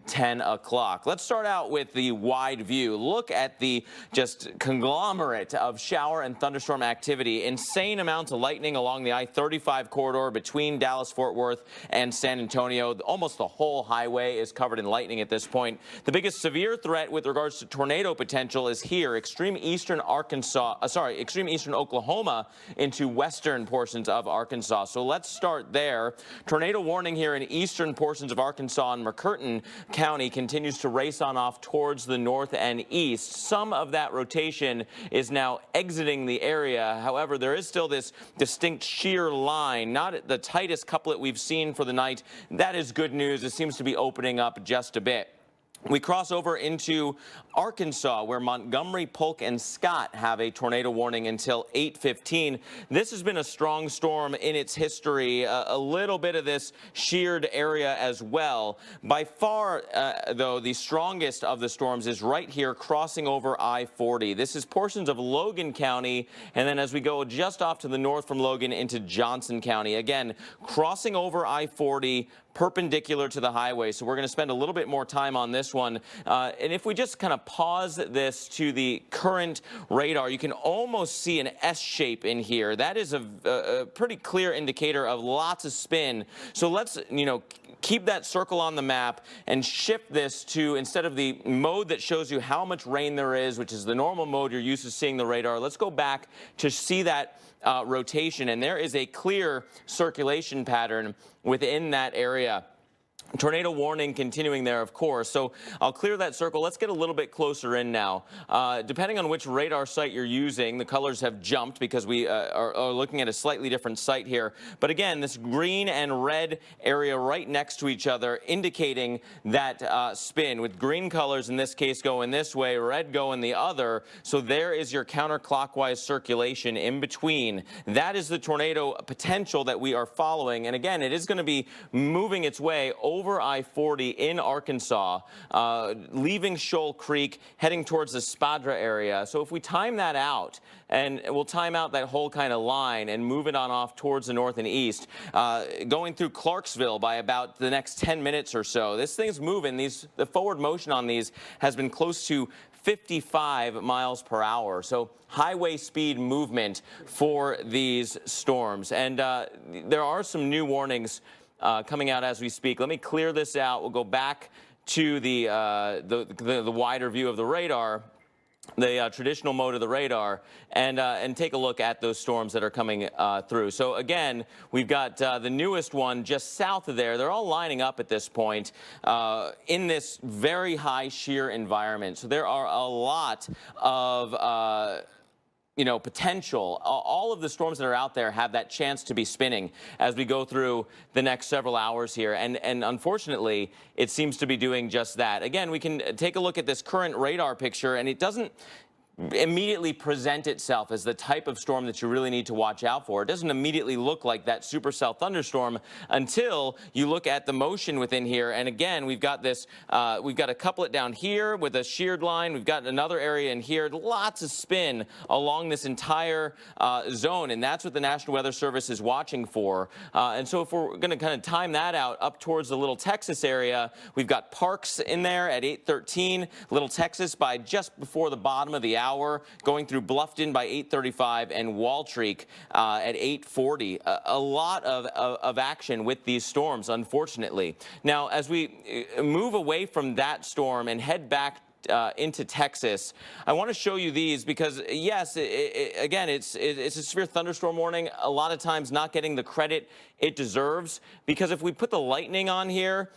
10 o'clock. Let's start out with the wide view. Look at the just conglomerate of shower and thunderstorm activity. Insane amounts of lightning along the I-35 corridor between Dallas-Fort Worth and San Antonio. Almost the whole highway is covered in lightning at this point. The biggest severe threat with regards to tornado potential is here, extreme eastern Oklahoma into western portions of Arkansas. So let's start there. Tornado warning here in eastern portions of Arkansas and McCurtain Curtin County continues to race on off towards the north and east. Some of that rotation is now exiting the area. However, there is still this distinct shear line, not the tightest couplet we've seen for the night. That is good news. It seems to be opening up just a bit. We cross over into Arkansas, where Montgomery, Polk, and Scott have a tornado warning until 8:15. This has been a strong storm in its history, a little bit of this sheared area as well. By far, though, the strongest of the storms is right here crossing over I-40. This is portions of Logan County, and then as we go just off to the north from Logan into Johnson County. Again, crossing over I-40, perpendicular to the highway. So we're going to spend a little bit more time on this one. And if we just kind of pause this to the current radar, you can almost see an S shape in here. That is a pretty clear indicator of lots of spin. So let's, keep that circle on the map and shift this to, instead of the mode that shows you how much rain there is, which is the normal mode you're used to seeing the radar, let's go back to see that rotation. And there is a clear circulation pattern within that area. Tornado warning continuing there, of course. So I'll clear that circle. Let's get a little bit closer in now. Depending on which radar site you're using, the colors have jumped because we are looking at a slightly different site here. But again, this green and red area right next to each other indicating that spin, with green colors in this case going this way, red going the other. So there is your counterclockwise circulation in between. That is the tornado potential that we are following. And again, it is going to be moving its way over I-40 in Arkansas, leaving Shoal Creek, heading towards the Spadra area. So if we time that out, and we'll time out that whole kind of line and move it on off towards the north and east, going through Clarksville by about the next 10 minutes or so. This thing's moving. The forward motion on these has been close to 55 miles per hour. So highway speed movement for these storms. And there are some new warnings coming out as we speak. Let me clear this out. We'll go back to the wider view of the radar, the traditional mode of the radar, and take a look at those storms that are coming through. So again, we've got the newest one just south of there. They're all lining up at this point in this very high shear environment. So there are a lot of potential. All of the storms that are out there have that chance to be spinning as we go through the next several hours here. And unfortunately, it seems to be doing just that. Again, we can take a look at this current radar picture, and it doesn't immediately present itself as the type of storm that you really need to watch out for. It doesn't immediately look like that supercell thunderstorm until you look at the motion within here. And again, we've got this, we've got a couplet down here with a sheared line. We've got another area in here, lots of spin along this entire zone. And that's what the National Weather Service is watching for. And so if we're going to kind of time that out up towards the Little Texas area, we've got Parks in there at 8:13, Little Texas by just before the bottom of the hour, going through Bluffton by 8:35, and Waltreek at 8:40. A lot of action with these storms, unfortunately. Now, as we move away from that storm and head back into Texas, I want to show you these because, yes, again, it's a severe thunderstorm warning, a lot of times not getting the credit it deserves, because if we put the lightning on here,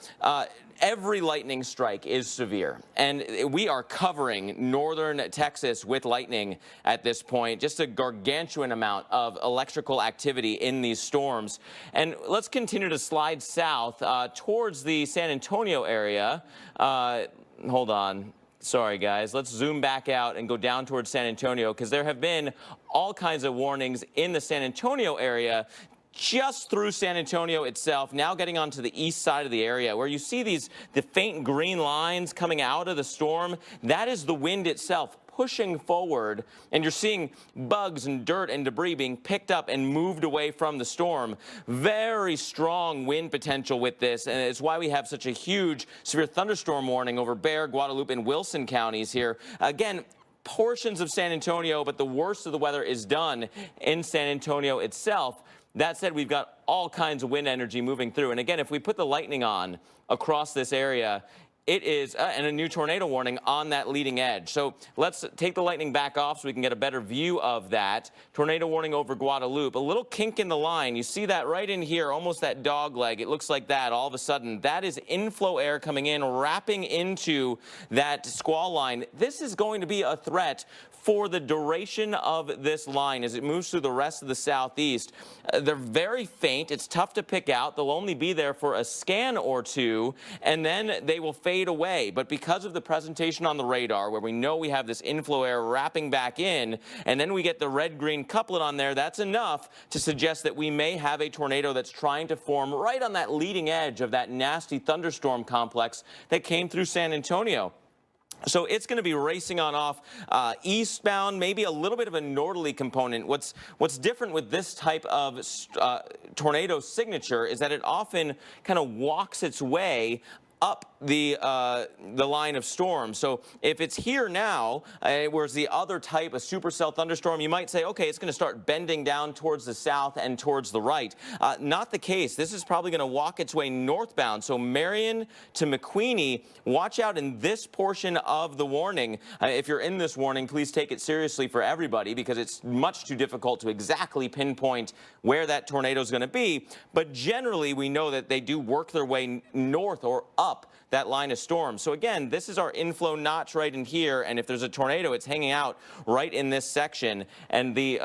every lightning strike is severe. And we are covering northern Texas with lightning at this point, just a gargantuan amount of electrical activity in these storms. And let's continue to slide south towards the San Antonio area. Hold on. Sorry, guys. Let's zoom back out and go down towards San Antonio, because there have been all kinds of warnings in the San Antonio area, just through San Antonio itself, now getting onto the east side of the area, where you see the faint green lines coming out of the storm. That is the wind itself pushing forward, and you're seeing bugs and dirt and debris being picked up and moved away from the storm. Very strong wind potential with this, and it's why we have such a huge severe thunderstorm warning over Bexar, Guadalupe, and Wilson counties here. Again, portions of San Antonio, but the worst of the weather is done in San Antonio itself. That said, we've got all kinds of wind energy moving through. And again, if we put the lightning on across this area, it is, and a new tornado warning on that leading edge. So let's take the lightning back off so we can get a better view of that. Tornado warning over Guadalupe. A little kink in the line. You see that right in here, almost that dog leg. It looks like that all of a sudden. That is inflow air coming in, wrapping into that squall line. This is going to be a threat for the duration of this line as it moves through the rest of the southeast. They're very faint. It's tough to pick out. They'll only be there for a scan or two, and then they will fade away. But because of the presentation on the radar, where we know we have this inflow air wrapping back in, and then we get the red-green couplet on there, that's enough to suggest that we may have a tornado that's trying to form right on that leading edge of that nasty thunderstorm complex that came through San Antonio. So it's going to be racing on off eastbound, maybe a little bit of a northerly component. What's different with this type of tornado signature is that it often kind of walks its way up the line of storm. So if it's here now, whereas the other type, a supercell thunderstorm, you might say, okay, it's going to start bending down towards the south and towards the right. Not the case. This is probably going to walk its way northbound. So Marion to McQueenie, watch out in this portion of the warning. If you're in this warning, please take it seriously for everybody, because it's much too difficult to exactly pinpoint where that tornado is going to be. But generally, we know that they do work their way north or up that line of storm. So again, this is our inflow notch right in here, and if there's a tornado, it's hanging out right in this section. And the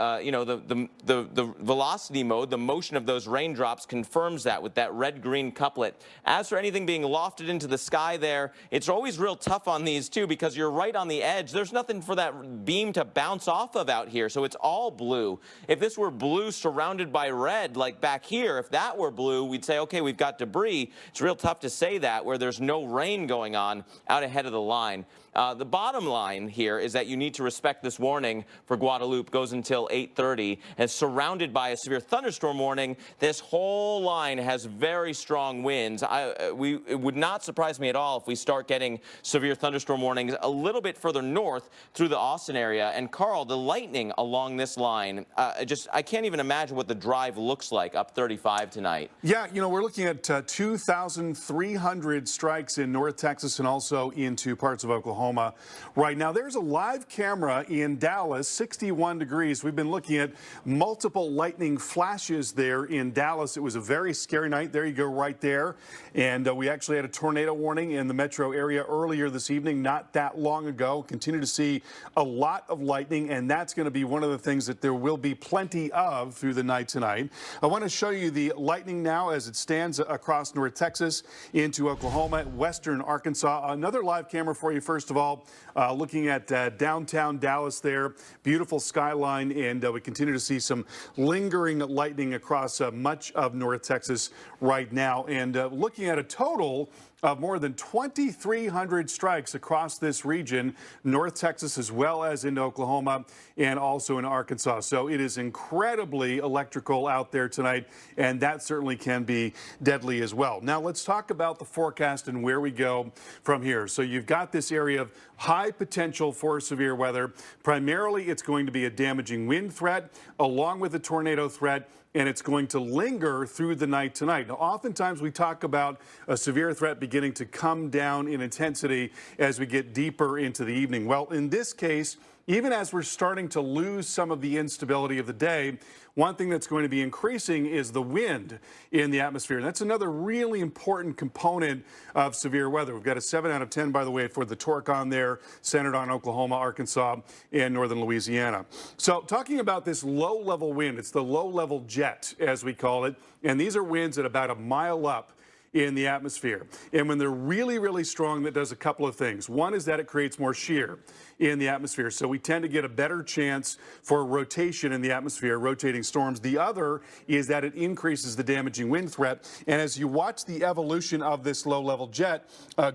the velocity mode, the motion of those raindrops confirms that with that red-green couplet. As for anything being lofted into the sky there, it's always real tough on these too, because you're right on the edge. There's nothing for that beam to bounce off of out here, so it's all blue. If this were blue surrounded by red, like back here, if that were blue, we'd say, okay, we've got debris. It's real tough to say that where there's no rain going on out ahead of the line. The bottom line here is that you need to respect this warning for Guadalupe. Goes until 8:30 and surrounded by a severe thunderstorm warning. This whole line has very strong winds. It would not surprise me at all if we start getting severe thunderstorm warnings a little bit further north through the Austin area. And Carl, the lightning along this line, I can't even imagine what the drive looks like up 35 tonight. Yeah, you know, we're looking at 2,300 strikes in North Texas and also into parts of Oklahoma right now. There's a live camera in Dallas, 61 degrees. We've been looking at multiple lightning flashes there in Dallas. It was a very scary night. There you go, right there. And we actually had a tornado warning in the metro area earlier this evening, not that long ago. Continue to see a lot of lightning, and that's going to be one of the things that there will be plenty of through the night tonight. I want to show you the lightning now as it stands across North Texas into Oklahoma, western Arkansas. Another live camera for you, first of all, looking at downtown Dallas there. Beautiful skyline, and we continue to see some lingering lightning across much of North Texas right now. And looking at a total of more than 2,300 strikes across this region, North Texas as well as in Oklahoma and also in Arkansas. So it is incredibly electrical out there tonight, and that certainly can be deadly as well. Now let's talk about the forecast and where we go from here. So you've got this area of high potential for severe weather. Primarily, it's going to be a damaging wind threat along with a tornado threat, and it's going to linger through the night tonight. Now, oftentimes we talk about a severe threat beginning to come down in intensity as we get deeper into the evening. Well, in this case, even as we're starting to lose some of the instability of the day, one thing that's going to be increasing is the wind in the atmosphere. And that's another really important component of severe weather. We've got a 7 out of 10, by the way, for the torque on there, centered on Oklahoma, Arkansas, and northern Louisiana. So talking about this low-level wind, it's the low-level jet, as we call it. And these are winds at about a mile up in the atmosphere. And when they're really, really strong, that does a couple of things. One is that it creates more shear in the atmosphere. So we tend to get a better chance for rotation in the atmosphere, rotating storms. The other is that it increases the damaging wind threat. And as you watch the evolution of this low-level jet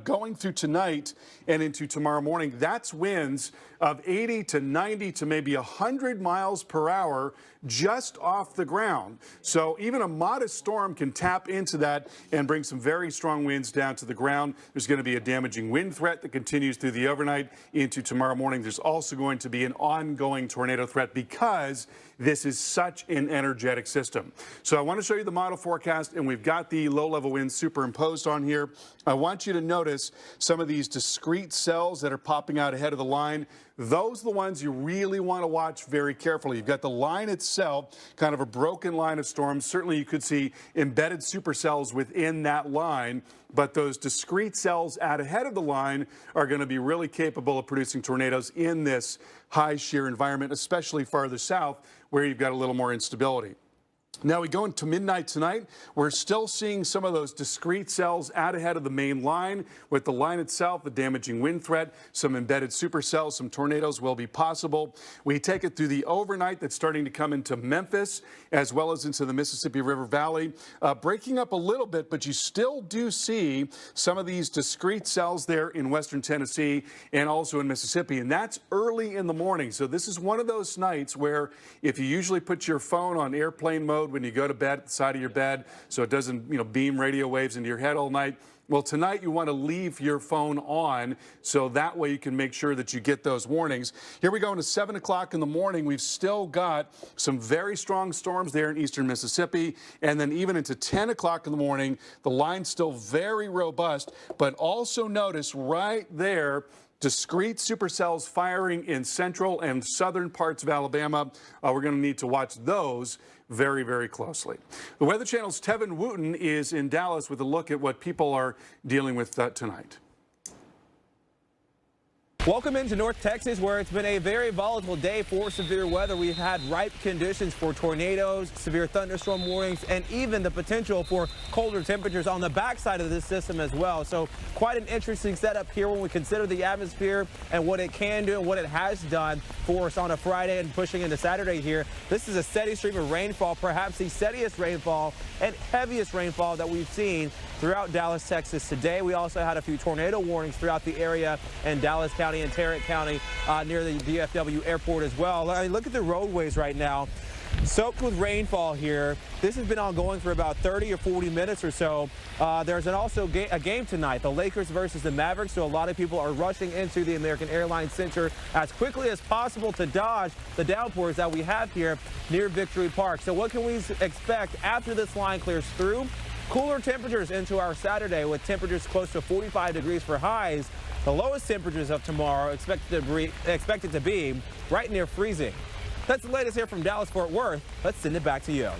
going through tonight and into tomorrow morning, that's winds of 80 to 90 to maybe 100 miles per hour just off the ground. So even a modest storm can tap into that and bring some very strong winds down to the ground. There's going to be a damaging wind threat that continues through the overnight into tomorrow morning. There's also going to be an ongoing tornado threat because this is such an energetic system. So I want to show you the model forecast, and we've got the low-level winds superimposed on here. I want you to notice some of these discrete cells that are popping out ahead of the line. Those are the ones you really want to watch very carefully. You've got the line itself, kind of a broken line of storms. Certainly you could see embedded supercells within that line, but those discrete cells out ahead of the line are going to be really capable of producing tornadoes in this high shear environment, especially farther south where you've got a little more instability. Now we go into midnight tonight. We're still seeing some of those discrete cells out ahead of the main line. With the line itself, the damaging wind threat, some embedded supercells, some tornadoes will be possible. We take it through the overnight that's starting to come into Memphis as well as into the Mississippi River Valley, breaking up a little bit, but you still do see some of these discrete cells there in western Tennessee and also in Mississippi, and that's early in the morning. So this is one of those nights where if you usually put your phone on airplane mode when you go to bed at the side of your bed so it doesn't beam radio waves into your head all night, well, tonight you want to leave your phone on so that way you can make sure that you get those warnings. Here we go into 7 o'clock in the morning. We've still got some very strong storms there in eastern Mississippi. And then even into 10 o'clock in the morning, the line's still very robust. But also notice right there, discrete supercells firing in central and southern parts of Alabama. We're going to need to watch those very, very closely. The Weather Channel's Tevin Wooten is in Dallas with a look at what people are dealing with tonight. Welcome into North Texas, where it's been a very volatile day for severe weather. We've had ripe conditions for tornadoes, severe thunderstorm warnings, and even the potential for colder temperatures on the backside of this system as well. So quite an interesting setup here when we consider the atmosphere and what it can do and what it has done for us on a Friday and pushing into Saturday here. This is a steady stream of rainfall, perhaps the steadiest rainfall and heaviest rainfall that we've seen throughout Dallas, Texas today. We also had a few tornado warnings throughout the area in Dallas County and Tarrant County near the DFW airport as well. I mean, look at the roadways right now, soaked with rainfall here. This has been ongoing for about 30 or 40 minutes or so. There's also a game tonight, the Lakers versus the Mavericks, so a lot of people are rushing into the American Airlines Center as quickly as possible to dodge the downpours that we have here near Victory Park. So what can we expect after this line clears through? Cooler temperatures into our Saturday with temperatures close to 45 degrees for highs. The lowest temperatures of tomorrow expected to be right near freezing. That's the latest here from Dallas-Fort Worth. Let's send it back to you.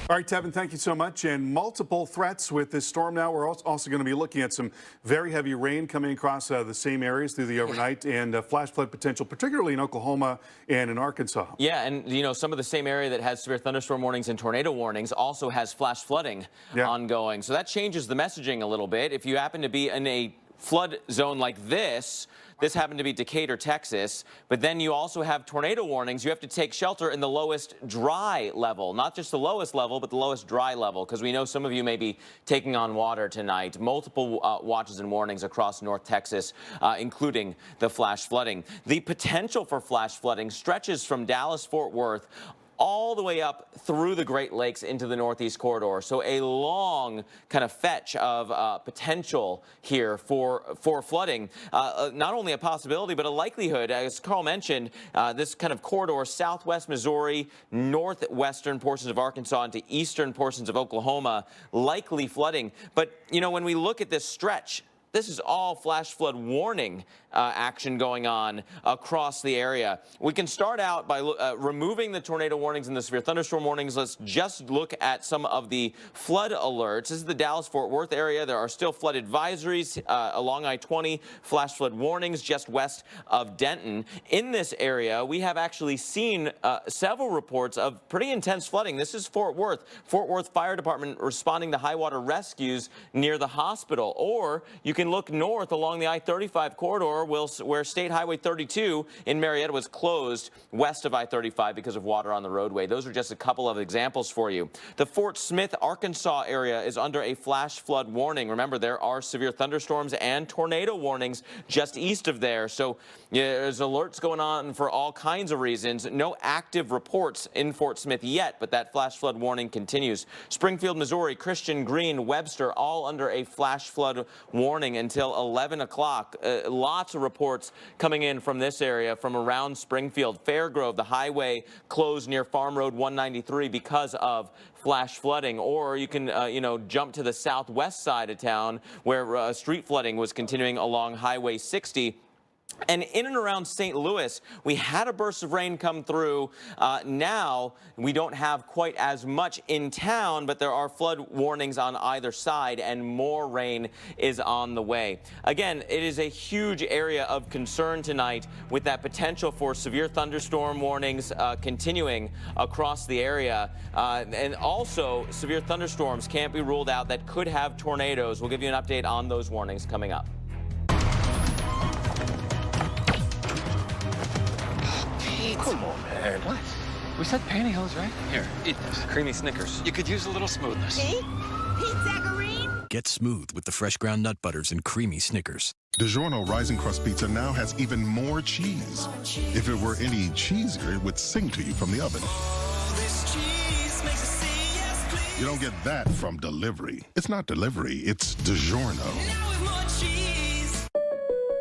All right, Tevin, thank you so much. And multiple threats with this storm now. We're also going to be looking at some very heavy rain coming across the same areas through the overnight and flash flood potential, particularly in Oklahoma and in Arkansas. Yeah, and some of the same area that has severe thunderstorm warnings and tornado warnings also has flash flooding ongoing. So that changes the messaging a little bit. If you happen to be in a flood zone like this happened to be Decatur, Texas, but then you also have tornado warnings. You have to take shelter in the lowest dry level, not just the lowest level, but the lowest dry level, because we know some of you may be taking on water tonight. Multiple watches and warnings across North Texas, including the flash flooding. The potential for flash flooding stretches from Dallas-Fort Worth all the way up through the Great Lakes into the Northeast Corridor. So a long kind of fetch of potential here for flooding. Not only a possibility, but a likelihood. As Carl mentioned, this kind of corridor, southwest Missouri, northwestern portions of Arkansas into eastern portions of Oklahoma, likely flooding. But, when we look at this stretch, this is all flash flood warning action going on across the area. We can start out by removing the tornado warnings and the severe thunderstorm warnings. Let's just look at some of the flood alerts. This is the Dallas-Fort Worth area. There are still flood advisories along I-20, flash flood warnings just west of Denton. In this area, we have actually seen several reports of pretty intense flooding. This is Fort Worth. Fort Worth Fire Department responding to high water rescues near the hospital. Or you can look north along the I-35 corridor where State Highway 32 in Marietta was closed west of I-35 because of water on the roadway. Those are just a couple of examples for you. The Fort Smith, Arkansas area is under a flash flood warning. Remember, there are severe thunderstorms and tornado warnings just east of there. So there's alerts going on for all kinds of reasons. No active reports in Fort Smith yet, but that flash flood warning continues. Springfield, Missouri, Christian, Green, Webster, all under a flash flood warning until 11 o'clock. Lots of reports coming in from this area, from around Springfield. Fairgrove, the highway closed near Farm Road 193 because of flash flooding. Or you can, jump to the southwest side of town where street flooding was continuing along Highway 60. And in and around St. Louis, we had a burst of rain come through. Now we don't have quite as much in town, but there are flood warnings on either side, and more rain is on the way. Again, it is a huge area of concern tonight, with that potential for severe thunderstorm warnings continuing across the area. And also, severe thunderstorms can't be ruled out that could have tornadoes. We'll give you an update on those warnings coming up. Come on, man. What? We said pantyhose, right? Here, eat this. Creamy Snickers. You could use a little smoothness. Pete? Pete Zacharine? Get smooth with the fresh ground nut butters and creamy Snickers. DiGiorno Rising Crust Pizza now has even more cheese. If it were any cheesier, it would sing to you from the oven. You don't get that from delivery. It's not delivery, it's DiGiorno.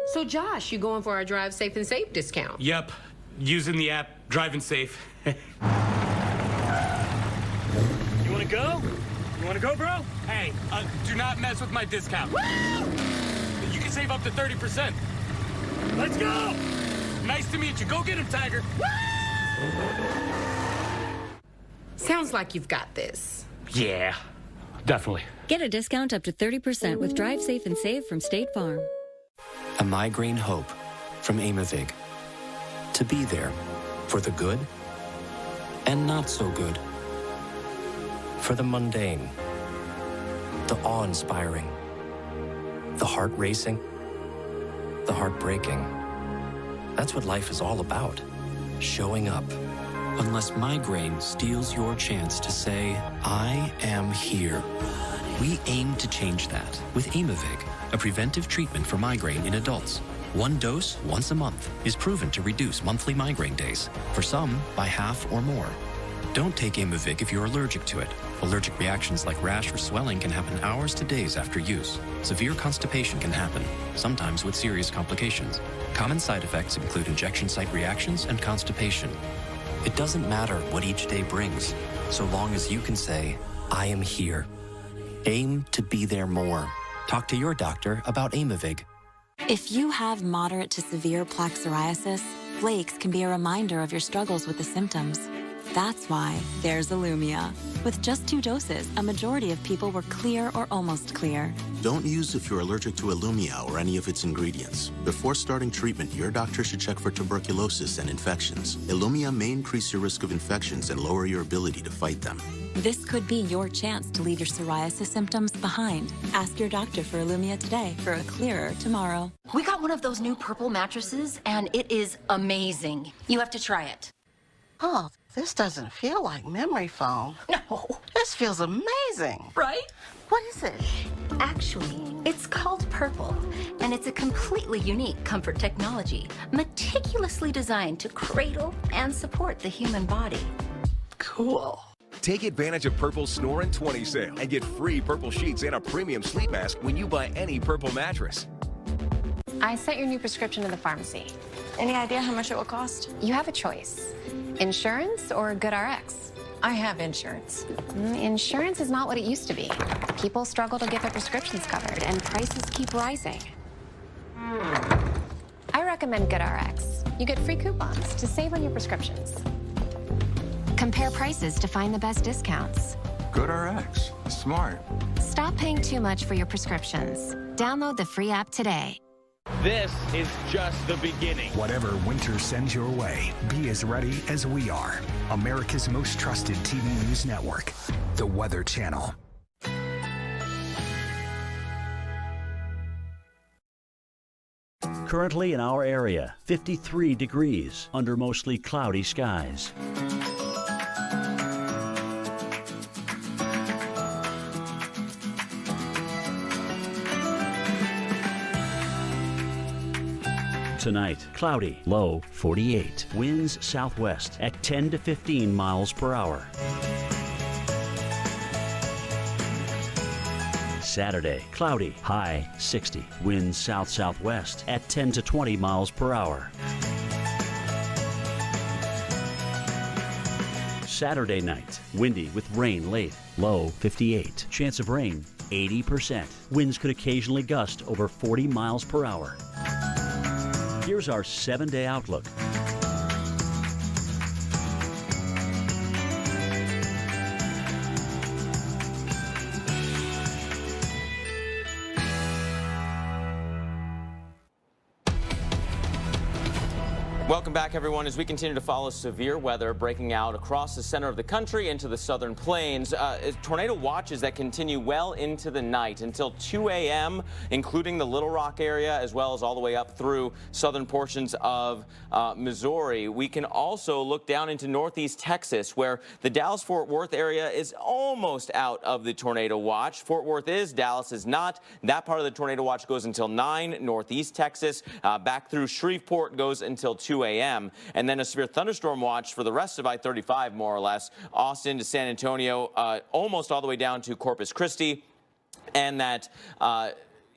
So, Josh, you going for our Drive Safe and Safe discount? Yep. Using the app, driving safe. You want to go? You want to go, bro? Hey, do not mess with my discount. Woo! You can save up to 30%. Let's go! Nice to meet you. Go get him, Tiger. Woo! Sounds like you've got this. Yeah, definitely. Get a discount up to 30% with Drive Safe and Save from State Farm. A migraine hope from Aimovig. To be there for the good and not so good. For the mundane, the awe-inspiring, the heart-racing, the heartbreaking. That's what life is all about, showing up. Unless migraine steals your chance to say, I am here. We aim to change that with Aimovig, a preventive treatment for migraine in adults. One dose once a month is proven to reduce monthly migraine days, for some by half or more. Don't take Aimovig if you're allergic to it. Allergic reactions like rash or swelling can happen hours to days after use. Severe constipation can happen, sometimes with serious complications. Common side effects include injection site reactions and constipation. It doesn't matter what each day brings, so long as you can say, I am here. Aim to be there more. Talk to your doctor about Aimovig. If you have moderate to severe plaque psoriasis, flakes can be a reminder of your struggles with the symptoms. That's why there's Illumia. With just 2 doses, a majority of people were clear or almost clear. Don't use if you're allergic to Illumia or any of its ingredients. Before starting treatment, your doctor should check for tuberculosis and infections. Illumia may increase your risk of infections and lower your ability to fight them. This could be your chance to leave your psoriasis symptoms behind. Ask your doctor for Illumia today for a clearer tomorrow. We got one of those new purple mattresses, and it is amazing. You have to try it. Oh, this doesn't feel like memory foam. No. This feels amazing. Right? What is it? Actually, it's called Purple, and it's a completely unique comfort technology, meticulously designed to cradle and support the human body. Cool. Take advantage of Purple's Snore in 20 sale and get free Purple sheets and a premium sleep mask when you buy any Purple mattress. I sent your new prescription to the pharmacy. Any idea how much it will cost? You have a choice. Insurance or GoodRx? I have insurance. Insurance is not what it used to be. People struggle to get their prescriptions covered, and prices keep rising. I recommend GoodRx. You get free coupons to save on your prescriptions. Compare prices to find the best discounts. GoodRx. Smart. Stop paying too much for your prescriptions. Download the free app today. This is just the beginning. Whatever winter sends your way, be as ready as we are. America's most trusted TV news network, The Weather Channel. Currently in our area, 53 degrees under mostly cloudy skies. Tonight, cloudy, low 48. Winds southwest at 10 to 15 miles per hour. Saturday, cloudy, high 60. Winds south-southwest at 10 to 20 miles per hour. Saturday night, windy with rain late, low 58. Chance of rain, 80%. Winds could occasionally gust over 40 miles per hour. Here's our 7-day outlook. Welcome back, everyone, as we continue to follow severe weather breaking out across the center of the country into the southern plains. Tornado watches that continue well into the night until 2 a.m., including the Little Rock area, as well as all the way up through southern portions of Missouri. We can also look down into northeast Texas, where the Dallas-Fort Worth area is almost out of the tornado watch. Fort Worth is, Dallas is not. That part of the tornado watch goes until 9. Northeast Texas, back through Shreveport, goes until 2 a.m. And then a severe thunderstorm watch for the rest of I-35, more or less. Austin to San Antonio, almost all the way down to Corpus Christi. And that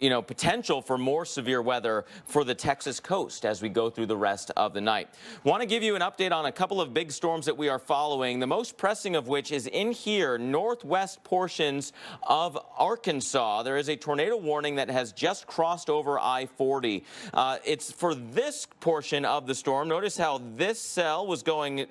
potential for more severe weather for the Texas coast as we go through the rest of the night. Want to give you an update on a couple of big storms that we are following, the most pressing of which is in here, northwest portions of Arkansas. There is a tornado warning that has just crossed over I-40. It's for this portion of the storm. Notice how this cell was going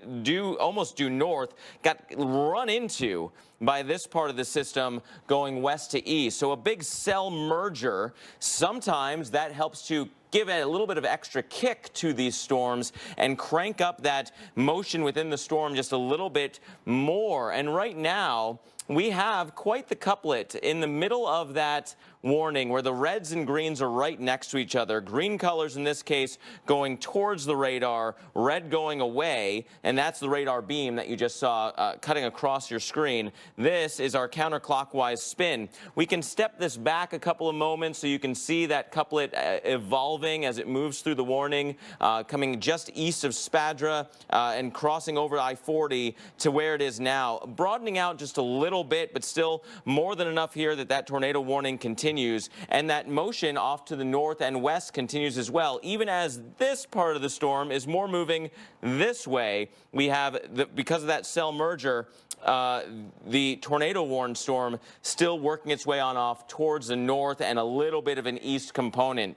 almost due north, got run into by this part of the system going west to east. So a big cell merger, sometimes that helps to give it a little bit of extra kick to these storms and crank up that motion within the storm just a little bit more. And right now, we have quite the couplet in the middle of that warning where the reds and greens are right next to each other. Green colors in this case going towards the radar, red going away, and that's the radar beam that you just saw cutting across your screen. This is our counterclockwise spin. We can step this back a couple of moments so you can see that couplet evolving as it moves through the warning, coming just east of Spadra and crossing over I-40 to where it is now, broadening out just a little bit, but still more than enough here that tornado warning continues, and that motion off to the north and west continues as well. Even as this part of the storm is more moving this way, we have, because of that cell merger, the tornado warned storm still working its way on off towards the north and a little bit of an east component.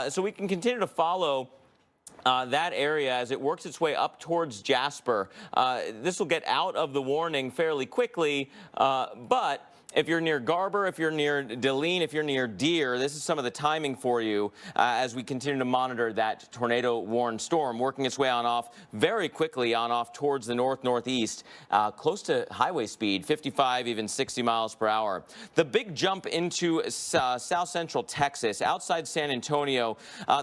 So we can continue to follow that area as it works its way up towards Jasper. This will get out of the warning fairly quickly, but if you're near Garber, if you're near Deline, if you're near Deer, this is some of the timing for you as we continue to monitor that tornado warned storm working its way on off very quickly on off towards the north-northeast, close to highway speed, 55, even 60 miles per hour. The big jump into south central Texas, outside San Antonio.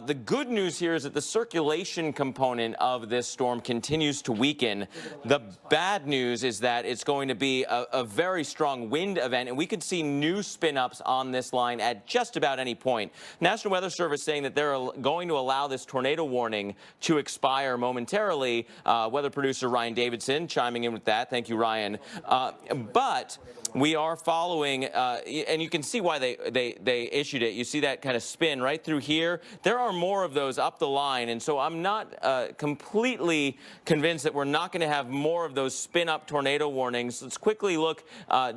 The good news here is that the circulation component of this storm continues to weaken. The bad news is that it's going to be a very strong wind event, and we could see new spin-ups on this line at just about any point. National Weather Service saying that they're going to allow this tornado warning to expire momentarily. Weather producer Ryan Davidson chiming in with that. Thank you, Ryan. But we are following, and you can see why they issued it. You see that kind of spin right through here. There are more of those up the line, and so I'm not completely convinced that we're not going to have more of those spin-up tornado warnings. Let's quickly look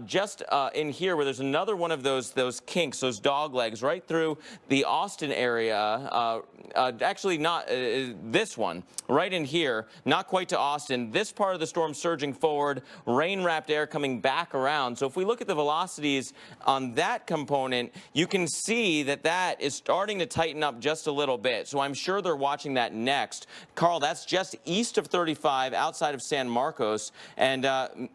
just in here where there's another one of those kinks, those dog legs, right through the Austin area. Actually, not this one, right in here, not quite to Austin. This part of the storm surging forward, rain-wrapped air coming back around. So So if we look at the velocities on that component, you can see that that is starting to tighten up just a little bit. So I'm sure they're watching that next. Carl, that's just east of 35, outside of San Marcos. And,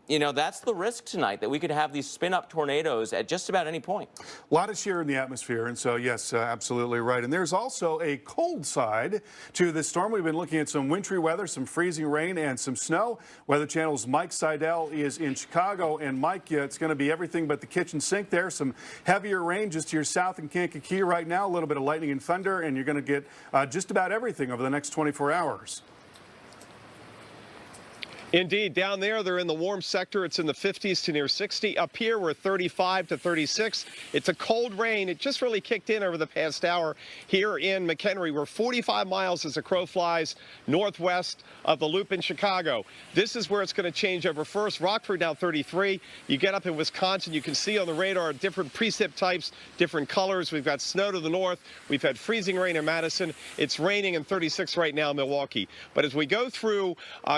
you know, that's the risk tonight, that we could have these spin-up tornadoes at just about any point. A lot of shear in the atmosphere, and so, yes, absolutely right. And there's also a cold side to this storm. We've been looking at some wintry weather, some freezing rain, and some snow. Weather Channel's Mike Seidel is in Chicago. And, Mike, it's going to be everything but the kitchen sink there. Some heavier rain just to your south in Kankakee right now, a little bit of lightning and thunder, and you're going to get just about everything over the next 24 hours. Indeed, down there, they're in the warm sector. It's in the 50s to near 60. Up here, we're 35 to 36. It's a cold rain. It just really kicked in over the past hour here in McHenry. We're 45 miles as the crow flies northwest of the Loop in Chicago. This is where it's going to change over first. Rockford now 33. You get up in Wisconsin, you can see on the radar different precip types, different colors. We've got snow to the north. We've had freezing rain in Madison. It's raining in 36 right now in Milwaukee. But as we go through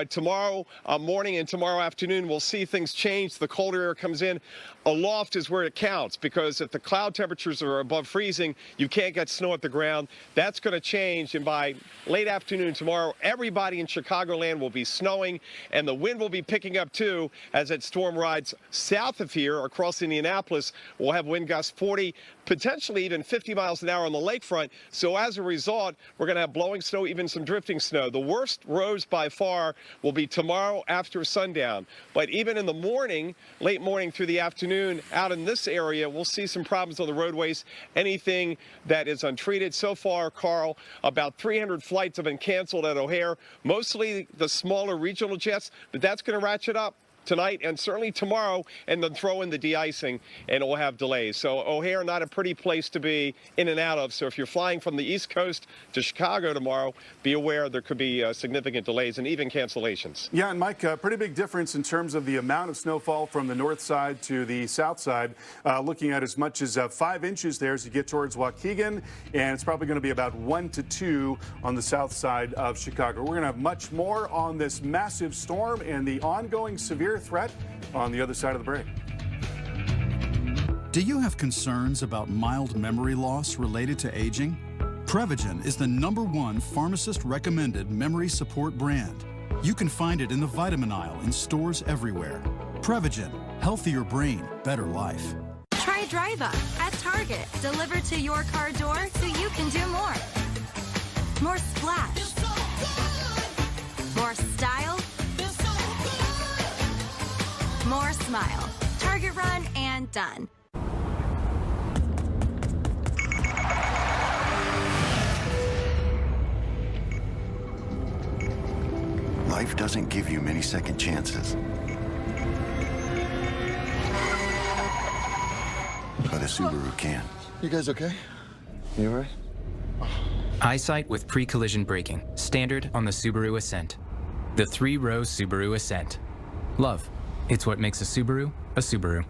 tomorrow morning and tomorrow afternoon, we'll see things change. The colder air comes in. Aloft is where it counts, because if the cloud temperatures are above freezing, you can't get snow at the ground. That's going to change, and by late afternoon tomorrow, everybody in Chicagoland will be snowing, and the wind will be picking up too as that storm rides south of here across Indianapolis. We'll have wind gusts 40, potentially even 50 miles an hour on the lakefront. So as a result, we're going to have blowing snow, even some drifting snow. The worst roads by far will be tomorrow after sundown. But even in the morning, late morning through the afternoon, out in this area, we'll see some problems on the roadways. Anything that is untreated. So far, Carl, about 300 flights have been canceled at O'Hare, mostly the smaller regional jets, but that's going to ratchet up tonight and certainly tomorrow, and then throw in the de-icing, and it will have delays. So O'Hare, not a pretty place to be in and out of. So if you're flying from the East Coast to Chicago tomorrow, be aware there could be significant delays and even cancellations. Yeah, and Mike, pretty big difference in terms of the amount of snowfall from the north side to the south side. Looking at as much as 5 inches there as you get towards Waukegan, and it's probably going to be about 1 to 2 on the south side of Chicago. We're going to have much more on this massive storm and the ongoing severe threat on the other side of the break. Do you have concerns about mild memory loss related to aging? Prevagen is the #1 pharmacist-recommended memory support brand. You can find it in the vitamin aisle in stores everywhere. Prevagen, healthier brain, better life. Try Drive Up at Target. Delivered to your car door so you can do more. More splash. More style. More smile. Target run and done. Life doesn't give you many second chances. But a Subaru can. You guys okay? You all right? Eyesight with pre-collision braking. Standard on the Subaru Ascent. The 3-row Subaru Ascent. Love. It's what makes a Subaru a Subaru.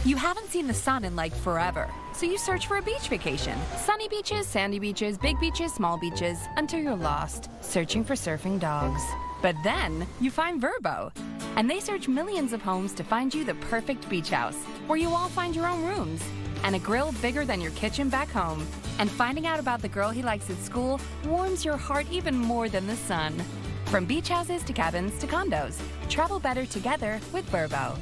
You haven't seen the sun in like forever, so you search for a beach vacation. Sunny beaches, sandy beaches, big beaches, small beaches, until you're lost, searching for surfing dogs. But then you find Vrbo, and they search millions of homes to find you the perfect beach house, where you all find your own rooms, and a grill bigger than your kitchen back home. And finding out about the girl he likes at school warms your heart even more than the sun. From beach houses to cabins to condos, travel better together with Vrbo.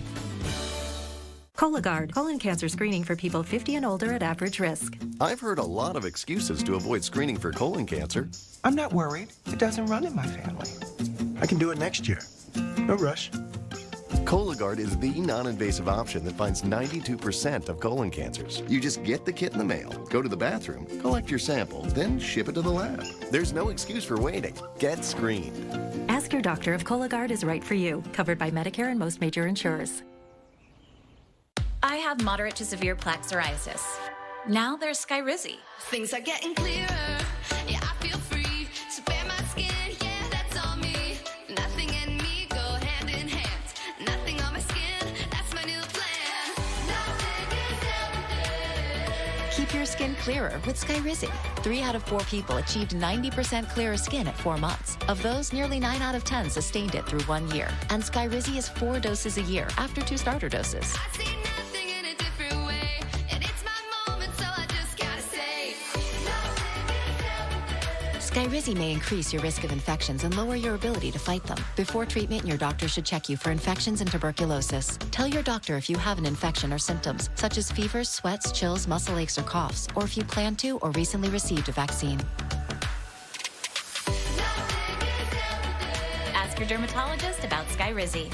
Cologuard, colon cancer screening for people 50 and older at average risk. I've heard a lot of excuses to avoid screening for colon cancer. I'm not worried. It doesn't run in my family. I can do it next year. No rush. Cologuard is the non-invasive option that finds 92% of colon cancers. You just get the kit in the mail, go to the bathroom, collect your sample, then ship it to the lab. There's no excuse for waiting. Get screened. Ask your doctor if Cologuard is right for you. Covered by Medicare and most major insurers. I have moderate to severe plaque psoriasis. Now there's Skyrizi. Things are getting clearer. Yeah, I feel free to bare my skin. Yeah, that's all me. Nothing and me go hand in hand. Nothing on my skin. That's my new plan. Nothing is everything. Keep your skin clearer with Skyrizi. 3 out of 4 people achieved 90% clearer skin at 4 months. Of those, nearly 9 out of 10 sustained it through 1 year. And Skyrizi is 4 doses a year after 2 starter doses. Skyrizi may increase your risk of infections and lower your ability to fight them. Before treatment, your doctor should check you for infections and tuberculosis. Tell your doctor if you have an infection or symptoms, such as fevers, sweats, chills, muscle aches, or coughs, or if you plan to or recently received a vaccine. Ask your dermatologist about Skyrizi.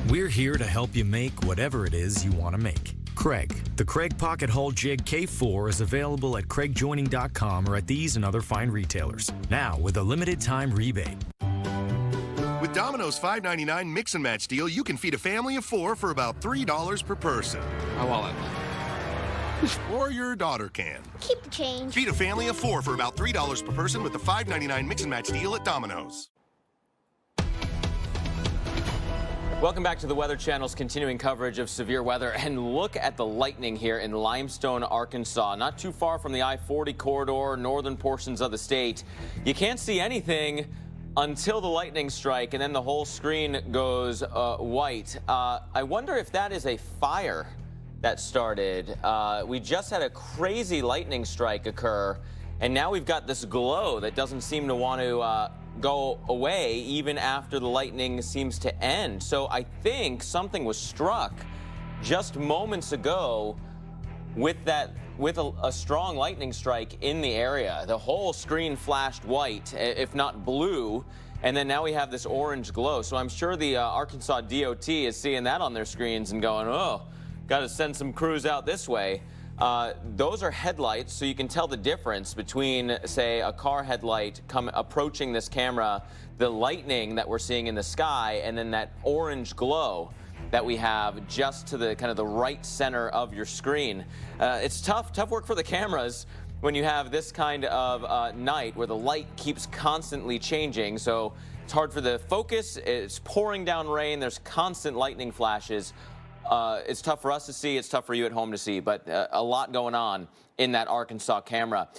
We're here to help you make whatever it is you want to make. Craig. The Craig Pocket Hole Jig K4 is available at craigjoining.com or at these and other fine retailers. Now with a limited time rebate. With Domino's $5.99 Mix and Match deal, you can feed a family of 4 for about $3 per person. My wallet. Or your daughter can. Keep the change. Feed a family of 4 for about $3 per person with the $5.99 Mix and Match deal at Domino's. Welcome back to the Weather Channel's continuing coverage of severe weather. And look at the lightning here in Limestone, Arkansas, not too far from the I-40 corridor, northern portions of the state. You can't see anything until the lightning strike, and then the whole screen goes white. I wonder if that is a fire that started. We just had a crazy lightning strike occur, and now we've got this glow that doesn't seem to want to go away even after the lightning seems to end. So I think something was struck just moments ago with a strong lightning strike in the area. The whole screen flashed white, if not blue, and then now we have this orange glow. So I'm sure the Arkansas DOT is seeing that on their screens and going, oh, got to send some crews out this way. Those are headlights, so you can tell the difference between, say, a car headlight approaching this camera, the lightning that we're seeing in the sky, and then that orange glow that we have just to the kind of the right center of your screen. It's tough work for the cameras when you have this kind of night where the light keeps constantly changing. So it's hard for the focus. It's pouring down rain. There's constant lightning flashes. It's tough for us to see. It's tough for you at home to see, but a lot going on in that Arkansas camera.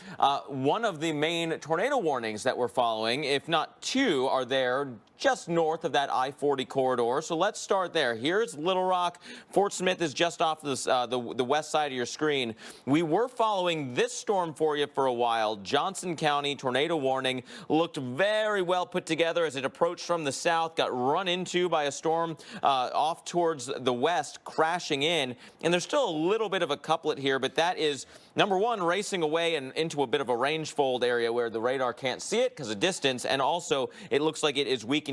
One of the main tornado warnings that we're following, if not two, are there just north of that I-40 corridor. So let's start there. Here's Little Rock. Fort Smith is just off this, the west side of your screen. We were following this storm for you for a while. Johnson County tornado warning looked very well put together as it approached from the south, got run into by a storm off towards the west, crashing in. And there's still a little bit of a couplet here, but that is, number one, racing away and into a bit of a range fold area where the radar can't see it because of distance, and also it looks like it is weakening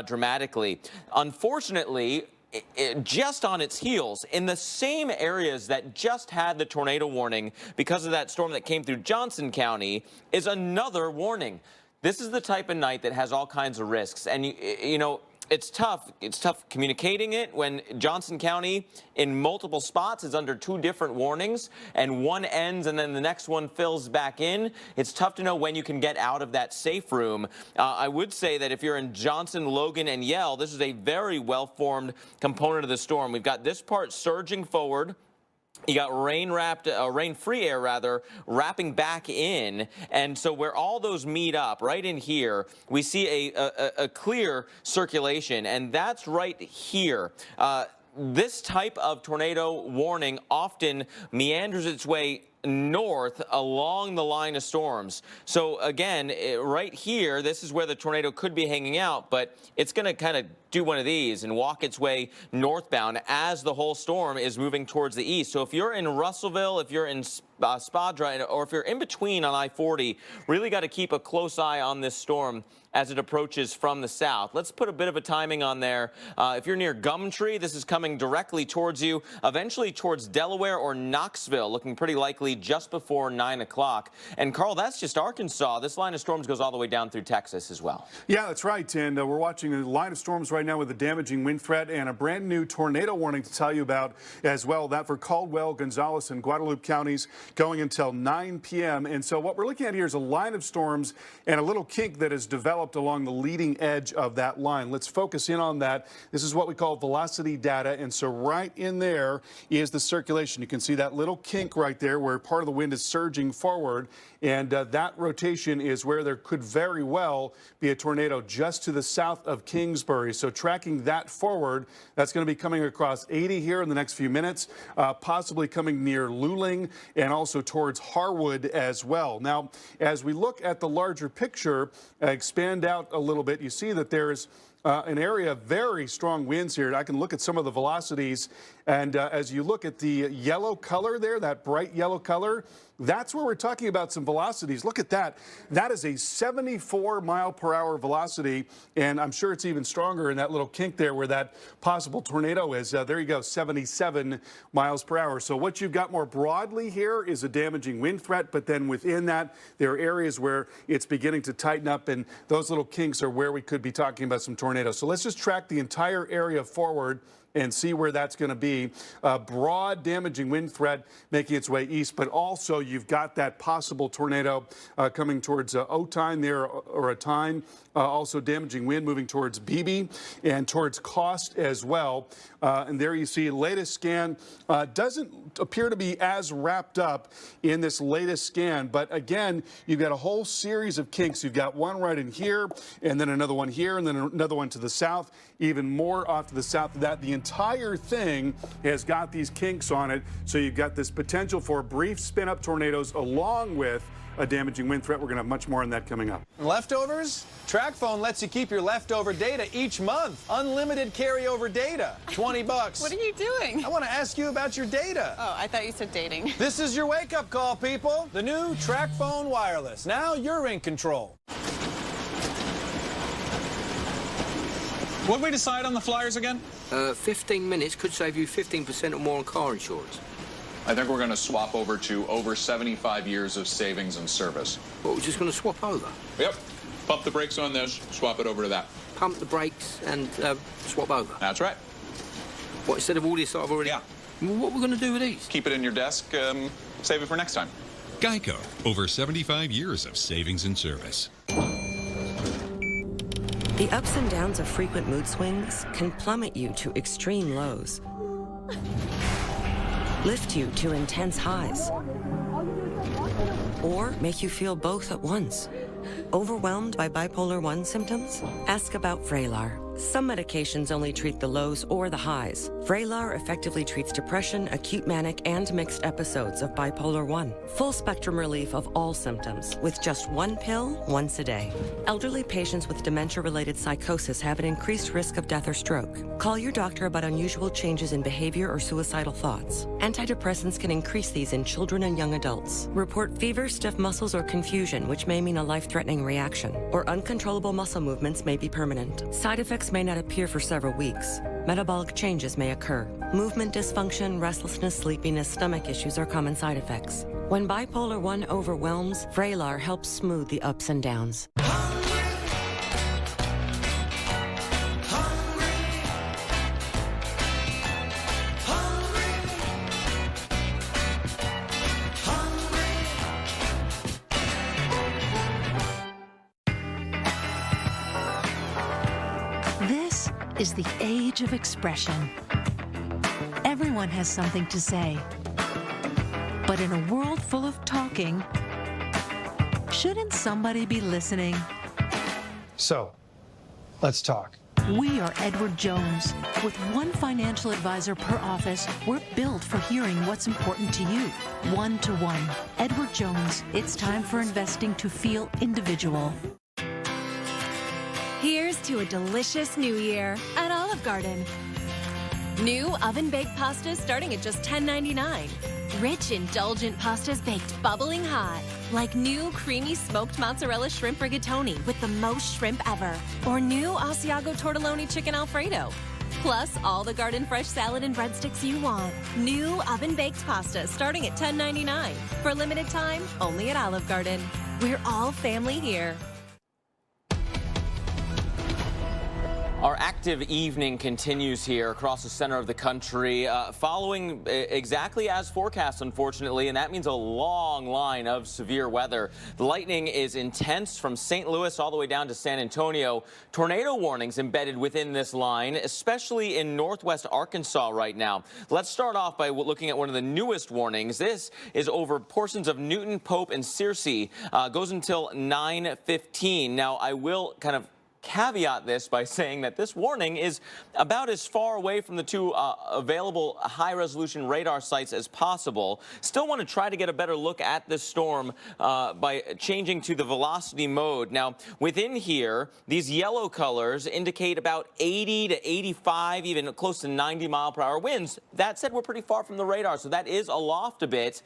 dramatically. Unfortunately, just on its heels, in the same areas that just had the tornado warning because of that storm that came through Johnson County, is another warning. This is the type of night that has all kinds of risks, and you know, it's tough communicating it when Johnson County in multiple spots is under 2 different warnings, and one ends and then the next one fills back in. It's tough to know when you can get out of that safe room. I would say that if you're in Johnson, Logan, and Yell, this is a very well-formed component of the storm. We've got this part surging forward. You got rain-free air, rather, wrapping back in. And so where all those meet up, right in here, we see a clear circulation, and that's right here. This type of tornado warning often meanders its way north along the line of storms. So again, right here, this is where the tornado could be hanging out, but it's going to kind of do one of these and walk its way northbound as the whole storm is moving towards the east. So if you're in Russellville, if you're in Spadra, or if you're in between on I-40, really got to keep a close eye on this storm as it approaches from the south. Let's put a bit of a timing on there. If you're near Gumtree, this is coming directly towards you, eventually towards Delaware or Knoxville, looking pretty likely likely just before 9 o'clock. And Carl, that's just Arkansas. This line of storms goes all the way down through Texas as well. Yeah, that's right. And we're watching a line of storms right now with a damaging wind threat and a brand new tornado warning to tell you about as well. That for Caldwell, Gonzales, and Guadalupe counties going until 9 p.m. And so what we're looking at here is a line of storms and a little kink that has developed along the leading edge of that line. Let's focus in on that. This is what we call velocity data. And so right in there is the circulation. You can see that little kink right there where part of the wind is surging forward. And that rotation is where there could very well be a tornado just to the south of Kingsbury. So tracking that forward, that's going to be coming across 80 here in the next few minutes, possibly coming near Luling and also towards Harwood as well. Now, as we look at the larger picture, expand out a little bit, you see that there's an area of very strong winds here. I can look at some of the velocities, and as you look at the yellow color there, that bright yellow color, that's where we're talking about some velocities. Look at that. That is a 74-mile-per-hour velocity, and I'm sure it's even stronger in that little kink there where that possible tornado is. There you go, 77 miles per hour. So what you've got more broadly here is a damaging wind threat, but then within that, there are areas where it's beginning to tighten up, and those little kinks are where we could be talking about some tornadoes. So let's just track the entire area forward and see where that's going to be. A broad damaging wind threat making its way east, but also you've got that possible tornado coming towards Otine there, or Otine. Also damaging wind moving towards Beebe and towards Cost as well. And there you see latest scan doesn't appear to be as wrapped up in this latest scan. But again, you've got a whole series of kinks. You've got one right in here, and then another one here, and then another one to the south, even more off to the south of that. The entire thing has got these kinks on it. So you've got this potential for brief spin-up tornadoes along with a damaging wind threat. We're going to have much more on that coming up. Leftovers? TracFone lets you keep your leftover data each month. Unlimited carryover data. $20. What are you doing? I want to ask you about your data. Oh, I thought you said dating. This is your wake-up call, people. The new TracFone Wireless. Now you're in control. What did we decide on the flyers again? 15 minutes could save you 15% or more on car insurance. I think we're going to swap over to over 75 years of savings and service. What, we're just going to swap over? Yep. Pump the brakes on this, swap it over to that. Pump the brakes and swap over? That's right. What, instead of all this I've already... Yeah. What are we going to do with these? Keep it in your desk, save it for next time. Geico, over 75 years of savings and service. The ups and downs of frequent mood swings can plummet you to extreme lows, lift you to intense highs, or make you feel both at once. Overwhelmed by bipolar 1 symptoms? Ask about Vraylar. Some medications only treat the lows or the highs. Vraylar effectively treats depression, acute manic, and mixed episodes of bipolar 1. Full spectrum relief of all symptoms with just one pill once a day. Elderly patients with dementia-related psychosis have an increased risk of death or stroke. Call your doctor about unusual changes in behavior or suicidal thoughts. Antidepressants can increase these in children and young adults. Report fever, stiff muscles, or confusion, which may mean a life-threatening reaction. Or uncontrollable muscle movements may be permanent. Side effects may not appear for several weeks. Metabolic changes may occur. Movement dysfunction, restlessness, sleepiness, stomach issues are common side effects. When bipolar 1 overwhelms, Vraylar helps smooth the ups and downs. This is the age of expression. Everyone has something to say. But in a world full of talking, shouldn't somebody be listening? So, let's talk. We are Edward Jones. With one financial advisor per office, we're built for hearing what's important to you. One-to-one. Edward Jones. It's time for investing to feel individual. Here's to a delicious new year at Olive Garden. New oven-baked pastas starting at just $10.99. Rich, indulgent pastas baked bubbling hot. Like new creamy smoked mozzarella shrimp rigatoni with the most shrimp ever. Or new Asiago tortelloni chicken Alfredo. Plus, all the garden fresh salad and breadsticks you want. New oven-baked pasta starting at $10.99. For a limited time, only at Olive Garden. We're all family here. Our active evening continues here across the center of the country, following exactly as forecast, unfortunately, and that means a long line of severe weather. The lightning is intense from St. Louis all the way down to San Antonio. Tornado warnings embedded within this line, especially in northwest Arkansas right now. Let's start off by looking at one of the newest warnings. This is over portions of Newton, Pope, and Searcy. Goes until 9:15. Now, I will kind of caveat this by saying that this warning is about as far away from the two available high-resolution radar sites as possible. Still want to try to get a better look at this storm by changing to the velocity mode. Now, within here, these yellow colors indicate about 80 to 85, even close to 90-mile-per-hour winds. That said, we're pretty far from the radar, so that is aloft a bit.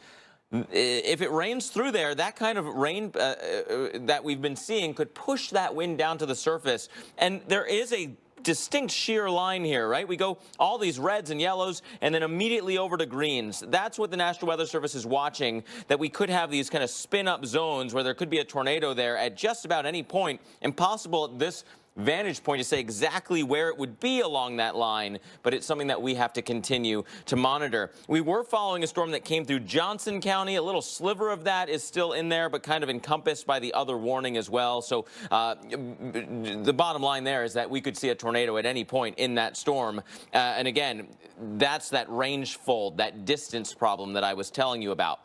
If it rains through there, that kind of rain that we've been seeing could push that wind down to the surface. And there is a distinct sheer line here, right? We go all these reds and yellows and then immediately over to greens. That's what the National Weather Service is watching, that we could have these kind of spin-up zones where there could be a tornado there at just about any point. Impossible at this vantage point to say exactly where it would be along that line, but it's something that we have to continue to monitor. We were following a storm that came through Johnson County. A little sliver of that is still in there, but kind of encompassed by the other warning as well. So the bottom line there is that we could see a tornado at any point in that storm. And again, that's that range fold, that distance problem that I was telling you about.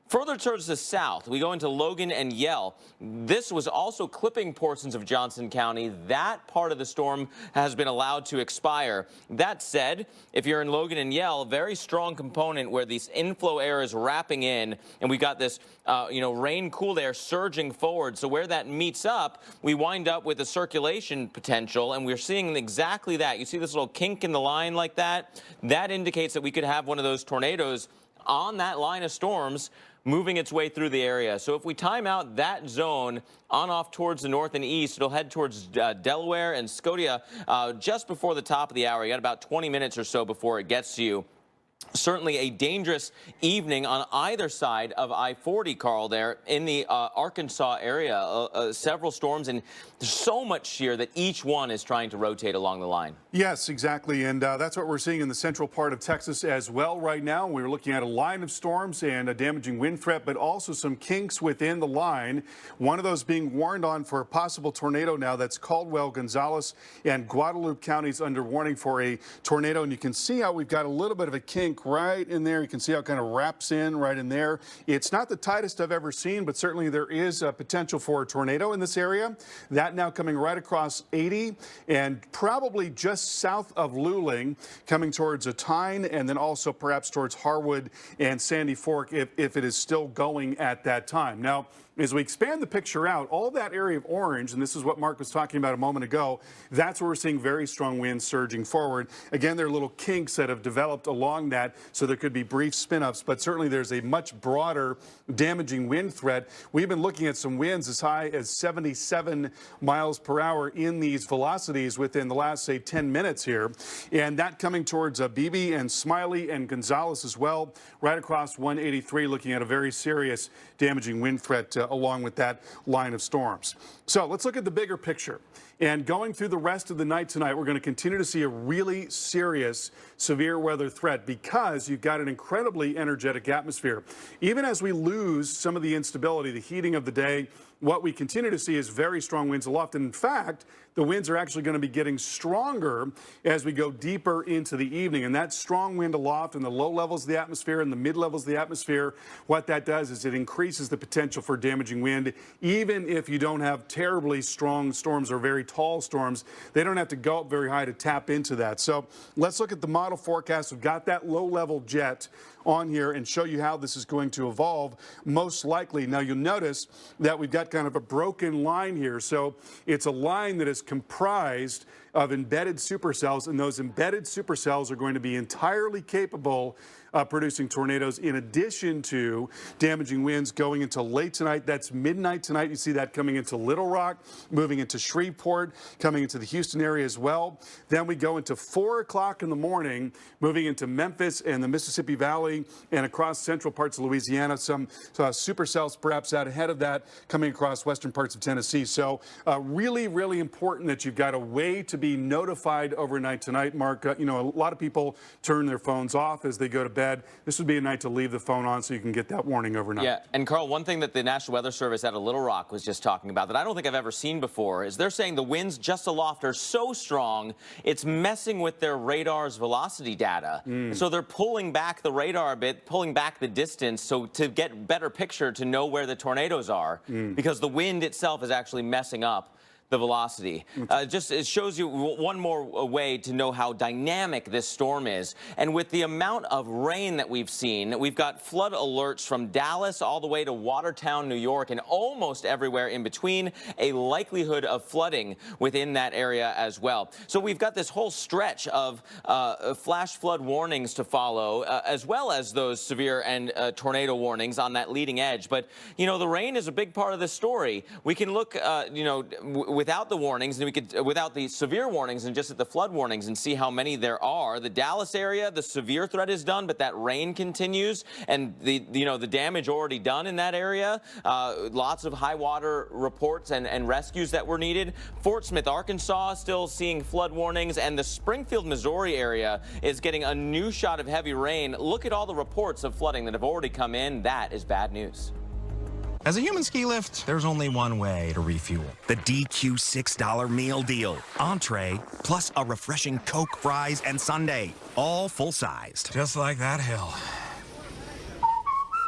Further towards the south, we go into Logan and Yell. This was also clipping portions of Johnson County. That part of the storm has been allowed to expire. That said, if you're in Logan and Yell, a very strong component where this inflow air is wrapping in, and we've got this, rain-cooled air surging forward. So where that meets up, we wind up with a circulation potential, and we're seeing exactly that. You see this little kink in the line like that? That indicates that we could have one of those tornadoes on that line of storms moving its way through the area. So if we time out that zone on off towards the north and east, it'll head towards Delaware and Scotia just before the top of the hour. You got about 20 minutes or so before it gets to you. Certainly a dangerous evening on either side of I-40, Carl, there in the Arkansas area. Several storms, and there's so much shear that each one is trying to rotate along the line. Yes, exactly, and that's what we're seeing in the central part of Texas as well right now. We're looking at a line of storms and a damaging wind threat, but also some kinks within the line. One of those being warned on for a possible tornado now. That's Caldwell, Gonzales, and Guadalupe counties under warning for a tornado, and you can see how we've got a little bit of a kink right in there. You can see how it kind of wraps in right in there. It's not the tightest I've ever seen, but certainly there is a potential for a tornado in this area. That now coming right across 80 and probably just south of Luling, coming towards Otine, and then also perhaps towards Harwood and Sandy Fork if it is still going at that time. Now, as we expand the picture out, all that area of orange, and this is what Mark was talking about a moment ago, that's where we're seeing very strong winds surging forward. Again, there are little kinks that have developed along that, so there could be brief spin-ups, but certainly there's a much broader damaging wind threat. We've been looking at some winds as high as 77 miles per hour in these velocities within the last, say, 10 minutes here. And that coming towards Beebe and Smiley and Gonzales as well, right across 183, looking at a very serious damaging wind threat along with that line of storms. So let's look at the bigger picture. And going through the rest of the night tonight, we're going to continue to see a really serious severe weather threat because you've got an incredibly energetic atmosphere. Even as we lose some of the instability, the heating of the day, what we continue to see is very strong winds aloft. And in fact, the winds are actually going to be getting stronger as we go deeper into the evening. And that strong wind aloft in the low levels of the atmosphere and the mid levels of the atmosphere, what that does is it increases the potential for damaging wind. Even if you don't have terribly strong storms or very tall storms, they don't have to go up very high to tap into that. So let's look at the model forecast. We've got that low level jet on here and show you how this is going to evolve most likely. Now you'll notice that we've got kind of a broken line here. So it's a line that is comprised of embedded supercells, and those embedded supercells are going to be entirely capable producing tornadoes in addition to damaging winds going into late tonight. That's midnight tonight. You see that coming into Little Rock, moving into Shreveport, coming into the Houston area as well. Then we go into 4 o'clock in the morning, moving into Memphis and the Mississippi Valley and across central parts of Louisiana. Some supercells perhaps out ahead of that coming across western parts of Tennessee. So really, really important that you've got a way to be notified overnight tonight, Mark. A lot of people turn their phones off as they go to bed. This would be a night to leave the phone on so you can get that warning overnight. Yeah, and Carl, one thing that the National Weather Service out of Little Rock was just talking about that I don't think I've ever seen before is they're saying the winds just aloft are so strong, it's messing with their radar's velocity data. So they're pulling back the radar a bit, pulling back the distance so to get better picture to know where the tornadoes are because the wind itself is actually messing up the velocity. It shows you one more way to know how dynamic this storm is. And with the amount of rain that we've seen, we've got flood alerts from Dallas all the way to Watertown, New York, and almost everywhere in between, a likelihood of flooding within that area as well. So we've got this whole stretch of flash flood warnings to follow, as well as those severe and tornado warnings on that leading edge. But, the rain is a big part of this story. We can look, without the warnings, and we could without the severe warnings and just at the flood warnings and see how many there are. The Dallas area, the severe threat is done, but that rain continues, and the damage already done in that area. Lots of high water reports and rescues that were needed. Fort Smith, Arkansas, still seeing flood warnings, and the Springfield, Missouri area is getting a new shot of heavy rain. Look at all the reports of flooding that have already come in. That is bad news. As a human ski lift, there's only one way to refuel. The DQ $6 meal deal. Entree, plus a refreshing Coke, fries, and sundae. All full-sized. Just like that hill.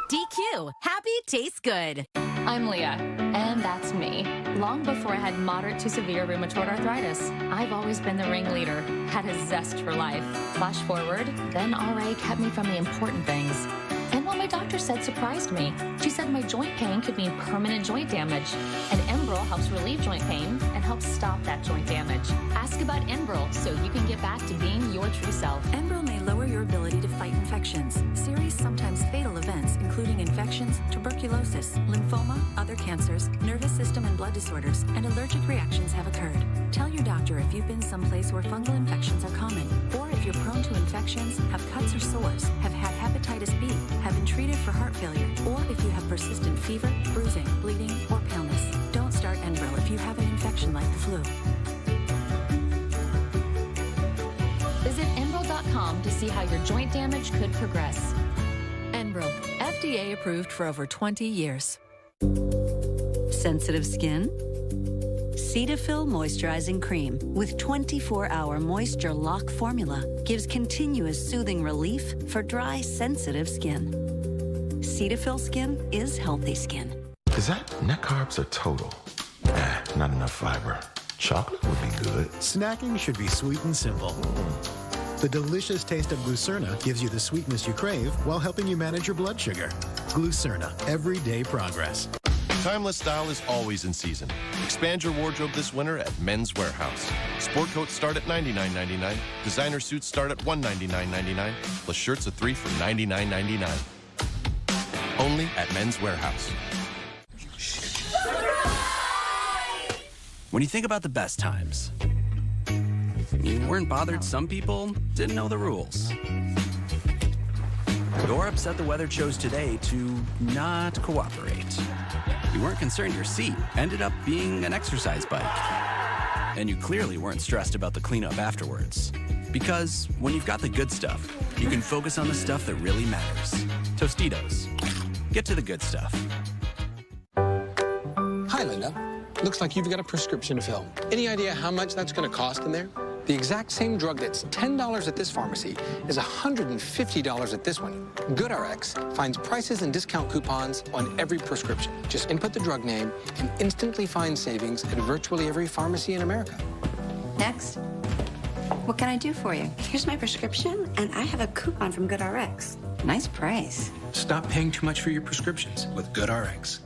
DQ, happy tastes good. I'm Leah, and that's me. Long before I had moderate to severe rheumatoid arthritis, I've always been the ringleader, had a zest for life. Flash forward, then RA kept me from the important things. And what my doctor said surprised me. She said my joint pain could mean permanent joint damage. And Enbrel helps relieve joint pain and helps stop that joint damage. Ask about Enbrel so you can get back to being your true self. Enbrel may lower your ability to fight infections. Serious, sometimes fatal events, including infections, tuberculosis, lymphoma, other cancers, nervous system and blood disorders, and allergic reactions have occurred. Tell your doctor if you've been someplace where fungal infections are common, or if you're prone to infections, have cuts or sores, have had hepatitis B, have been treated for heart failure, or if you have persistent fever, bruising, bleeding, or paleness. Don't start Enbrel if you have an infection like the flu. Visit Enbrel.com to see how your joint damage could progress. Enbrel, FDA approved for over 20 years. Sensitive skin? Cetaphil Moisturizing Cream with 24-hour moisture lock formula gives continuous soothing relief for dry, sensitive skin. Cetaphil skin is healthy skin. Is that net carbs or total? Not enough fiber. Chocolate would be good. Snacking should be sweet and simple. The delicious taste of Glucerna gives you the sweetness you crave while helping you manage your blood sugar. Glucerna, everyday progress. Timeless style is always in season. Expand your wardrobe this winter at Men's Warehouse. Sport coats start at $99.99. Designer suits start at $199.99. Plus shirts of 3 for $99.99. Only at Men's Warehouse. When you think about the best times, you weren't bothered some people didn't know the rules. You're upset the weather chose today to not cooperate. You weren't concerned your seat ended up being an exercise bike. And you clearly weren't stressed about the cleanup afterwards. Because when you've got the good stuff, you can focus on the stuff that really matters. Tostitos. Get to the good stuff. Hi, Linda. Looks like you've got a prescription to fill. Any idea how much that's going to cost in there? The exact same drug that's $10 at this pharmacy is $150 at this one. GoodRx finds prices and discount coupons on every prescription. Just input the drug name and instantly find savings at virtually every pharmacy in America. Next. What can I do for you? Here's my prescription, and I have a coupon from GoodRx. Nice price. Stop paying too much for your prescriptions with GoodRx.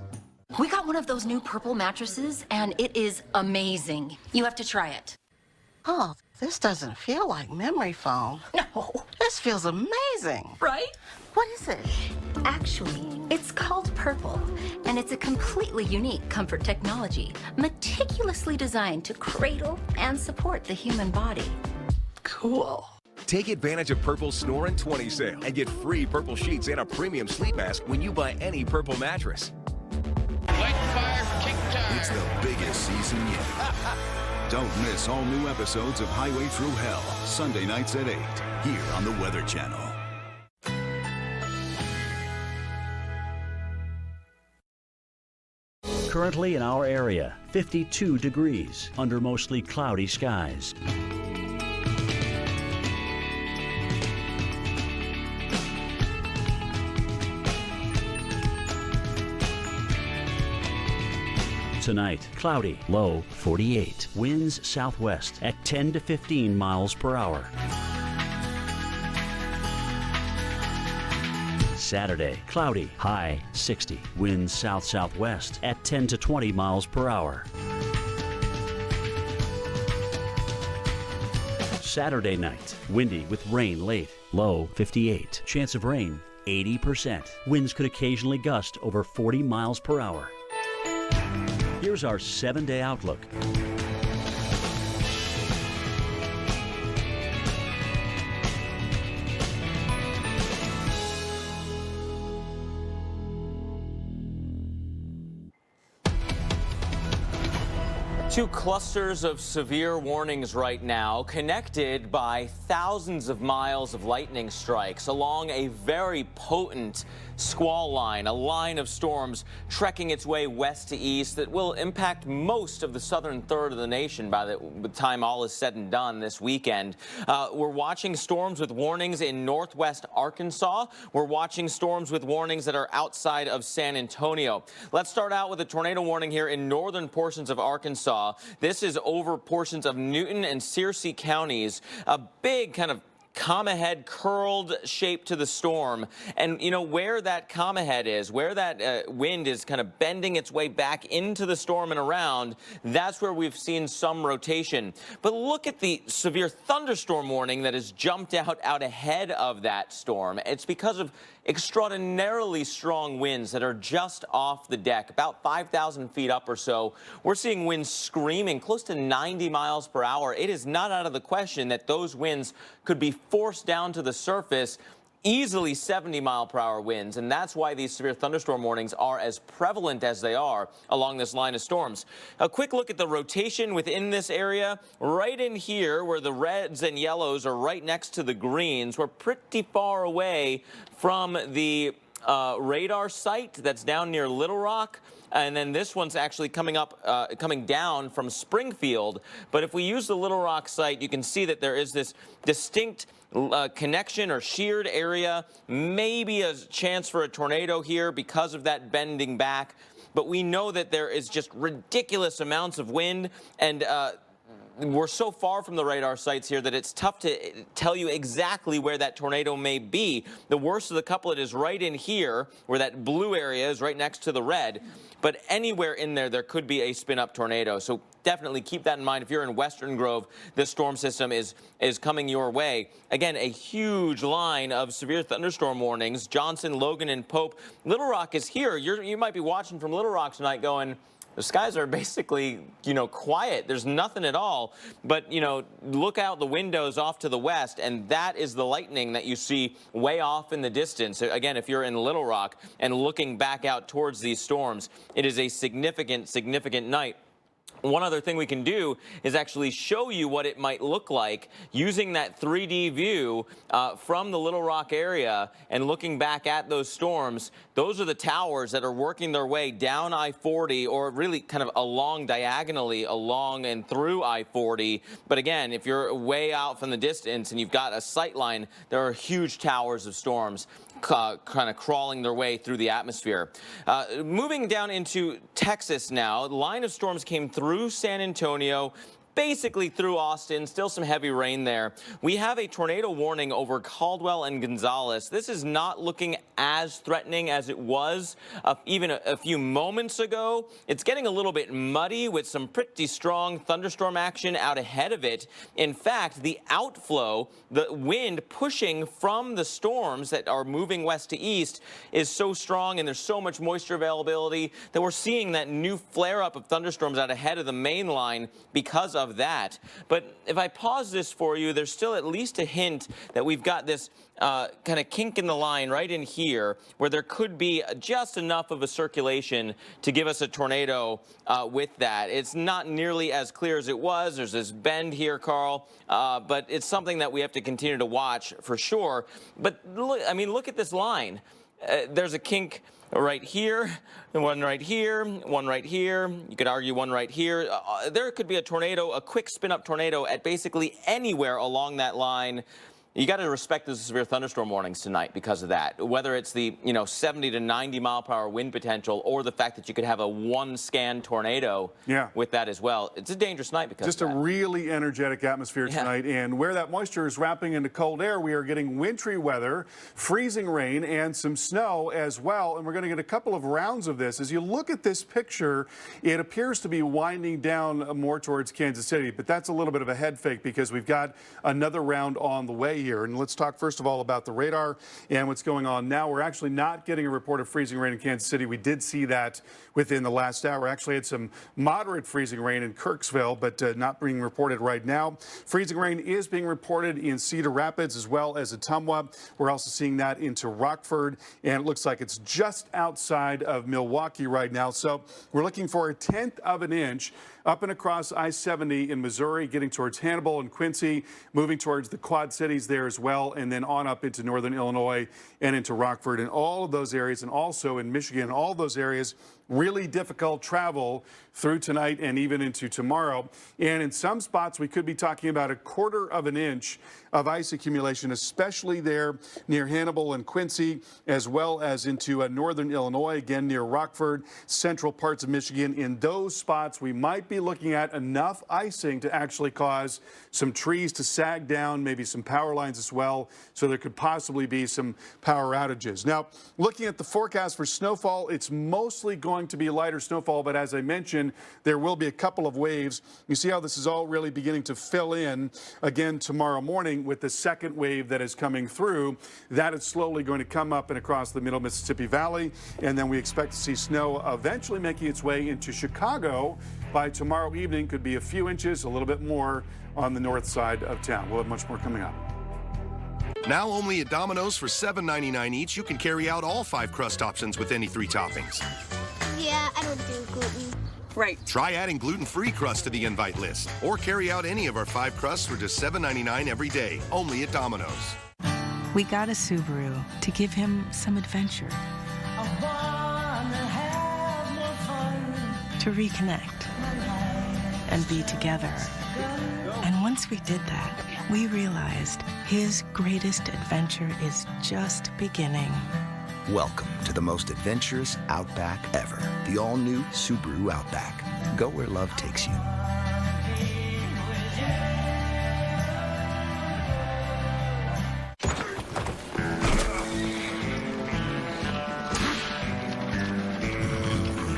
We got one of those new purple mattresses, and it is amazing. You have to try it. Oh, This doesn't feel like memory foam. No. This feels amazing. Right? What is it? Actually, it's called Purple, and it's a completely unique comfort technology, meticulously designed to cradle and support the human body. Cool. Take advantage of Purple's Snore and 20 sale and get free Purple sheets and a premium sleep mask when you buy any Purple mattress. It's the biggest season yet. Don't miss all new episodes of Highway Through Hell, Sunday nights at 8, here on the Weather Channel. Currently in our area, 52 degrees under mostly cloudy skies. Tonight, cloudy, low 48. Winds southwest at 10 to 15 miles per hour. Saturday, cloudy, high 60. Winds south-southwest at 10 to 20 miles per hour. Saturday night, windy with rain late, low 58. Chance of rain 80%. Winds could occasionally gust over 40 miles per hour. Here's our 7-day outlook. Two clusters of severe warnings right now, connected by thousands of miles of lightning strikes along a very potent squall line, a line of storms trekking its way west to east that will impact most of the southern third of the nation by the time all is said and done this weekend. We're watching storms with warnings in northwest Arkansas. We're watching storms with warnings that are outside of San Antonio. Let's start out with a tornado warning here in northern portions of Arkansas. This is over portions of Newton and Searcy counties. A big kind of comma head curled shape to the storm, and you know where that comma head is, where that wind is kind of bending its way back into the storm and around, that's where we've seen some rotation. But look at the severe thunderstorm warning that has jumped out ahead of that storm. It's because of extraordinarily strong winds that are just off the deck, about 5,000 feet up or so. We're seeing winds screaming close to 90 miles per hour. It is not out of the question that those winds could be forced down to the surface, easily 70-mile-per-hour winds, and that's why these severe thunderstorm warnings are as prevalent as they are along this line of storms. A quick look at the rotation within this area. Right in here, where the reds and yellows are right next to the greens, we're pretty far away from the radar site that's down near Little Rock. And then this one's actually coming down from Springfield. But if we use the Little Rock site, you can see that there is this distinct connection or sheared area, maybe a chance for a tornado here because of that bending back. But we know that there is just ridiculous amounts of wind, and we're so far from the radar sites here that it's tough to tell you exactly where that tornado may be. The worst of the couplet is right in here, where that blue area is right next to the red. But anywhere in there, there could be a spin-up tornado. So definitely keep that in mind. If you're in Western Grove, this storm system is coming your way. Again, a huge line of severe thunderstorm warnings. Johnson, Logan, and Pope. Little Rock is here. You might be watching from Little Rock tonight going, the skies are basically, quiet. There's nothing at all. But, look out the windows off to the west, and that is the lightning that you see way off in the distance. Again, if you're in Little Rock and looking back out towards these storms, it is a significant, significant night. One other thing we can do is actually show you what it might look like using that 3D view from the Little Rock area and looking back at those storms. Those are the towers that are working their way down I-40, or really kind of diagonally along and through I-40. But again, if you're way out from the distance and you've got a sight line, there are huge towers of storms kind of crawling their way through the atmosphere. Moving down into Texas now, the line of storms came through San Antonio, basically through Austin. Still some heavy rain there. We have a tornado warning over Caldwell and Gonzales. This is not looking as threatening as it was even a few moments ago. It's getting a little bit muddy with some pretty strong thunderstorm action out ahead of it. In fact, the outflow, the wind pushing from the storms that are moving west to east is so strong, and there's so much moisture availability that we're seeing that new flare-up of thunderstorms out ahead of the main line because of that. But if I pause this for you, there's still at least a hint that we've got this kind of kink in the line right in here where there could be just enough of a circulation to give us a tornado with that. It's not nearly as clear as it was. There's this bend here, Carl, but it's something that we have to continue to watch for sure. But look, I mean, look at this line. There's a kink right here, one right here, one right here. You could argue one right here. There could be a tornado, a quick spin-up tornado at basically anywhere along that line. You got to respect the severe thunderstorm warnings tonight because of that. Whether it's the 70 to 90 mile per hour wind potential, or the fact that you could have a one-scan tornado with that as well. It's a dangerous night because just of that. A really energetic atmosphere tonight, and where that moisture is wrapping into cold air, we are getting wintry weather, freezing rain, and some snow as well. And we're going to get a couple of rounds of this. As you look at this picture, it appears to be winding down more towards Kansas City, but that's a little bit of a head fake because we've got another round on the way here. And let's talk first of all about the radar and what's going on now. We're actually not getting a report of freezing rain in Kansas City. We did see that within the last hour. Actually had some moderate freezing rain in Kirksville, but not being reported right now. Freezing rain is being reported in Cedar Rapids as well as Ottumwa. We're also seeing that into Rockford, and it looks like it's just outside of Milwaukee right now. So we're looking for a 1/10 of an inch up and across I-70 in Missouri, getting towards Hannibal and Quincy, moving towards the Quad Cities there as well, and then on up into northern Illinois and into Rockford and all of those areas, and also in Michigan, all those areas. Really difficult travel through tonight and even into tomorrow. And in some spots, we could be talking about a 1/4 of an inch of ice accumulation, especially there near Hannibal and Quincy, as well as into northern Illinois, again near Rockford, central parts of Michigan. In those spots, we might be looking at enough icing to actually cause some trees to sag down, maybe some power lines as well, so there could possibly be some power outages. Now, looking at the forecast for snowfall, it's mostly going to be lighter snowfall, but as I mentioned, there will be a couple of waves. You see how this is all really beginning to fill in again tomorrow morning with the second wave that is coming through. That is slowly going to come up and across the middle Mississippi Valley, and then we expect to see snow eventually making its way into Chicago by tomorrow evening. Could be a few inches, a little bit more on the north side of town. We'll have much more coming up. Now only at Domino's for $7.99 each, you can carry out all 5 crust options with any 3 toppings. Yeah, I don't do gluten. Right. Try adding gluten-free crust to the invite list, or carry out any of our 5 crusts for just $7.99 every day, only at Domino's. We got a Subaru to give him some adventure, to reconnect and be together. And once we did that, we realized his greatest adventure is just beginning. Welcome to the most adventurous Outback ever. The all-new Subaru Outback. Go where love takes you.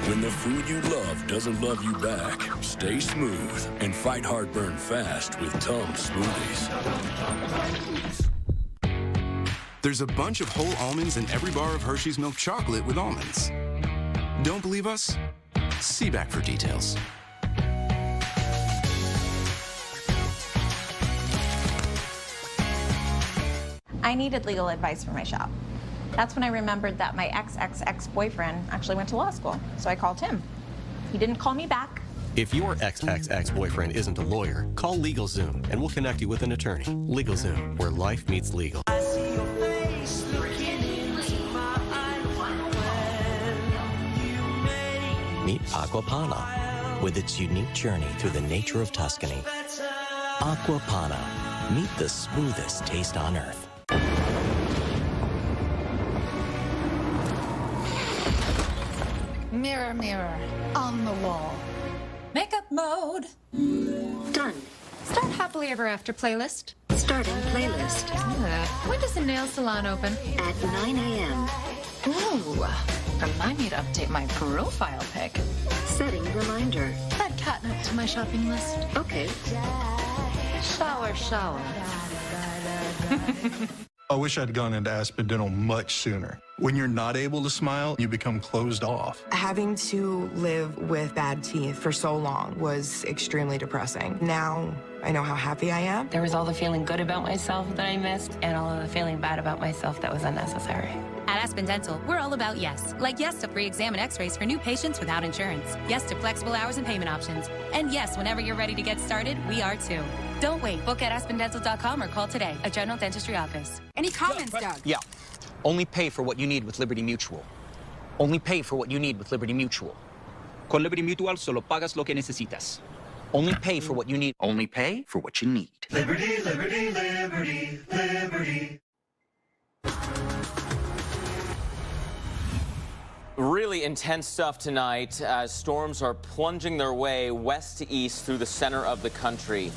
When the food you love doesn't love you back, stay smooth and fight heartburn fast with Tums Smoothies. There's a bunch of whole almonds in every bar of Hershey's milk chocolate with almonds. Don't believe us? See back for details. I needed legal advice for my shop. That's when I remembered that my ex-boyfriend actually went to law school, so I called him. He didn't call me back. If your ex-boyfriend isn't a lawyer, call LegalZoom and we'll connect you with an attorney. LegalZoom, where life meets legal. Meet Acqua Panna, with its unique journey through the nature of Tuscany. Acqua Panna, meet the smoothest taste on earth. Mirror, mirror on the wall. Makeup mode. Done. Start Happily Ever After playlist. Starting playlist. When does the nail salon open? At 9 a.m. Ooh. Remind me to update my profile pic. Setting reminder. Add catnip to my shopping list. Okay. Shower. I wish I'd gone into Aspen Dental much sooner. When you're not able to smile, you become closed off. Having to live with bad teeth for so long was extremely depressing. Now I know how happy I am. There was all the feeling good about myself that I missed, and all of the feeling bad about myself that was unnecessary. At Aspen Dental, we're all about yes. Like yes to free exam and x-rays for new patients without insurance. Yes to flexible hours and payment options. And yes, whenever you're ready to get started, we are too. Don't wait. Book at aspendental.com or call today. A general dentistry office. Any comments, Doug? Yeah. Only pay for what you need with Liberty Mutual. Only pay for what you need with Liberty Mutual. Con Liberty Mutual solo pagas lo que necesitas. Only pay for what you need. Only pay for what you need. Liberty, liberty, liberty, liberty. Really intense stuff tonight as storms are plunging their way west to east through the center of the country.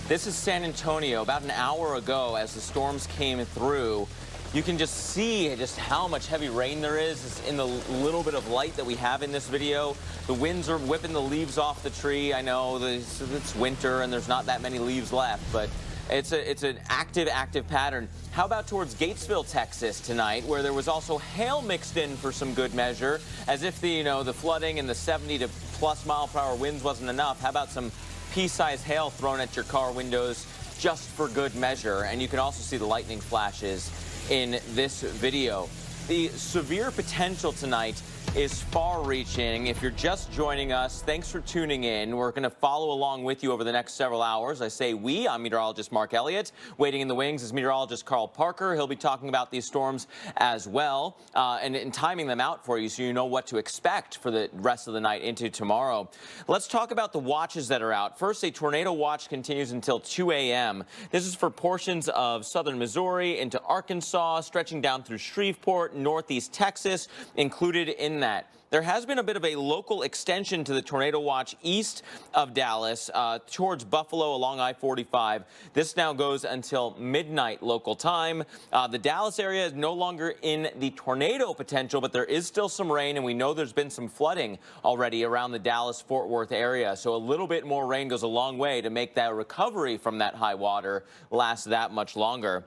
This is San Antonio. About an hour ago, as the storms came through, you can just see just how much heavy rain there is in the little bit of light that we have in this video. The winds are whipping the leaves off the tree. I know it's winter and there's not that many leaves left, but it's an active pattern. How about towards Gatesville, Texas tonight, where there was also hail mixed in for some good measure, as if the flooding and the 70+ mile per hour winds wasn't enough. How about some pea-sized hail thrown at your car windows just for good measure? And you can also see the lightning flashes in this video. The severe potential tonight is far-reaching. If you're just joining us, thanks for tuning in. We're going to follow along with you over the next several hours. I say we. I'm meteorologist Mark Elliott. Waiting in the wings is meteorologist Carl Parker. He'll be talking about these storms as well and timing them out for you so you know what to expect for the rest of the night into tomorrow. Let's talk about the watches that are out. First, a tornado watch continues until 2 a.m. This is for portions of southern Missouri into Arkansas, stretching down through Shreveport, northeast Texas, included in that. There has been a bit of a local extension to the tornado watch east of Dallas towards Buffalo along I-45. This now goes until midnight local time. The Dallas area is no longer in the tornado potential, but there is still some rain, and we know there's been some flooding already around the Dallas-Fort Worth area. So a little bit more rain goes a long way to make that recovery from that high water last that much longer.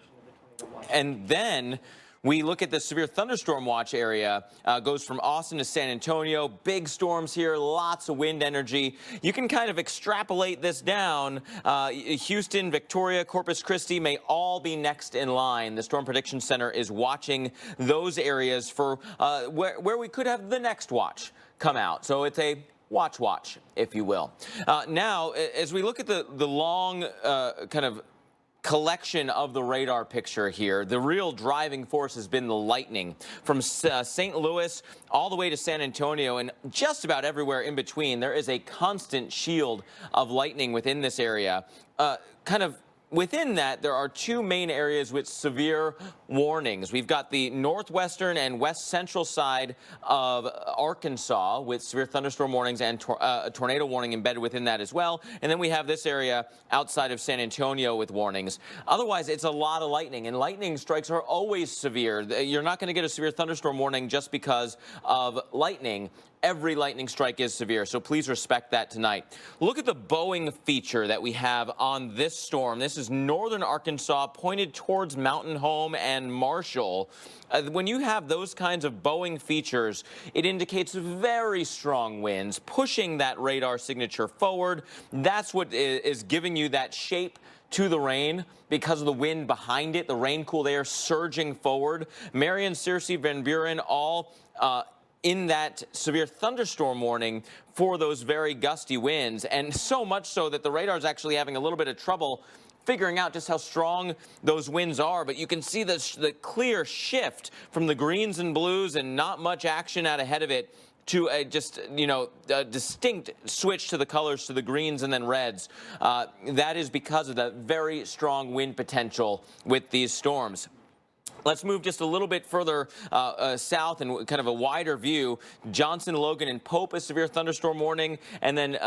And then we look at the severe thunderstorm watch area, goes from Austin to San Antonio. Big storms here, lots of wind energy. You can kind of extrapolate this down. Houston, Victoria, Corpus Christi may all be next in line. The Storm Prediction Center is watching those areas for where we could have the next watch come out. So it's a watch, if you will. Now, as we look at the long kind of collection of the radar picture here, the real driving force has been the lightning from St. Louis all the way to San Antonio, and just about everywhere in between. There is a constant shield of lightning within this area. Within that, there are two main areas with severe warnings. We've got the northwestern and west central side of Arkansas with severe thunderstorm warnings and a tornado warning embedded within that as well. And then we have this area outside of San Antonio with warnings. Otherwise, it's a lot of lightning, and lightning strikes are always severe. You're not going to get a severe thunderstorm warning just because of lightning. Every lightning strike is severe, so please respect that tonight. Look at the bowing feature that we have on this storm. This is northern Arkansas, pointed towards Mountain Home and Marshall. When you have those kinds of bowing features, it indicates very strong winds, pushing that radar signature forward. That's what is giving you that shape to the rain because of the wind behind it, the rain-cooled air surging forward. Marion, Searcy, Van Buren, all in that severe thunderstorm warning for those very gusty winds, and so much so that the radar is actually having a little bit of trouble figuring out just how strong those winds are. But you can see the clear shift from the greens and blues and not much action out ahead of it to a distinct switch to the colors to the greens and then reds. That is because of the very strong wind potential with these storms. Let's move just a little bit further south and kind of a wider view. Johnson, Logan, and Pope, a severe thunderstorm warning. And then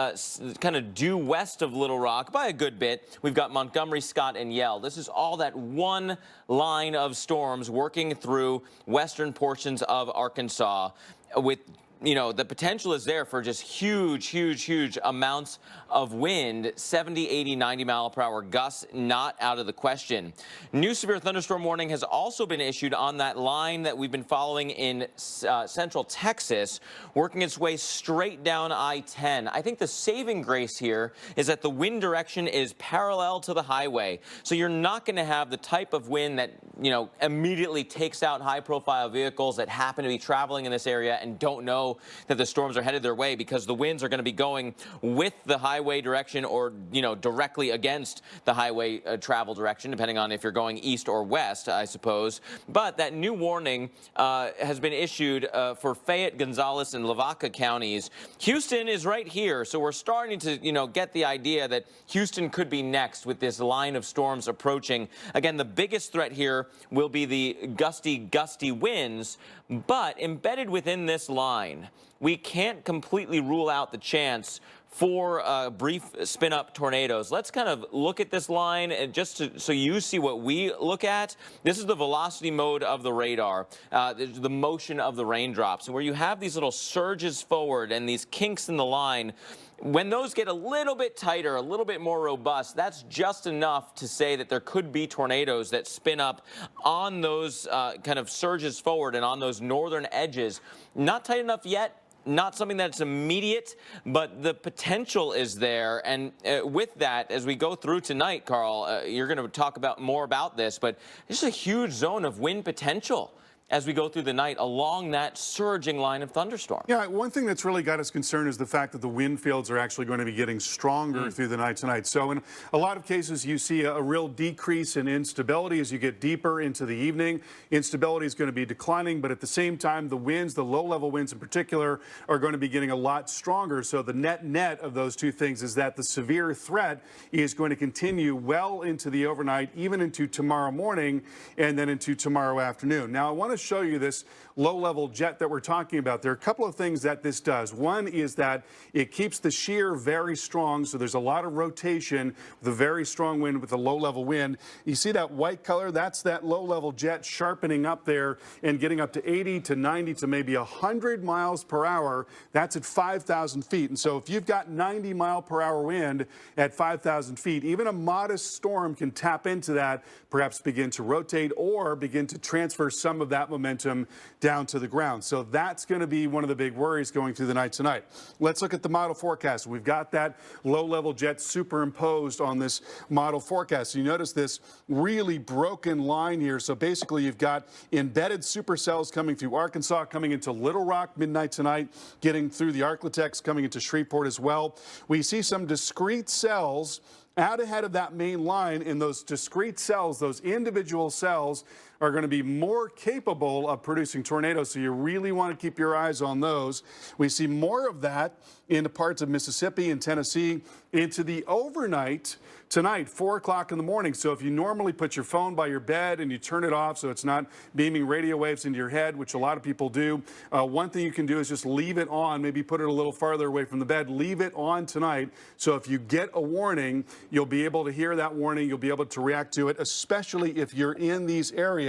kind of due west of Little Rock by a good bit, we've got Montgomery, Scott, and Yell. This is all that one line of storms working through western portions of Arkansas with, you know, the potential is there for just huge amounts of wind. 70, 80, 90 mile per hour gusts not out of the question. New severe thunderstorm warning has also been issued on that line that we've been following in central Texas, working its way straight down I-10. I think the saving grace here is that the wind direction is parallel to the highway. So you're not going to have the type of wind that, you know, immediately takes out high profile vehicles that happen to be traveling in this area and don't know that the storms are headed their way, because the winds are going to be going with the highway direction or, you know, directly against the highway travel direction, depending on if you're going east or west, I suppose. But that new warning has been issued for Fayette, Gonzales, and Lavaca counties. Houston is right here, so we're starting to, you know, get the idea that Houston could be next with this line of storms approaching. Again, the biggest threat here will be the gusty winds, but embedded within this line, we can't completely rule out the chance for brief spin-up tornadoes. Let's kind of look at this line and so you see what we look at. This is the velocity mode of the radar, the motion of the raindrops, and where you have these little surges forward and these kinks in the line. When those get a little bit tighter, a little bit more robust, that's just enough to say that there could be tornadoes that spin up on those kind of surges forward and on those northern edges. Not tight enough yet. Not something that's immediate, but the potential is there. And with that, as we go through tonight, Carl, you're going to talk more about this, but there's a huge zone of wind potential as we go through the night along that surging line of thunderstorms. Yeah, one thing that's really got us concerned is the fact that the wind fields are actually going to be getting stronger through the night tonight. So in a lot of cases, you see a real decrease in instability as you get deeper into the evening. Instability is going to be declining, but at the same time, the winds, the low-level winds in particular, are going to be getting a lot stronger. So the net of those two things is that the severe threat is going to continue well into the overnight, even into tomorrow morning, and then into tomorrow afternoon. Now, I want to show you this low-level jet that we're talking about. There are a couple of things that this does. One is that it keeps the shear very strong, so there's a lot of rotation with a very strong wind with a low-level wind. You see that white color? That's that low-level jet sharpening up there and getting up to 80 to 90 to maybe 100 miles per hour. That's at 5,000 feet. And so if you've got 90 mile per hour wind at 5,000 feet, even a modest storm can tap into that, perhaps begin to rotate or begin to transfer some of that momentum down to the ground. So that's going to be one of the big worries going through the night tonight. Let's look at the model forecast. We've got that low-level jet superimposed on this model forecast. You notice this really broken line here. So basically you've got embedded supercells coming through Arkansas, coming into Little Rock midnight tonight, getting through the Arklatex, coming into Shreveport as well. We see some discrete cells out ahead of that main line, and those discrete cells, those individual cells, are going to be more capable of producing tornadoes, so you really want to keep your eyes on those. We see more of that into parts of Mississippi and Tennessee into the overnight tonight, 4 o'clock in the morning. So if you normally put your phone by your bed and you turn it off so it's not beaming radio waves into your head, which a lot of people do, one thing you can do is just leave it on, maybe put it a little farther away from the bed, leave it on tonight. So if you get a warning, you'll be able to hear that warning, you'll be able to react to it, especially if you're in these areas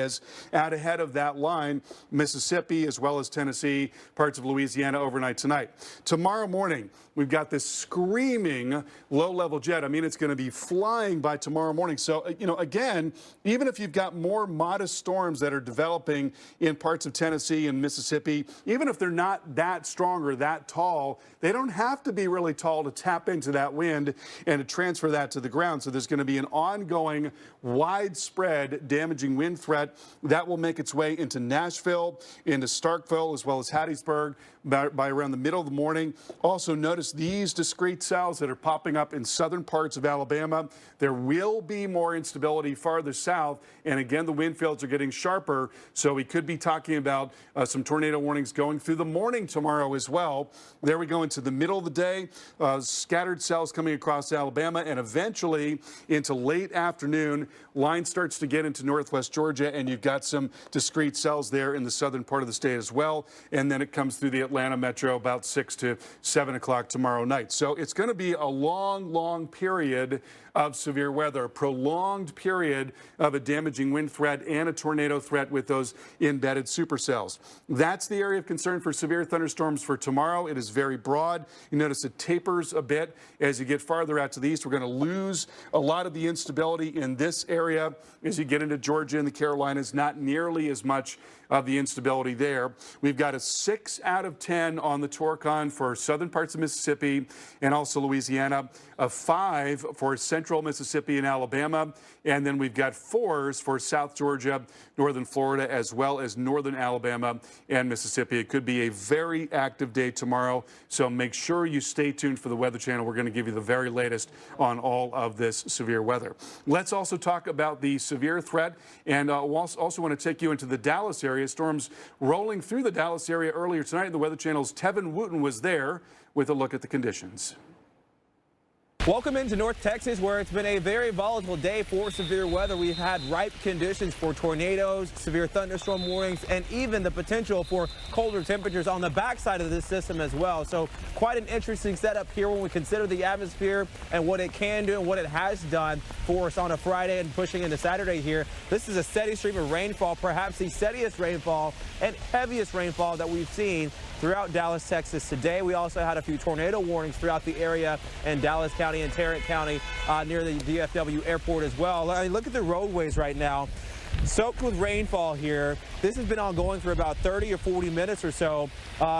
out ahead of that line, Mississippi as well as Tennessee, parts of Louisiana overnight tonight. Tomorrow morning, we've got this screaming low-level jet. I mean, it's going to be flying by tomorrow morning. So, you know, again, even if you've got more modest storms that are developing in parts of Tennessee and Mississippi, even if they're not that strong or that tall, they don't have to be really tall to tap into that wind and to transfer that to the ground. So there's going to be an ongoing, widespread damaging wind threat that will make its way into Nashville, into Starkville, as well as Hattiesburg by around the middle of the morning. Also notice these discrete cells that are popping up in southern parts of Alabama. There will be more instability farther south, and again, the wind fields are getting sharper, so we could be talking about some tornado warnings going through the morning tomorrow as well. There we go into the middle of the day, scattered cells coming across Alabama, and eventually into late afternoon, line starts to get into northwest Georgia and you've got some discrete cells there in the southern part of the state as well. And then it comes through the Atlanta metro about 6 to 7 o'clock tomorrow night. So it's going to be a long, long period of severe weather, a prolonged period of a damaging wind threat and a tornado threat with those embedded supercells. That's the area of concern for severe thunderstorms for tomorrow. It is very broad. You notice it tapers a bit as you get farther out to the east. We're going to lose a lot of the instability in this area as you get into Georgia and the Carolinas, not nearly as much of the instability there. We've got a 6 out of 10 on the Torcon for southern parts of Mississippi and also Louisiana, a 5 for central Mississippi and Alabama, and then we've got 4s for South Georgia, northern Florida, as well as northern Alabama and Mississippi. It could be a very active day tomorrow, so make sure you stay tuned for the Weather Channel. We're going to give you the very latest on all of this severe weather. Let's also talk about the severe threat, and we'll also want to take you into the Dallas area. Storms rolling through the Dallas area earlier tonight. The Weather Channel's Tevin Wooten was there with a look at the conditions. Welcome into North Texas, where it's been a very volatile day for severe weather. We've had ripe conditions for tornadoes, severe thunderstorm warnings, and even the potential for colder temperatures on the backside of this system as well. So quite an interesting setup here when we consider the atmosphere and what it can do and what it has done for us on a Friday and pushing into Saturday here. This is a steady stream of rainfall, perhaps the steadiest rainfall and heaviest rainfall that we've seen throughout Dallas, Texas today. We also had a few tornado warnings throughout the area in Dallas County and Tarrant County near the DFW airport as well. I mean, look at the roadways right now, soaked with rainfall here. This has been ongoing for about 30 or 40 minutes or so.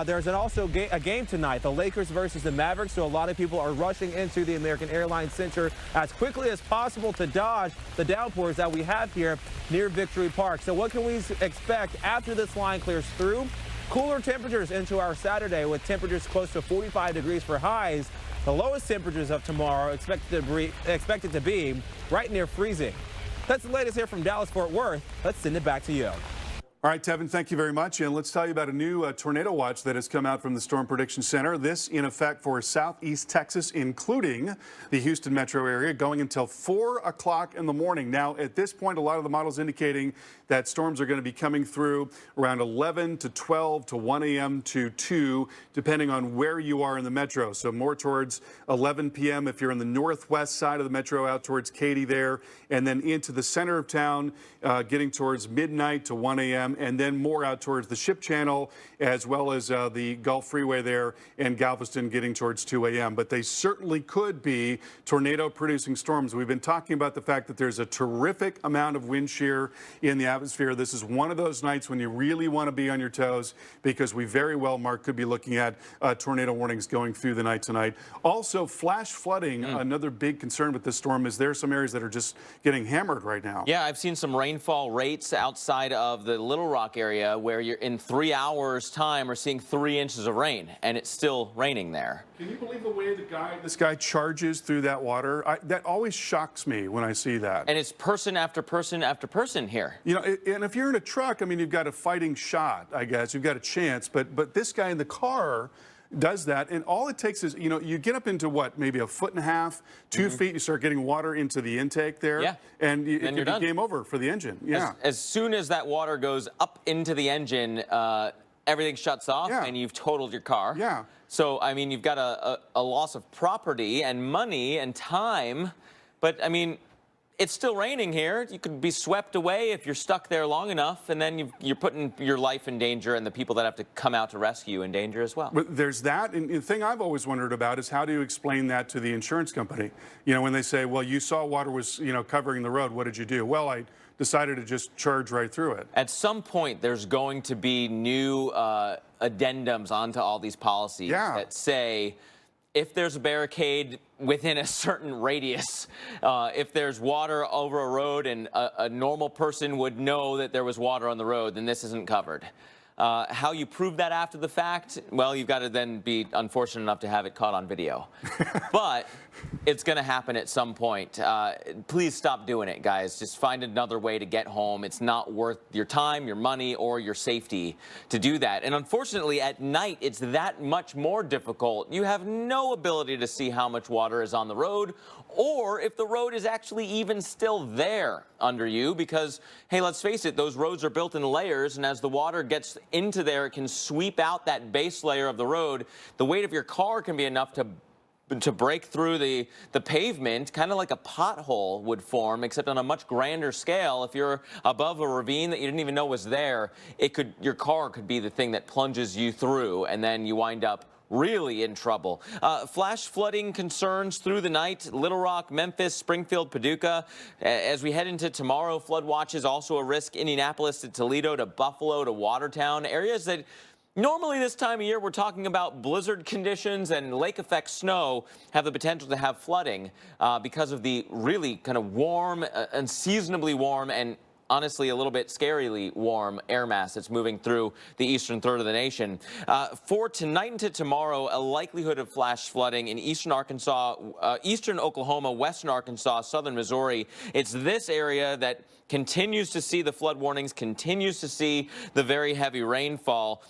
There's also a game tonight, the Lakers versus the Mavericks, so a lot of people are rushing into the American Airlines Center as quickly as possible to dodge the downpours that we have here near Victory Park. So what can we expect after this line clears through? Cooler temperatures into our Saturday with temperatures close to 45 degrees for highs. The lowest temperatures of tomorrow expected to be right near freezing. That's the latest here from Dallas-Fort Worth. Let's send it back to you. All right, Tevin, thank you very much. And let's tell you about a new tornado watch that has come out from the Storm Prediction Center. This in effect for southeast Texas, including the Houston metro area, going until 4 o'clock in the morning. Now, at this point, a lot of the models indicating that storms are going to be coming through around 11 to 12 to 1 a.m. to 2, depending on where you are in the metro. So more towards 11 p.m. if you're in the northwest side of the metro, out towards Katy there, and then into the center of town, getting towards midnight to 1 a.m., and then more out towards the Ship Channel, as well as the Gulf Freeway there, and Galveston getting towards 2 a.m. But they certainly could be tornado-producing storms. We've been talking about the fact that there's a terrific amount of wind shear in the atmosphere. This is one of those nights when you really want to be on your toes, because we very well, Mark, could be looking at tornado warnings going through the night tonight. Also, flash flooding, another big concern with this storm, is there are some areas that are just getting hammered right now. Yeah, I've seen some rainfall rates outside of the Little Rock area where you're in 3 hours time are seeing 3 inches of rain, and it's still raining there. Can you believe the way this guy charges through that water? That always shocks me when I see that. And it's person after person after person here. You know, and if you're in a truck, I mean, you've got a fighting shot, I guess. You've got a chance. But this guy in the car does that, and all it takes is, you know, you get up into what, maybe 1.5 feet, 2 feet, you start getting water into the intake there, and it could be game over for the engine. Yeah. As soon as that water goes up into the engine, everything shuts off, and you've totaled your car. Yeah. So, I mean, you've got a loss of property and money and time, but, I mean, it's still raining here. You could be swept away if you're stuck there long enough, and then you're putting your life in danger, and the people that have to come out to rescue you in danger as well. But there's that, and the thing I've always wondered about is how do you explain that to the insurance company? You know, when they say, well, you saw water was, you know, covering the road, what did you do? Well, I decided to just charge right through it. At some point, there's going to be new addendums onto all these policies that say, if there's a barricade within a certain radius, if there's water over a road and a normal person would know that there was water on the road, then this isn't covered. How you prove that after the fact, well, you've got to then be unfortunate enough to have it caught on video. But it's going to happen at some point. Please stop doing it, guys. Just find another way to get home. It's not worth your time, your money, or your safety to do that. And unfortunately, at night, it's that much more difficult. You have no ability to see how much water is on the road or if the road is actually even still there under you because, hey, let's face it, those roads are built in layers, and as the water gets into there, it can sweep out that base layer of the road. The weight of your car can be enough to break through the pavement, kind of like a pothole would form, except on a much grander scale. If you're above a ravine that you didn't even know was there, your car could be the thing that plunges you through, and then you wind up really in trouble. Flash flooding concerns through the night. Little Rock, Memphis, Springfield, Paducah. As we head into tomorrow, flood watch is also a risk. Indianapolis to Toledo to Buffalo to Watertown. Areas that normally this time of year we're talking about blizzard conditions and lake effect snow have the potential to have flooding because of the really kind of warm, unseasonably warm, and honestly a little bit scarily warm air mass that's moving through the eastern third of the nation. For tonight into tomorrow, a likelihood of flash flooding in eastern Arkansas, eastern Oklahoma, western Arkansas, southern Missouri. It's this area that continues to see the flood warnings, continues to see the very heavy rainfall.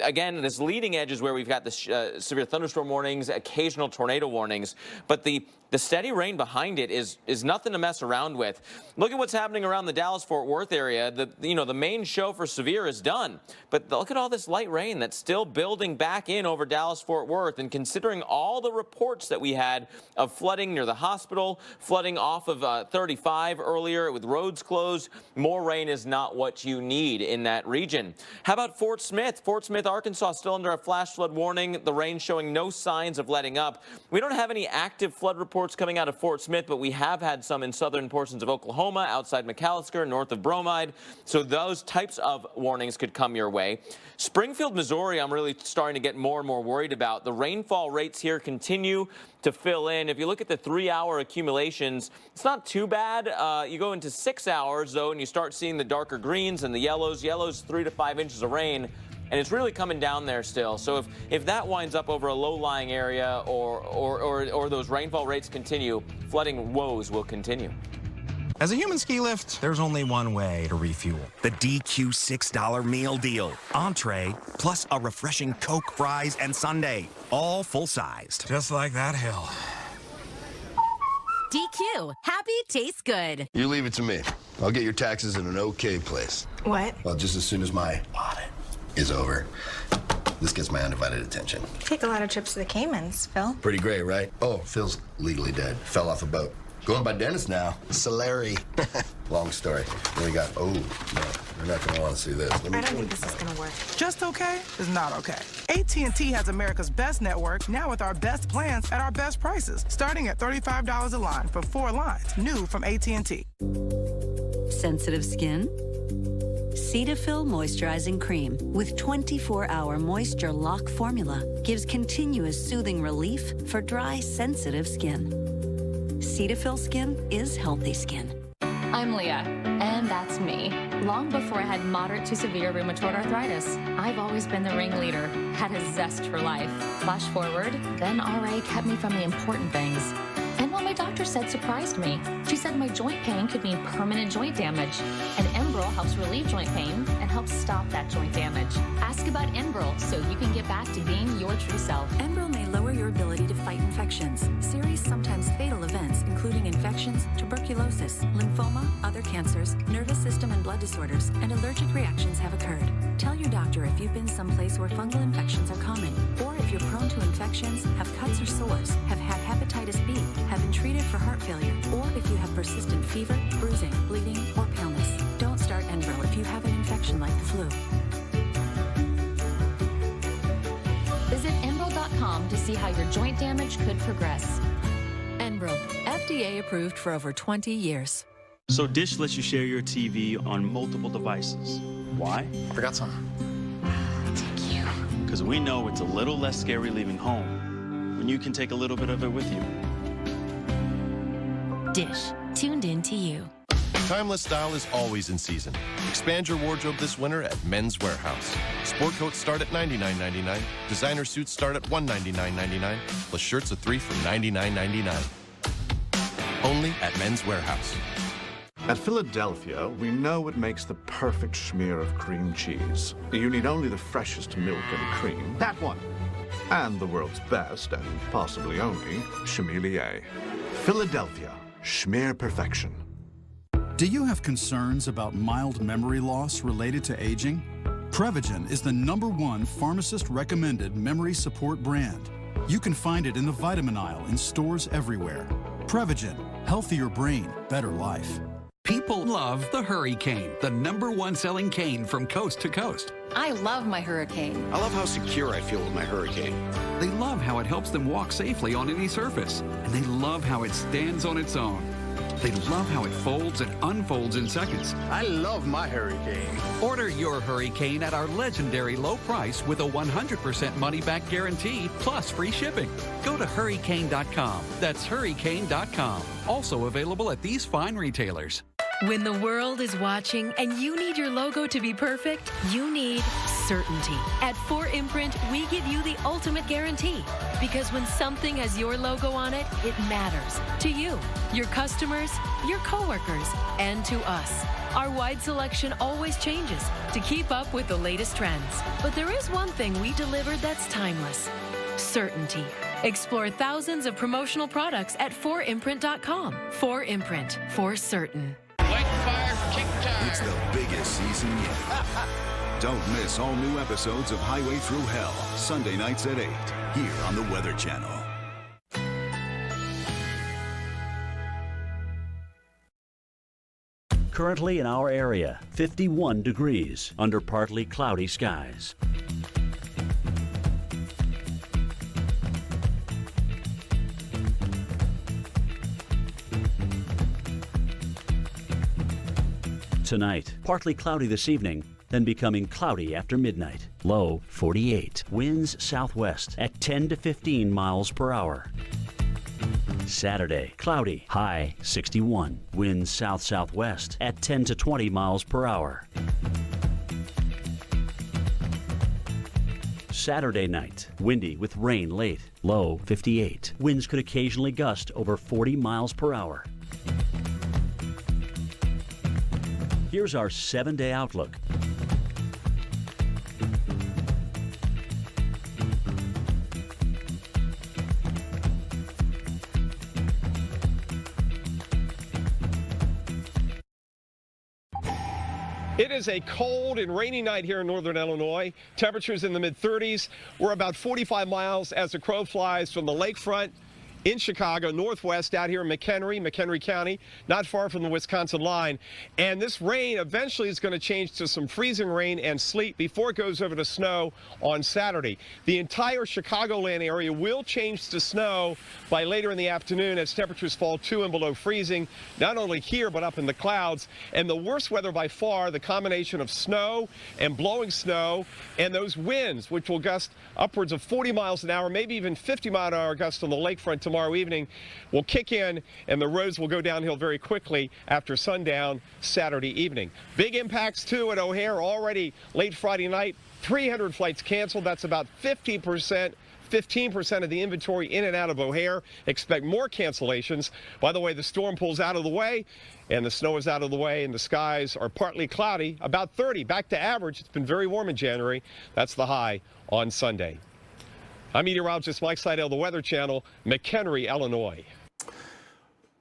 Again, this leading edge is where we've got the severe thunderstorm warnings, occasional tornado warnings, but the steady rain behind it is nothing to mess around with. Look at what's happening around the Dallas-Fort Worth area. The main show for severe is done, but look at all this light rain that's still building back in over Dallas-Fort Worth. And considering all the reports that we had of flooding near the hospital, flooding off of 35 earlier with roads closed, more rain is not what you need in that region. How about Fort Smith? Fort Smith, Arkansas, still under a flash flood warning. The rain showing no signs of letting up. We don't have any active flood reports coming out of Fort Smith, but we have had some in southern portions of Oklahoma, outside McAllister, north of Bromide. So those types of warnings could come your way. Springfield, Missouri, I'm really starting to get more and more worried about. The rainfall rates here continue to fill in. If you look at the 3-hour accumulations, it's not too bad. You go into 6 hours, though, and you start seeing the darker greens and the yellows. Yellows, 3 to 5 inches of rain. And it's really coming down there still. So if that winds up over a low-lying area or those rainfall rates continue, flooding woes will continue. As a human ski lift, there's only one way to refuel. The DQ $6 meal deal. Entree, plus a refreshing Coke, fries, and sundae. All full-sized. Just like that hill. DQ. Happy tastes good. You leave it to me. I'll get your taxes in an okay place. What? Well, just as soon as my audit is over. This gets my undivided attention. Take a lot of trips to the Caymans, Phil. Pretty great, right? Oh, Phil's legally dead. Fell off a boat. Going by Dennis now. Solari. Long story. Then we got, oh, no, you're not going to want to see this. I don't think this is going to work. Just okay is not okay. AT&T has America's best network, now with our best plans at our best prices, starting at $35 a line for 4 lines, new from AT&T. Sensitive skin? Cetaphil Moisturizing Cream with 24-hour moisture lock formula gives continuous soothing relief for dry, sensitive skin. Cetaphil skin is healthy skin. I'm Leah, and that's me. Long before I had moderate to severe rheumatoid arthritis, I've always been the ringleader, had a zest for life. Flash forward, then RA kept me from the important things. And what my doctor said surprised me. She said my joint pain could mean permanent joint damage. And Enbrel helps relieve joint pain and helps stop that joint damage. Ask about Enbrel so you can get back to being your true self. Enbrel may lower your ability to fight infections, serious, sometimes fatal events, including infections, tuberculosis, lymphoma, other cancers, nervous system and blood disorders, and allergic reactions have occurred. Tell your doctor if you've been someplace where fungal infections are common, or if you're prone to infections, have cuts or sores, have had hepatitis B, have been treated for heart failure, or if you have persistent fever, bruising, bleeding, or paleness. Don't start Enbrel if you have an infection like the flu. Visit Enbrel.com to see how your joint damage could progress. Enbrel, FDA approved for over 20 years. So Dish lets you share your TV on multiple devices. Why? Forgot something. Thank you. Because we know it's a little less scary leaving home when you can take a little bit of it with you. Dish, tuned in to you. Timeless style is always in season. Expand your wardrobe this winter at Men's Warehouse. Sport coats start at $99.99. Designer suits start at $199.99. Plus shirts of 3 for $99.99. Only at Men's Warehouse. At Philadelphia, we know what makes the perfect smear of cream cheese. You need only the freshest milk and cream. That one. And the world's best, and possibly only, Chamelier. Philadelphia. Schmear perfection. Do you have concerns about mild memory loss related to aging? Prevagen is the #1 pharmacist-recommended memory support brand. You can find it in the vitamin aisle in stores everywhere. Prevagen. Healthier brain, better life. People love the Hurricane, the #1 selling cane from coast to coast. I love my Hurricane. I love how secure I feel with my Hurricane. They love how it helps them walk safely on any surface. And they love how it stands on its own. They love how it folds and unfolds in seconds. I love my Hurricane. Order your Hurricane at our legendary low price with a 100% money-back guarantee plus free shipping. Go to hurricane.com. That's hurricane.com. Also available at these fine retailers. When the world is watching and you need your logo to be perfect, you need certainty. At 4imprint, we give you the ultimate guarantee. Because when something has your logo on it, it matters. To you, your customers, your coworkers, and to us. Our wide selection always changes to keep up with the latest trends. But there is one thing we delivered that's timeless. Certainty. Explore thousands of promotional products at 4imprint.com. 4imprint. For certain. It's the biggest season yet. Don't miss all new episodes of Highway Through Hell, Sunday nights at 8, here on the Weather Channel. Currently in our area, 51 degrees under partly cloudy skies. Tonight, partly cloudy this evening, then becoming cloudy after midnight. Low 48. Winds southwest at 10 to 15 miles per hour. Saturday, cloudy, high 61. Winds south-southwest at 10 to 20 miles per hour. Saturday night, windy with rain late. Low 58. Winds could occasionally gust over 40 miles per hour. Here's our 7-day outlook. It is a cold and rainy night here in northern Illinois. Temperatures in the mid-30s. We're about 45 miles as the crow flies from the lakefront in Chicago, northwest out here in McHenry County, not far from the Wisconsin line. And this rain eventually is going to change to some freezing rain and sleet before it goes over to snow on Saturday. The entire Chicagoland area will change to snow by later in the afternoon as temperatures fall to and below freezing, not only here but up in the clouds. And the worst weather by far, the combination of snow and blowing snow and those winds, which will gust upwards of 40 miles an hour, maybe even 50-mile-an-hour gusts on the lakefront tomorrow evening, will kick in, and the roads will go downhill very quickly after sundown Saturday evening. Big impacts, too, at O'Hare already late Friday night. 300 flights canceled. That's about 15% of the inventory in and out of O'Hare. Expect more cancellations. By the way, the storm pulls out of the way, and the snow is out of the way, and the skies are partly cloudy, about 30, back to average. It's been very warm in January. That's the high on Sunday. I'm meteorologist Mike Seidel, the Weather Channel, McHenry, Illinois.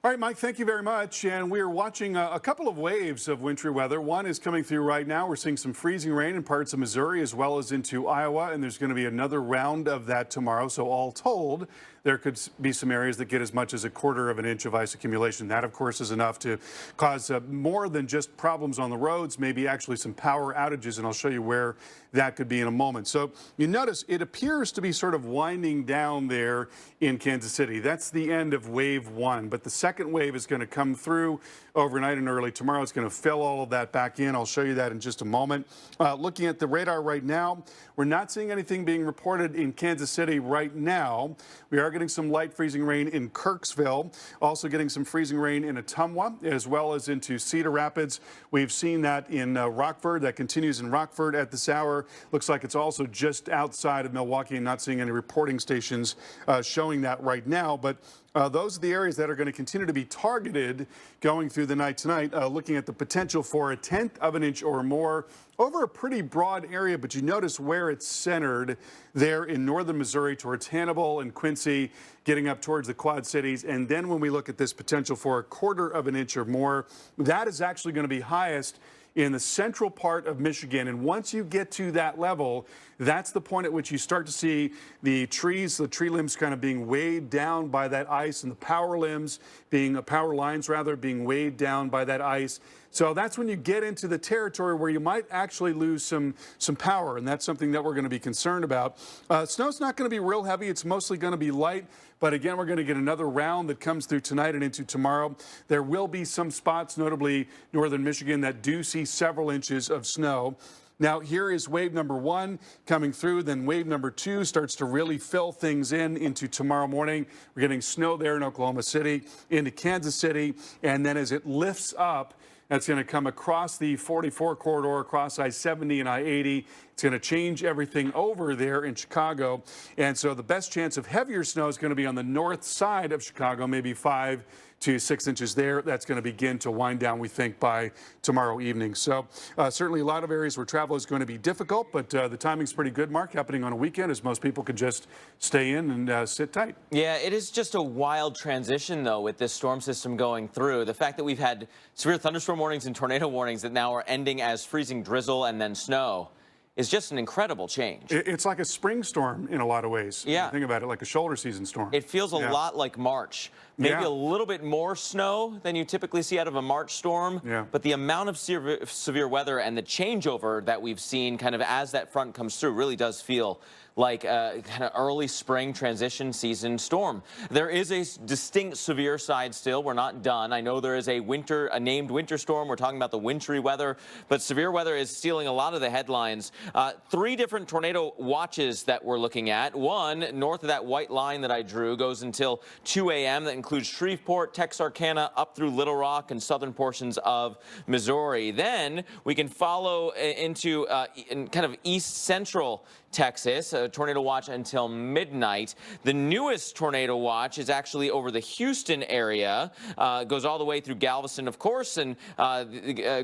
All right, Mike, thank you very much. And we are watching a couple of waves of wintry weather. One is coming through right now. We're seeing some freezing rain in parts of Missouri as well as into Iowa, and there's going to be another round of that tomorrow. So all told, there could be some areas that get as much as 1/4 of an inch of ice accumulation. That, of course, is enough to cause more than just problems on the roads, maybe actually some power outages, and I'll show you where that could be in a moment. So you notice it appears to be sort of winding down there in Kansas City. That's the end of wave 1, but the second second wave is going to come through overnight and early tomorrow. It's going to fill all of that back in. I'll show you that in just a moment. Looking at the radar right now, we're not seeing anything being reported in Kansas City right now. We are getting some light freezing rain in Kirksville, also getting some freezing rain in Ottumwa, as well as into Cedar Rapids. We've seen that in Rockford. That continues in Rockford at this hour. Looks like it's also just outside of Milwaukee, and not seeing any reporting stations showing that right now. But those are the areas that are going to continue to be targeted going through the night tonight, looking at the potential for 1/10 of an inch or more over a pretty broad area. But you notice where it's centered there in northern Missouri towards Hannibal and Quincy, getting up towards the Quad Cities. And then when we look at this potential for 1/4 of an inch or more, that is actually going to be highest in the central part of Michigan. And once you get to that level, that's the point at which you start to see the trees, the tree limbs kind of being weighed down by that ice, and the power lines being weighed down by that ice. So that's when you get into the territory where you might actually lose some power, and that's something that we're going to be concerned about. Snow's not going to be real heavy. It's mostly going to be light. But again, we're going to get another round that comes through tonight and into tomorrow. There will be some spots, notably northern Michigan, that do see several inches of snow. Now, here is wave number 1 coming through. Then wave number 2 starts to really fill things in into tomorrow morning. We're getting snow there in Oklahoma City, into Kansas City. And then as it lifts up, that's going to come across the 44 corridor, across I-70 and I-80. It's going to change everything over there in Chicago. And so the best chance of heavier snow is going to be on the north side of Chicago, maybe 5 to 6 inches there. That's going to begin to wind down, we think, by tomorrow evening. So certainly a lot of areas where travel is going to be difficult, but the timing's pretty good, Mark, happening on a weekend as most people can just stay in and sit tight. Yeah, it is just a wild transition, though, with this storm system going through. The fact that we've had severe thunderstorm warnings and tornado warnings that now are ending as freezing drizzle and then snow is just an incredible change. It's like a spring storm in a lot of ways. Yeah. Think about it, like a shoulder season storm. It feels a lot like March. Maybe Yeah. a little bit more snow than you typically see out of a March storm. Yeah. But the amount of severe weather and the changeover that we've seen kind of as that front comes through really does feel like a kind of early spring transition season storm. There is a distinct severe side still. We're not done. I know there is a named winter storm. We're talking about the wintry weather, but severe weather is stealing a lot of the headlines. 3 different tornado watches that we're looking at. One, north of that white line that I drew, goes until 2 a.m. That includes Shreveport, Texarkana, up through Little Rock and southern portions of Missouri. Then we can follow into in kind of east central Texas, a tornado watch until midnight. The newest tornado watch is actually over the Houston area, goes all the way through Galveston, of course, and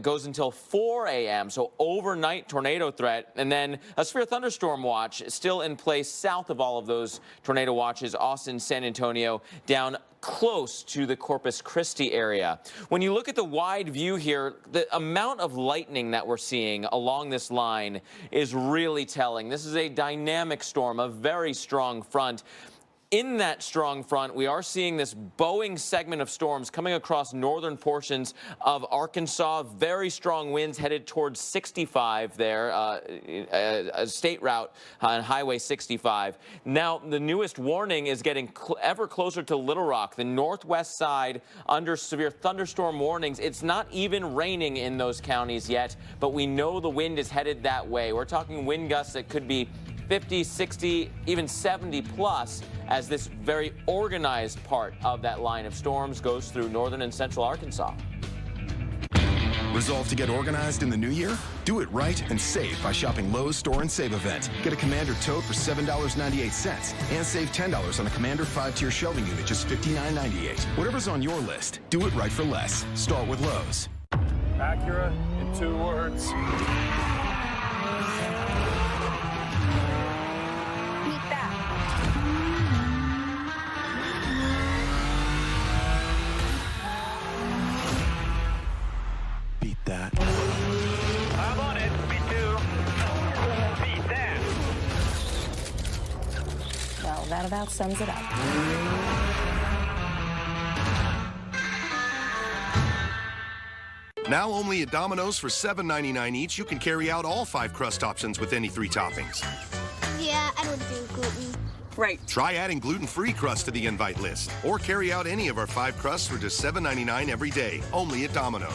goes until 4 a.m. So overnight tornado threat. And then a severe thunderstorm watch still in place south of all of those tornado watches, Austin, San Antonio, down close to the Corpus Christi area. When you look at the wide view here, the amount of lightning that we're seeing along this line is really telling. This is a dynamic storm, a very strong front. In that strong front, we are seeing this bowing segment of storms coming across northern portions of Arkansas. Very strong winds headed towards 65 there, a state route on Highway 65. Now, the newest warning is getting ever closer to Little Rock, the northwest side under severe thunderstorm warnings. It's not even raining in those counties yet, but we know the wind is headed that way. We're talking wind gusts that could be 50, 60, even 70 plus as this very organized part of that line of storms goes through northern and central Arkansas. Resolved to get organized in the new year? Do it right and save by shopping Lowe's Store and Save event. Get a Commander tote for $7.98 and save $10 on a Commander 5-tier shelving unit, just $59.98. Whatever's on your list, do it right for less. Start with Lowe's. Acura in 2 words. Beat that. I'm on it. Me too. Beat that. Well, that about sums it up. Now only at Domino's for $7.99 each, you can carry out all 5 crust options with any 3 toppings. Yeah, I don't do gluten. Right. Try adding gluten-free crust to the invite list, or carry out any of our 5 crusts for just $7.99 every day, only at Domino's.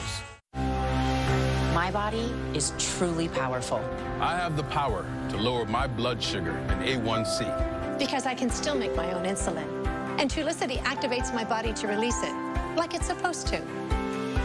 My body is truly powerful. I have the power to lower my blood sugar and A1C. Because I can still make my own insulin. And Trulicity activates my body to release it, like it's supposed to.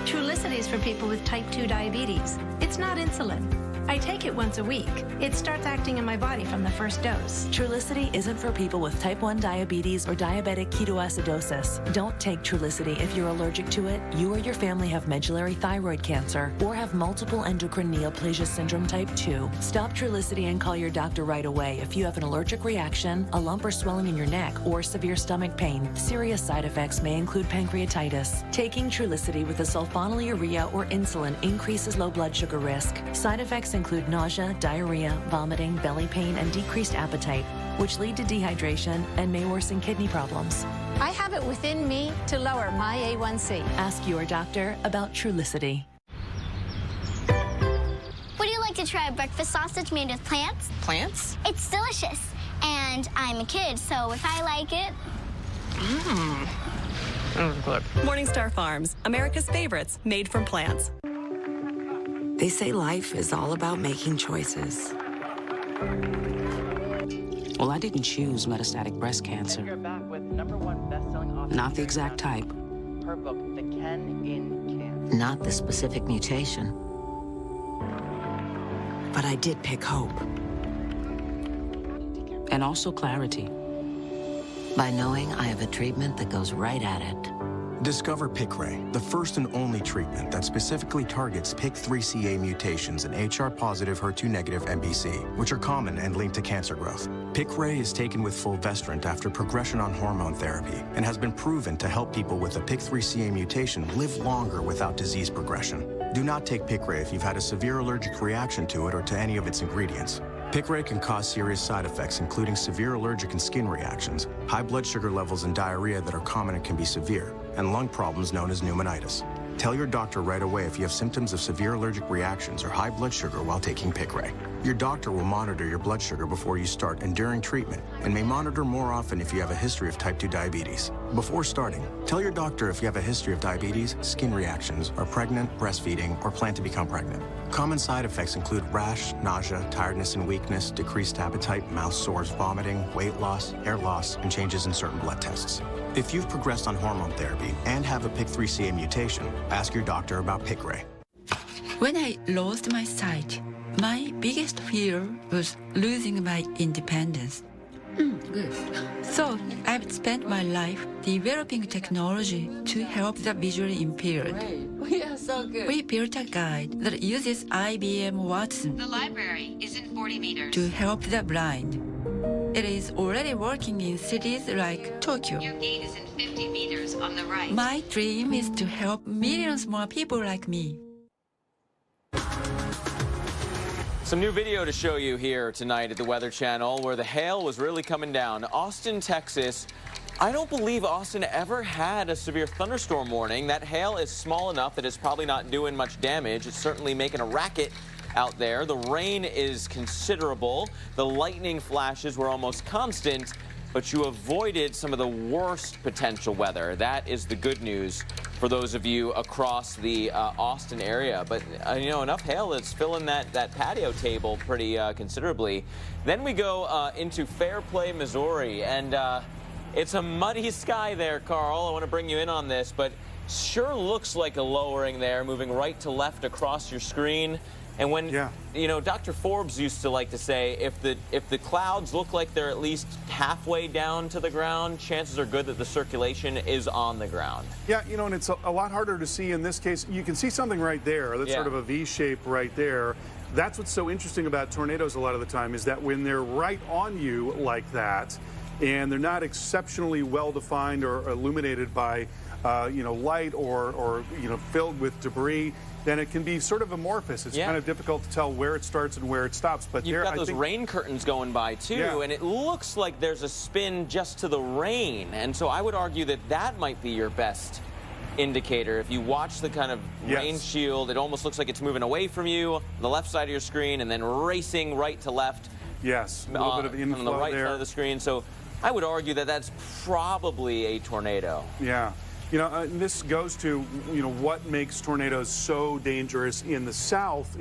Trulicity is for people with type 2 diabetes. It's not insulin. I take it once a week. It starts acting in my body from the first dose. Trulicity isn't for people with type 1 diabetes or diabetic ketoacidosis. Don't take Trulicity if you're allergic to it, you or your family have medullary thyroid cancer, or have multiple endocrine neoplasia syndrome type 2. Stop Trulicity and call your doctor right away if you have an allergic reaction, a lump or swelling in your neck, or severe stomach pain. Serious side effects may include pancreatitis. Taking Trulicity with a sulfonylurea or insulin increases low blood sugar risk. Side effects include nausea, diarrhea, vomiting, belly pain, and decreased appetite, which lead to dehydration and may worsen kidney problems. I have it within me to lower my A1C. Ask your doctor about Trulicity. Would you like to try a breakfast sausage made with plants? Plants? It's delicious. And I'm a kid, so if I like it... Morningstar Farms, America's favorites, made from plants. They say life is all about making choices. Well, I didn't choose metastatic breast cancer. You're back with #1 best-selling author. Not the exact type. Her book, The Ken in Can. Not the specific mutation. But I did pick hope. And also clarity. By knowing I have a treatment that goes right at it. Discover Piqray, the first and only treatment that specifically targets PIK3CA mutations in HR-positive, HER2-negative MBC, which are common and linked to cancer growth. Piqray is taken with fulvestrant after progression on hormone therapy and has been proven to help people with a PIK3CA mutation live longer without disease progression. Do not take Piqray if you've had a severe allergic reaction to it or to any of its ingredients. Piqray can cause serious side effects, including severe allergic and skin reactions, high blood sugar levels and diarrhea that are common and can be severe, and lung problems known as pneumonitis. Tell your doctor right away if you have symptoms of severe allergic reactions or high blood sugar while taking Piqray. Your doctor will monitor your blood sugar before you start and during treatment, and may monitor more often if you have a history of type 2 diabetes. Before starting, tell your doctor if you have a history of diabetes, skin reactions, are pregnant, breastfeeding, or plan to become pregnant. Common side effects include rash, nausea, tiredness and weakness, decreased appetite, mouth sores, vomiting, weight loss, hair loss, and changes in certain blood tests. If you've progressed on hormone therapy and have a PIK3CA mutation, ask your doctor about Piqray. When I lost my sight, my biggest fear was losing my independence. Good. So I've spent my life developing technology to help the visually impaired. Yeah, so good. We built a guide that uses IBM Watson. The library is in 40 meters. To help the blind. It is already working in cities like Tokyo. Your gate is in 50 meters on the right. My dream is to help millions more people like me. Some new video to show you here tonight at the Weather Channel where the hail was really coming down. Austin, Texas. I don't believe Austin ever had a severe thunderstorm warning. That hail is small enough that it's probably not doing much damage. It's certainly making a racket out there. The rain is considerable. The lightning flashes were almost constant, but you avoided some of the worst potential weather. That is the good news for those of you across the Austin area. But, you know, enough hail that's filling that patio table pretty considerably. Then we go into Fairplay, Missouri, and it's a muddy sky there, Carl. I want to bring you in on this, but sure looks like a lowering there, moving right to left across your screen. And when, you know, Dr. Forbes used to like to say, if the clouds look like they're at least halfway down to the ground, chances are good that the circulation is on the ground. Yeah, you know, and it's a lot harder to see in this case. You can see something right there. That's sort of a V shape right there. That's what's so interesting about tornadoes a lot of the time, is that when they're right on you like that, and they're not exceptionally well defined or illuminated by, you know, light or you know, filled with debris, then it can be sort of amorphous. It's kind of difficult to tell where it starts and where it stops. But you've got those rain curtains going by too, and it looks like there's a spin just to the rain. And so I would argue that that might be your best indicator. If you watch the kind of rain shield, it almost looks like it's moving away from you, the left side of your screen, and then racing right to left. Yes, a little bit of inflow on the right there. side of the screen. So I would argue that that's probably a tornado. Yeah. You know, this goes to, what makes tornadoes so dangerous in the south.